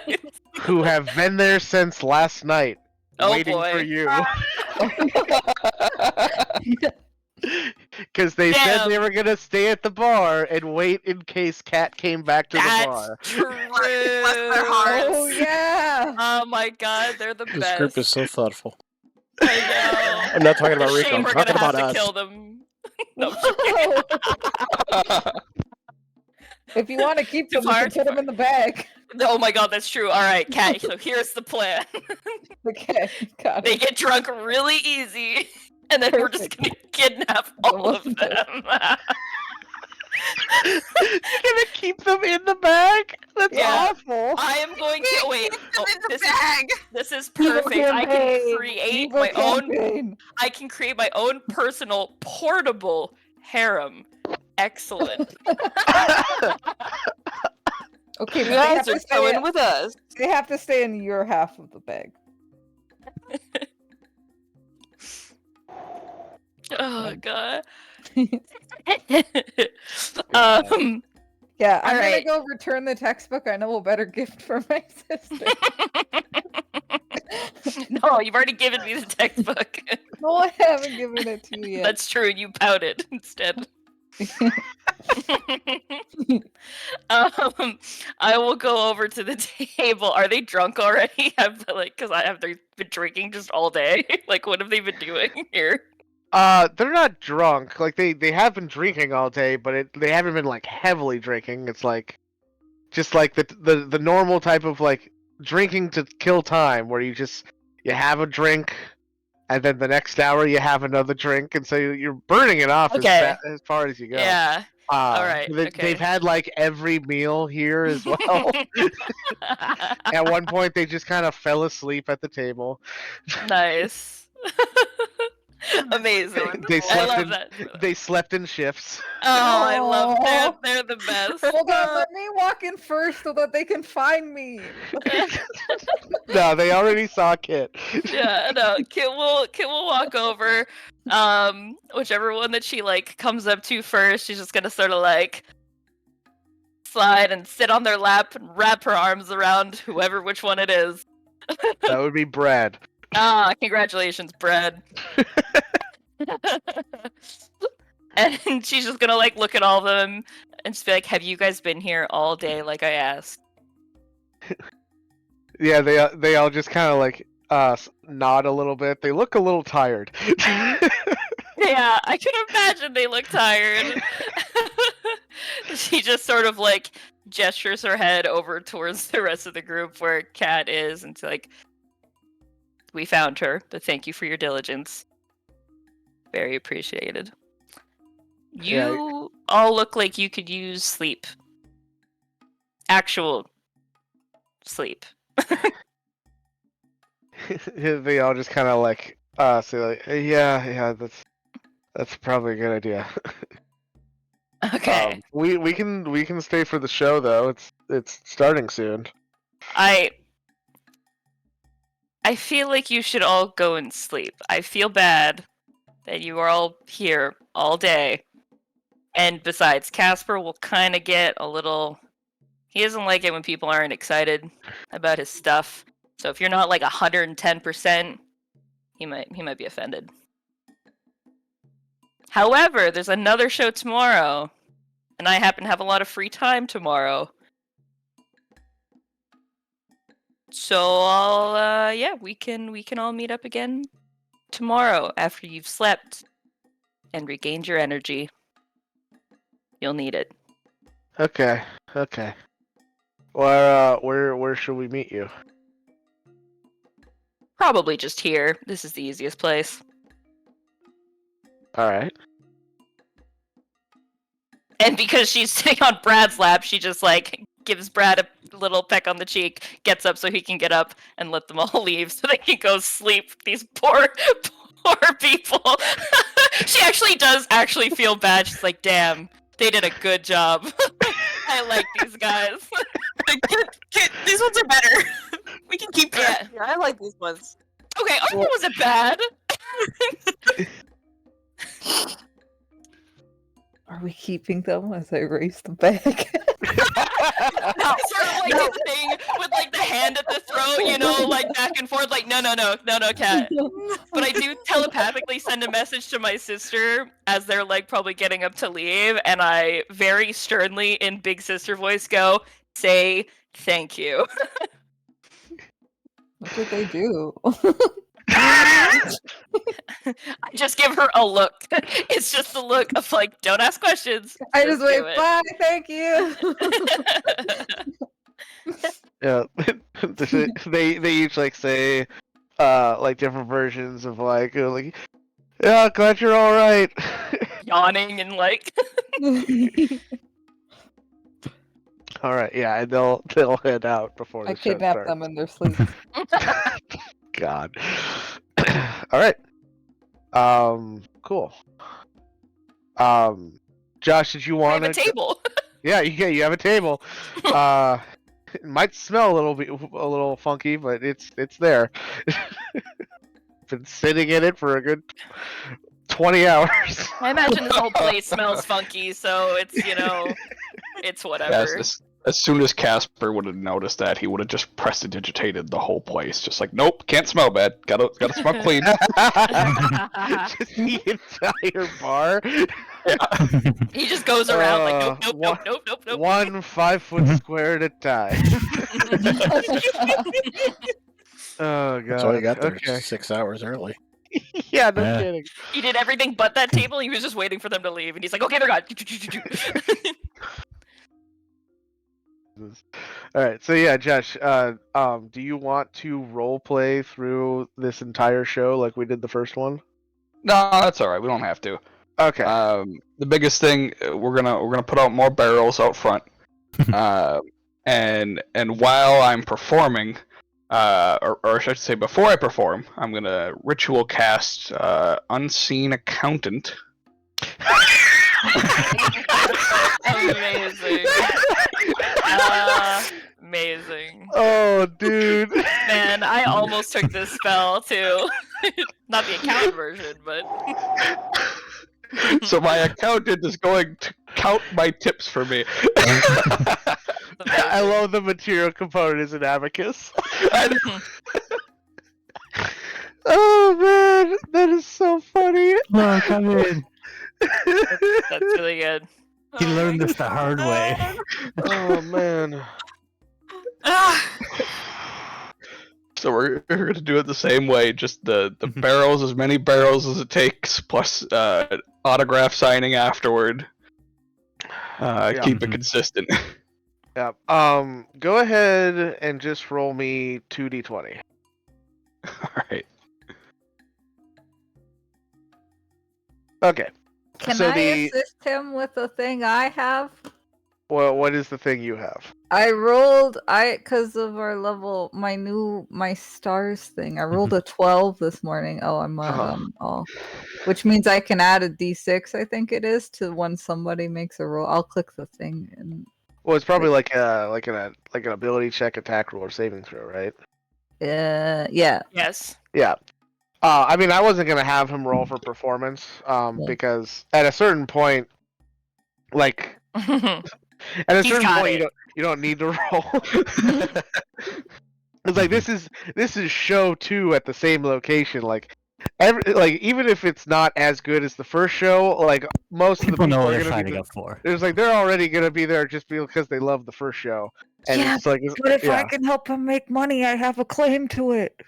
boys. who have been there since last night, Oh waiting for boy. you. Because they said they Damn. were gonna stay at the bar and wait in case Cat came back to the That's bar. true. Bless their hearts. Oh yeah. Oh my god, they're the This best. group is so thoughtful. I know. I'm not talking about It's a Rico. shame I'm we're talking gonna have about to us. kill them. No, Whoa. If you want to keep Too them, you far, can too put them far. in the bag. oh my god, that's true. All right, Cat. So here's the plan. Okay, got They it. get drunk really easy, and then we're just gonna kidnap all of them. You're gonna keep them in the bag? That's Yeah. awful. I am going to wait. Oh, In the bag. this is Evil perfect. I can campaign, create evil my own. campaign. I can create my own personal portable harem. Excellent. Okay, You but they have, guys to are stay, coming with us. they have to stay in your half of the bag. Oh god. Yeah, I'm Alright. gonna go return the textbook. I know a better gift for my sister. No, you've already given me the textbook. No, I haven't given it to you yet. That's true. You pouted instead. I will go over to the table. Are they drunk already? Because they've been drinking just all day. Like, what have they been doing here? They're not drunk. Like they have been drinking all day, but they haven't been like heavily drinking. It's like just like the normal type of like drinking to kill time, where you have a drink, and then the next hour you have another drink, and so you're burning it off Okay. as far as you go. Yeah. All right. They've Okay. had like every meal here as well. At one point, they just kind of fell asleep at the table. Nice. Amazing. They I slept love in. that. They slept in shifts. Oh, I love. Aw. They're the best. Hold on, let me walk in first so that they can find me. No, they already saw Kit. Yeah, no. Kit will walk over. Whichever one that she like comes up to first, she's just gonna sort of like slide and sit on their lap and wrap her arms around which one it is. That would be Brad. Ah, congratulations, Brad. And she's just gonna like look at all of them and just be like, "Have you guys been here all day like I asked?" Yeah, they all just kind of like nod a little bit. They look a little tired. Yeah, I can imagine they look tired. She just sort of like gestures her head over towards the rest of the group where Kat is, and it's like, "We found her, but thank you for your diligence. Very appreciated. You all look like you could use sleep. Actual sleep." They all just kind of like say like, yeah, that's probably a good idea. Okay. We can stay for the show though. It's starting soon. I feel like you should all go and sleep. I feel bad that you are all here all day. And besides, Casper will kind of get a little... He doesn't like it when people aren't excited about his stuff. So if you're not like 110%, he might be offended. However, there's another show tomorrow, and I happen to have a lot of free time tomorrow. So we can all meet up again tomorrow after you've slept and regained your energy. You'll need it. Okay. Well, where should we meet you? Probably just here. This is the easiest place. All right. And because she's sitting on Brad's lap, she just like gives Brad a little peck on the cheek, gets up so he can get up, and let them all leave so they can go sleep. These poor people. She actually does feel bad. She's like, damn, they did a good job. I like these guys. These ones are better. We can keep them. Yeah, I like these ones. Okay, Arthur wasn't bad. Are we keeping them as I raise the bag? Sort of like this thing with like the hand at the throat, you know, like back and forth, like no, cat. But I do telepathically send a message to my sister as they're like probably getting up to leave, and I very sternly in big sister voice go, say thank you. What did they do? I just give her a look. It's just a look of like, don't ask questions. I just wait, do it. bye, thank you. Yeah, they each like say like different versions of like yeah, glad you're all right. Yawning and like All right, yeah, and they'll head out before the I show kidnap starts. them in their sleep. God. All right. Cool. Josh, did you I want have a table. Yeah, you have a table. It might smell a little funky, but it's there. Been sitting in it for a good 20 hours. I imagine this whole place smells funky, so it's, you know, it's whatever. As soon as Casper would have noticed that, he would have just prestidigitated the whole place. Just like, nope, can't smell bad. Gotta smell clean. Just the entire bar. He just goes around like, nope. 1 5-foot square at a time. Oh god. That's all you got there. Okay. 6 hours early. Yeah, no Yeah. kidding. He did everything but that table. He was just waiting for them to leave, and he's like, okay, they're gone. All right, so yeah, Josh, do you want to role play through this entire show like we did the first one? No, that's all right. We don't have to. Okay. The biggest thing we're gonna put out more barrels out front, and while I'm performing, or I should say before I perform, I'm gonna ritual cast Unseen Accountant. Amazing. Amazing. Oh, dude. Man, I almost took this spell too. Not the accountant version, but. So my accountant is going to count my tips for me. I love the material component as an abacus. Oh man, that is so funny. Oh, come in. That's really good. He learned this the hard way. Oh man. So we're gonna do it the same way, just the barrels, as many barrels as it takes, plus autograph signing afterward. Keep it consistent. Yeah. Go ahead and just roll me 2d20. Alright. Okay. Can So I assist him with the thing I have? Well, what is the thing you have? I rolled because of our level, my stars thing. I rolled a 12 this morning. Oh, I'm all, which means I can add a d6. I think it is to when somebody makes a roll. I'll click the thing and. Well, it's probably like an ability check, attack roll, or saving throw, right? Yeah. Yes. Yeah. I mean, I wasn't gonna have him roll for performance, because at a certain point, like, at a certain point, you don't need to roll. It's like this is show 2 at the same location. Like, even if it's not as good as the first show, like most of the people know what are they're gonna signing be. up for. There's like they're already gonna be there just because they love the first show. And Yeah, it's like, but if I can help him make money, I have a claim to it.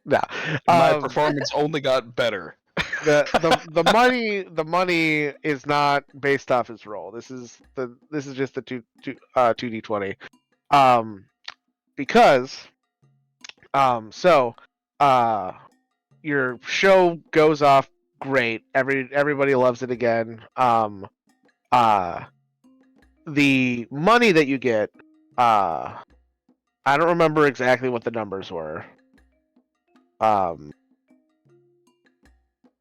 No. My performance only got better. the money is not based off his role. This is just the 2d20. Because your show goes off great. Everybody loves it again. the money that you get, I don't remember exactly what the numbers were. What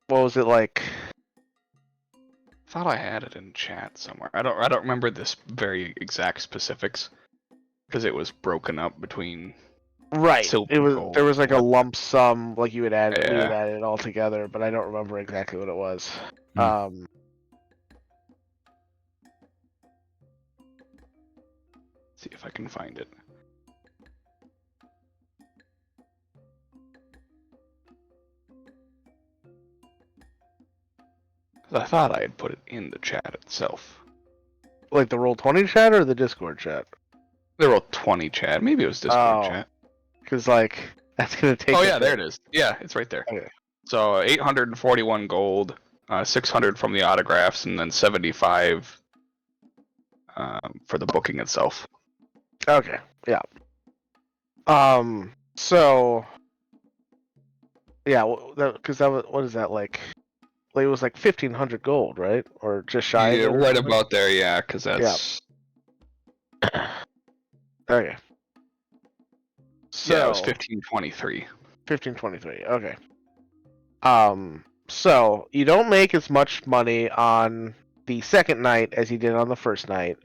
was it like? I thought I had it in chat somewhere. I don't remember this very exact specifics because it was broken up between Right. silver, It was gold, there was like a what- lump sum, like you would add we would Yeah. add it all together, but I don't remember exactly what it was. Hmm. See if I can find it. I thought I had put it in the chat itself. Like the Roll20 chat or the Discord chat? There were 20 chat. Maybe it was Discord chat. Because like that's gonna take. Oh yeah, there it is. Yeah, it's right there. Okay. So 841 gold, 600 from the autographs, and then 75 for the booking itself. Okay. Yeah. So. Yeah, because that was what is that like? Like it was like 1,500 gold, right? Or just shy. Yeah, of it or right something? about there. Yeah, because that's Okay. So yeah, it was 1523. 1523. Okay. So you don't make as much money on the second night as you did on the first night.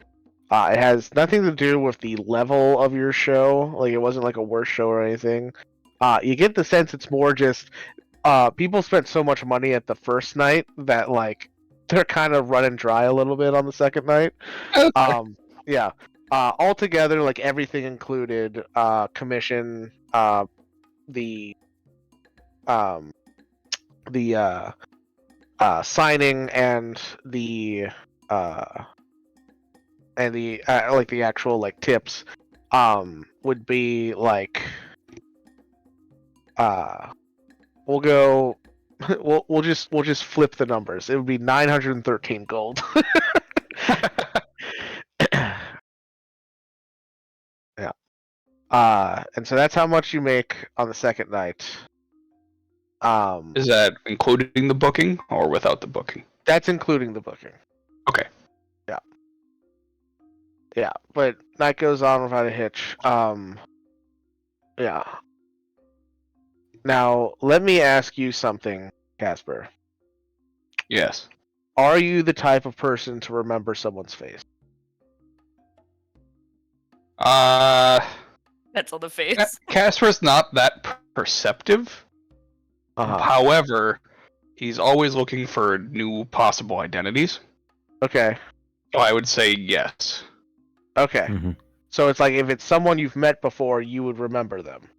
It has nothing to do with the level of your show. Like it wasn't like a worse show or anything. You get the sense it's more just people spent so much money at the first night that like they're kind of running dry a little bit on the second night. Okay. Yeah. Altogether, like everything included, commission, the signing and the like the actual like tips would be like we'll go we'll just flip the numbers. It would be 913 gold. Yeah. And so that's how much you make on the second night. Is that including the booking or without the booking? That's including the booking. Okay. Yeah, but night goes on without a hitch. Yeah. Now, let me ask you something, Casper. Yes. Are you the type of person to remember someone's face? That's on the face. Casper's not that perceptive. However, he's always looking for new possible identities. Okay. So I would say yes. Okay. Mhm. So it's like if it's someone you've met before, you would remember them.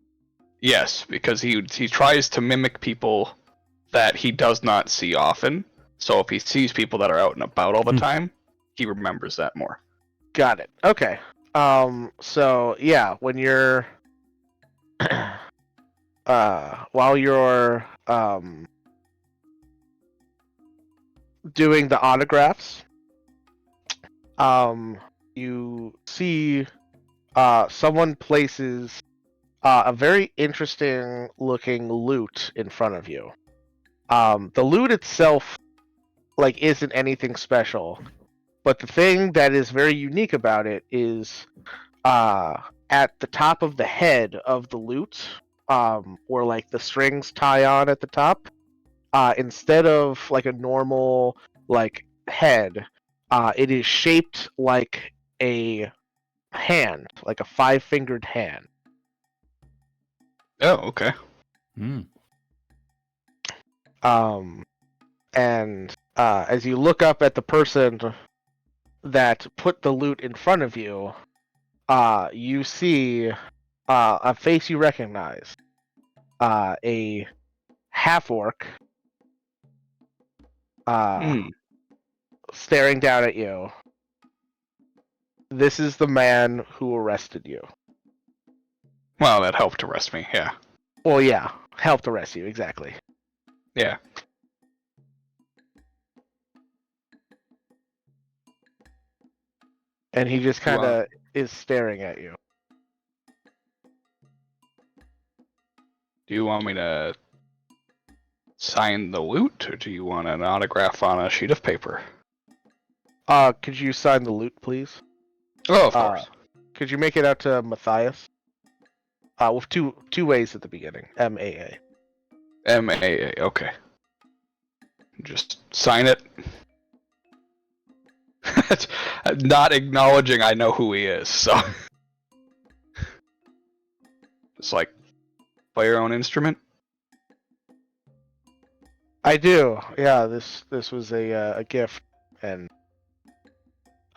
Yes, because he tries to mimic people that he does not see often. So if he sees people that are out and about all the time, he remembers that more. Got it. Okay. So yeah, when you're while you're doing the autographs, you see someone places a very interesting looking loot in front of you. The loot itself like isn't anything special, but the thing that is very unique about it is at the top of the head of the loot, where like the strings tie on at the top, instead of like a normal like head, it is shaped like a hand, like a 5-fingered hand. Oh, okay. Mm. And as you look up at the person that put the loot in front of you, you see a face you recognize. A half-orc staring down at you. This is the man who arrested you. Well, that helped arrest me, yeah. Well, yeah, helped arrest you, exactly. Yeah. And he just kind of is staring at you. Do you want me to sign the loot, or do you want an autograph on a sheet of paper? Could you sign the loot, please? Oh, of course. Could you make it out to Matthias? With two ways at the beginning. MAA. MAA. Okay. Just sign it. Not acknowledging I know who he is, so. It's like, play your own instrument? I do. Yeah, this was a gift, and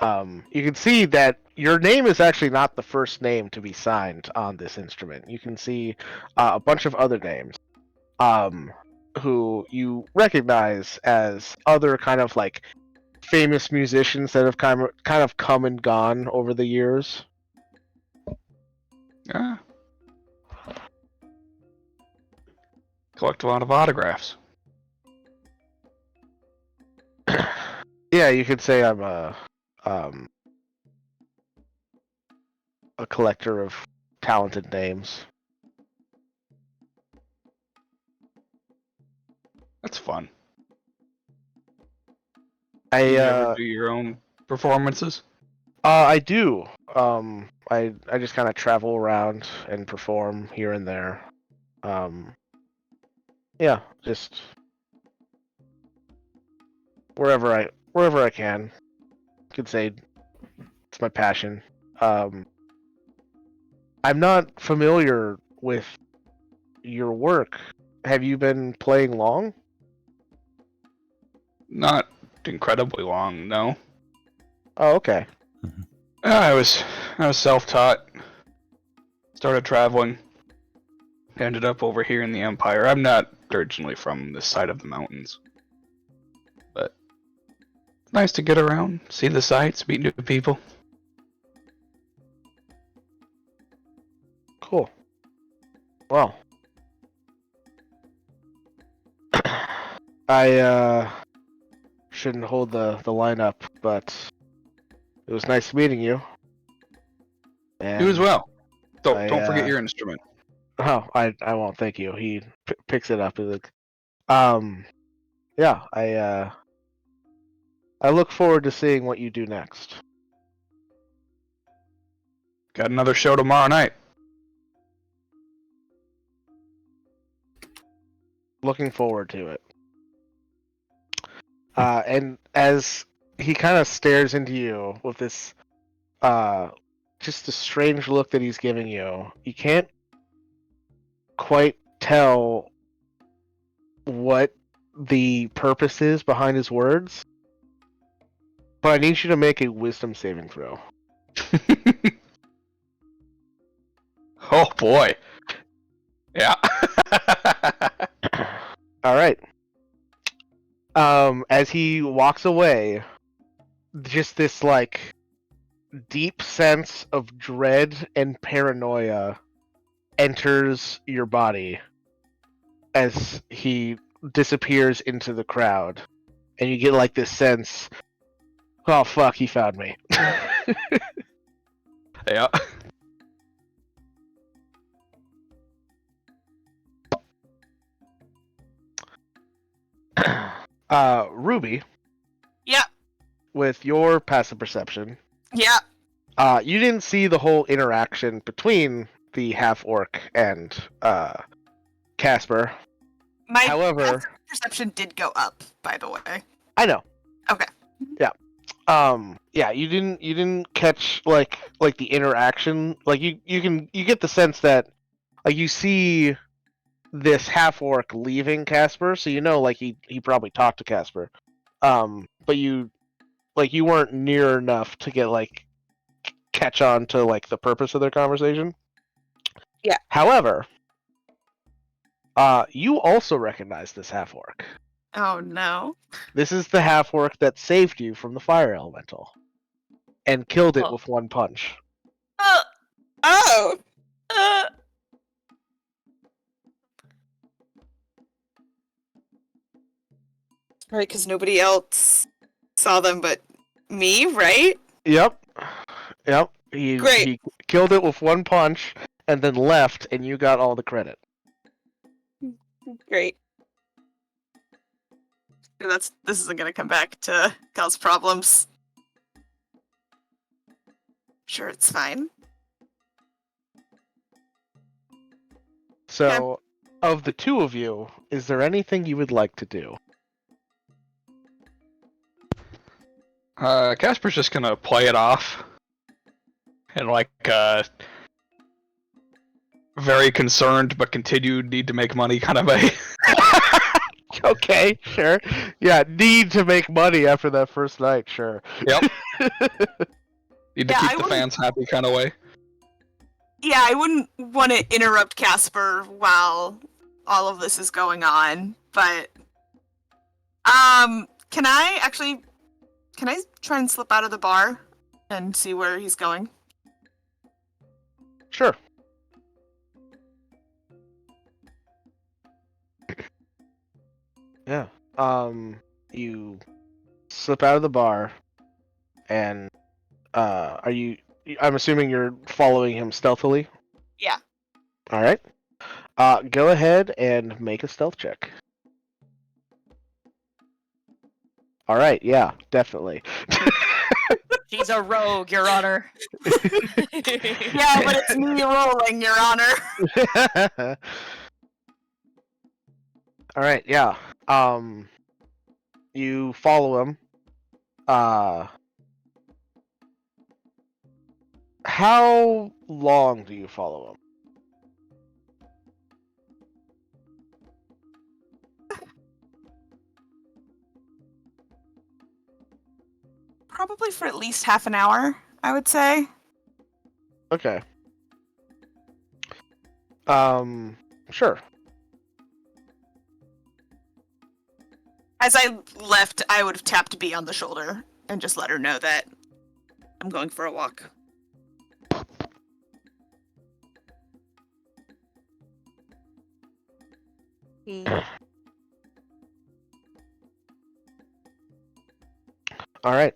you can see that your name is actually not the first name to be signed on this instrument. You can see a bunch of other names, who you recognize as other kind of like famous musicians that have kind of come and gone over the years. Yeah. Collect a lot of autographs. Yeah, you could say I'm a collector of talented names. That's fun. I You ever do your own performances? I do. I just kind of travel around and perform here and there. Yeah, just wherever I can. Could say it's my passion. I'm not familiar with your work. Have you been playing long? Not incredibly long, no. Oh, okay. I was self-taught. Started traveling. Ended up over here in the Empire. I'm not originally from this side of the mountains. But it's nice to get around, see the sights, meet new people. Cool. Well, I shouldn't hold the line up, but it was nice meeting you. And You as well. Don't forget I, your instrument. Oh, I won't. Thank you. He picks it up. He's like, yeah. I look forward to seeing what you do next. Got another show tomorrow night. Looking forward to it. And as he kind of stares into you with this, just a strange look that he's giving you, you can't quite tell what the purpose is behind his words. But I need you to make a wisdom saving throw. Oh boy. Yeah. All right. As he walks away, just this like deep sense of dread and paranoia enters your body as he disappears into the crowd, and you get like this sense, oh fuck, he found me. Yeah. Ruby, Yeah. with your passive perception, Yeah. you didn't see the whole interaction between the half-orc and Casper. My However, perception did go up, by the way. I know. Okay. Yeah. Yeah, you didn't catch like the interaction. Like you get the sense that like you see this half-orc leaving Casper, so you know like he probably talked to Casper. But you weren't near enough to get like catch on to like the purpose of their conversation. Yeah. However, you also recognize this half-orc. Oh no. This is the half-orc that saved you from the fire elemental and killed it Oh. with one punch. Oh. Right, because nobody else saw them but me, right? Yep. He Great. killed it with one punch and then left, and you got all the credit. Great. This isn't gonna come back to cause problems. sure it's fine. So, of the two of you, is there anything you would like to do? Casper's just gonna play it off. And very concerned but continued need to make money kind of a... Okay, sure. Yeah, need to make money after that first night, sure. Yep. Need to Yeah, keep the fans happy kind of way. Yeah, I wouldn't want to interrupt Casper while all of this is going on, but can I try and slip out of the bar and see where he's going? Sure. Yeah. You slip out of the bar, and I'm assuming you're following him stealthily? Yeah. Alright. Go ahead and make a stealth check. Alright, yeah, definitely. She's a rogue, Your Honor. Yeah, but it's me rolling, Your Honor. Alright, yeah. You follow him. How long do you follow him? Probably for at least half an hour, I would say. Okay. Sure. As I left, I would have tapped B on the shoulder and just let her know that I'm going for a walk. All right.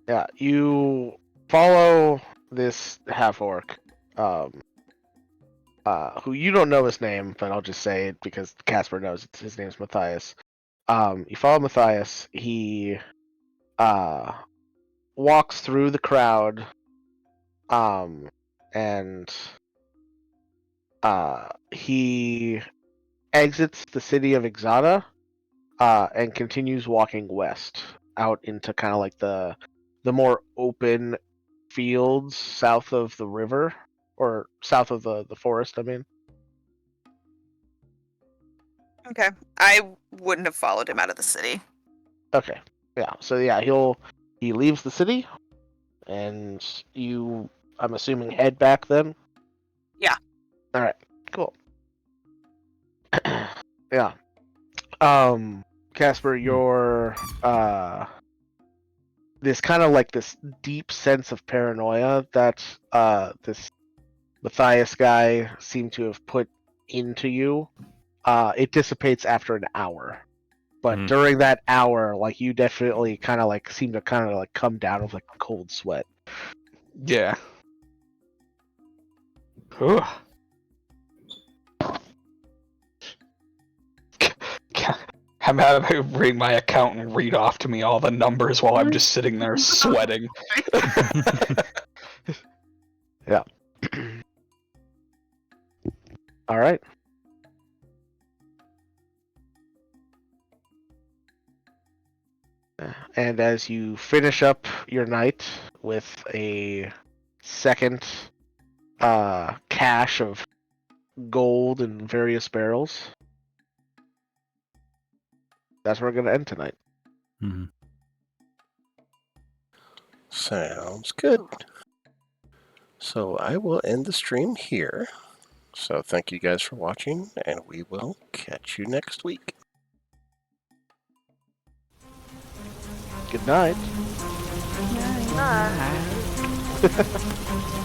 Yeah, you follow this half-orc, who you don't know his name, but I'll just say it because Casper knows his name's Matthias. You follow Matthias. He walks through the crowd, and he exits the city of Ixana, and continues walking west out into kind of like the more open fields south of the river, or south of the forest, I mean. Okay. I wouldn't have followed him out of the city. Okay. Yeah. So yeah, he leaves the city, and you, I'm assuming, head back then? Yeah. Alright, cool. Yeah. Casper, your this kind of like this deep sense of paranoia that this Matthias guy seemed to have put into you, it dissipates after an hour. But during that hour, like, you definitely kind of like seem to kind of like come down with like a cold sweat. Yeah. Ooh. I'm having my accountant read off to me all the numbers while I'm just sitting there sweating. Yeah. All right. And as you finish up your night with a second cache of gold in various barrels, that's where we're going to end tonight. Mm-hmm. Sounds good. So I will end the stream here. So thank you guys for watching, and we will catch you next week. Good night. Bye.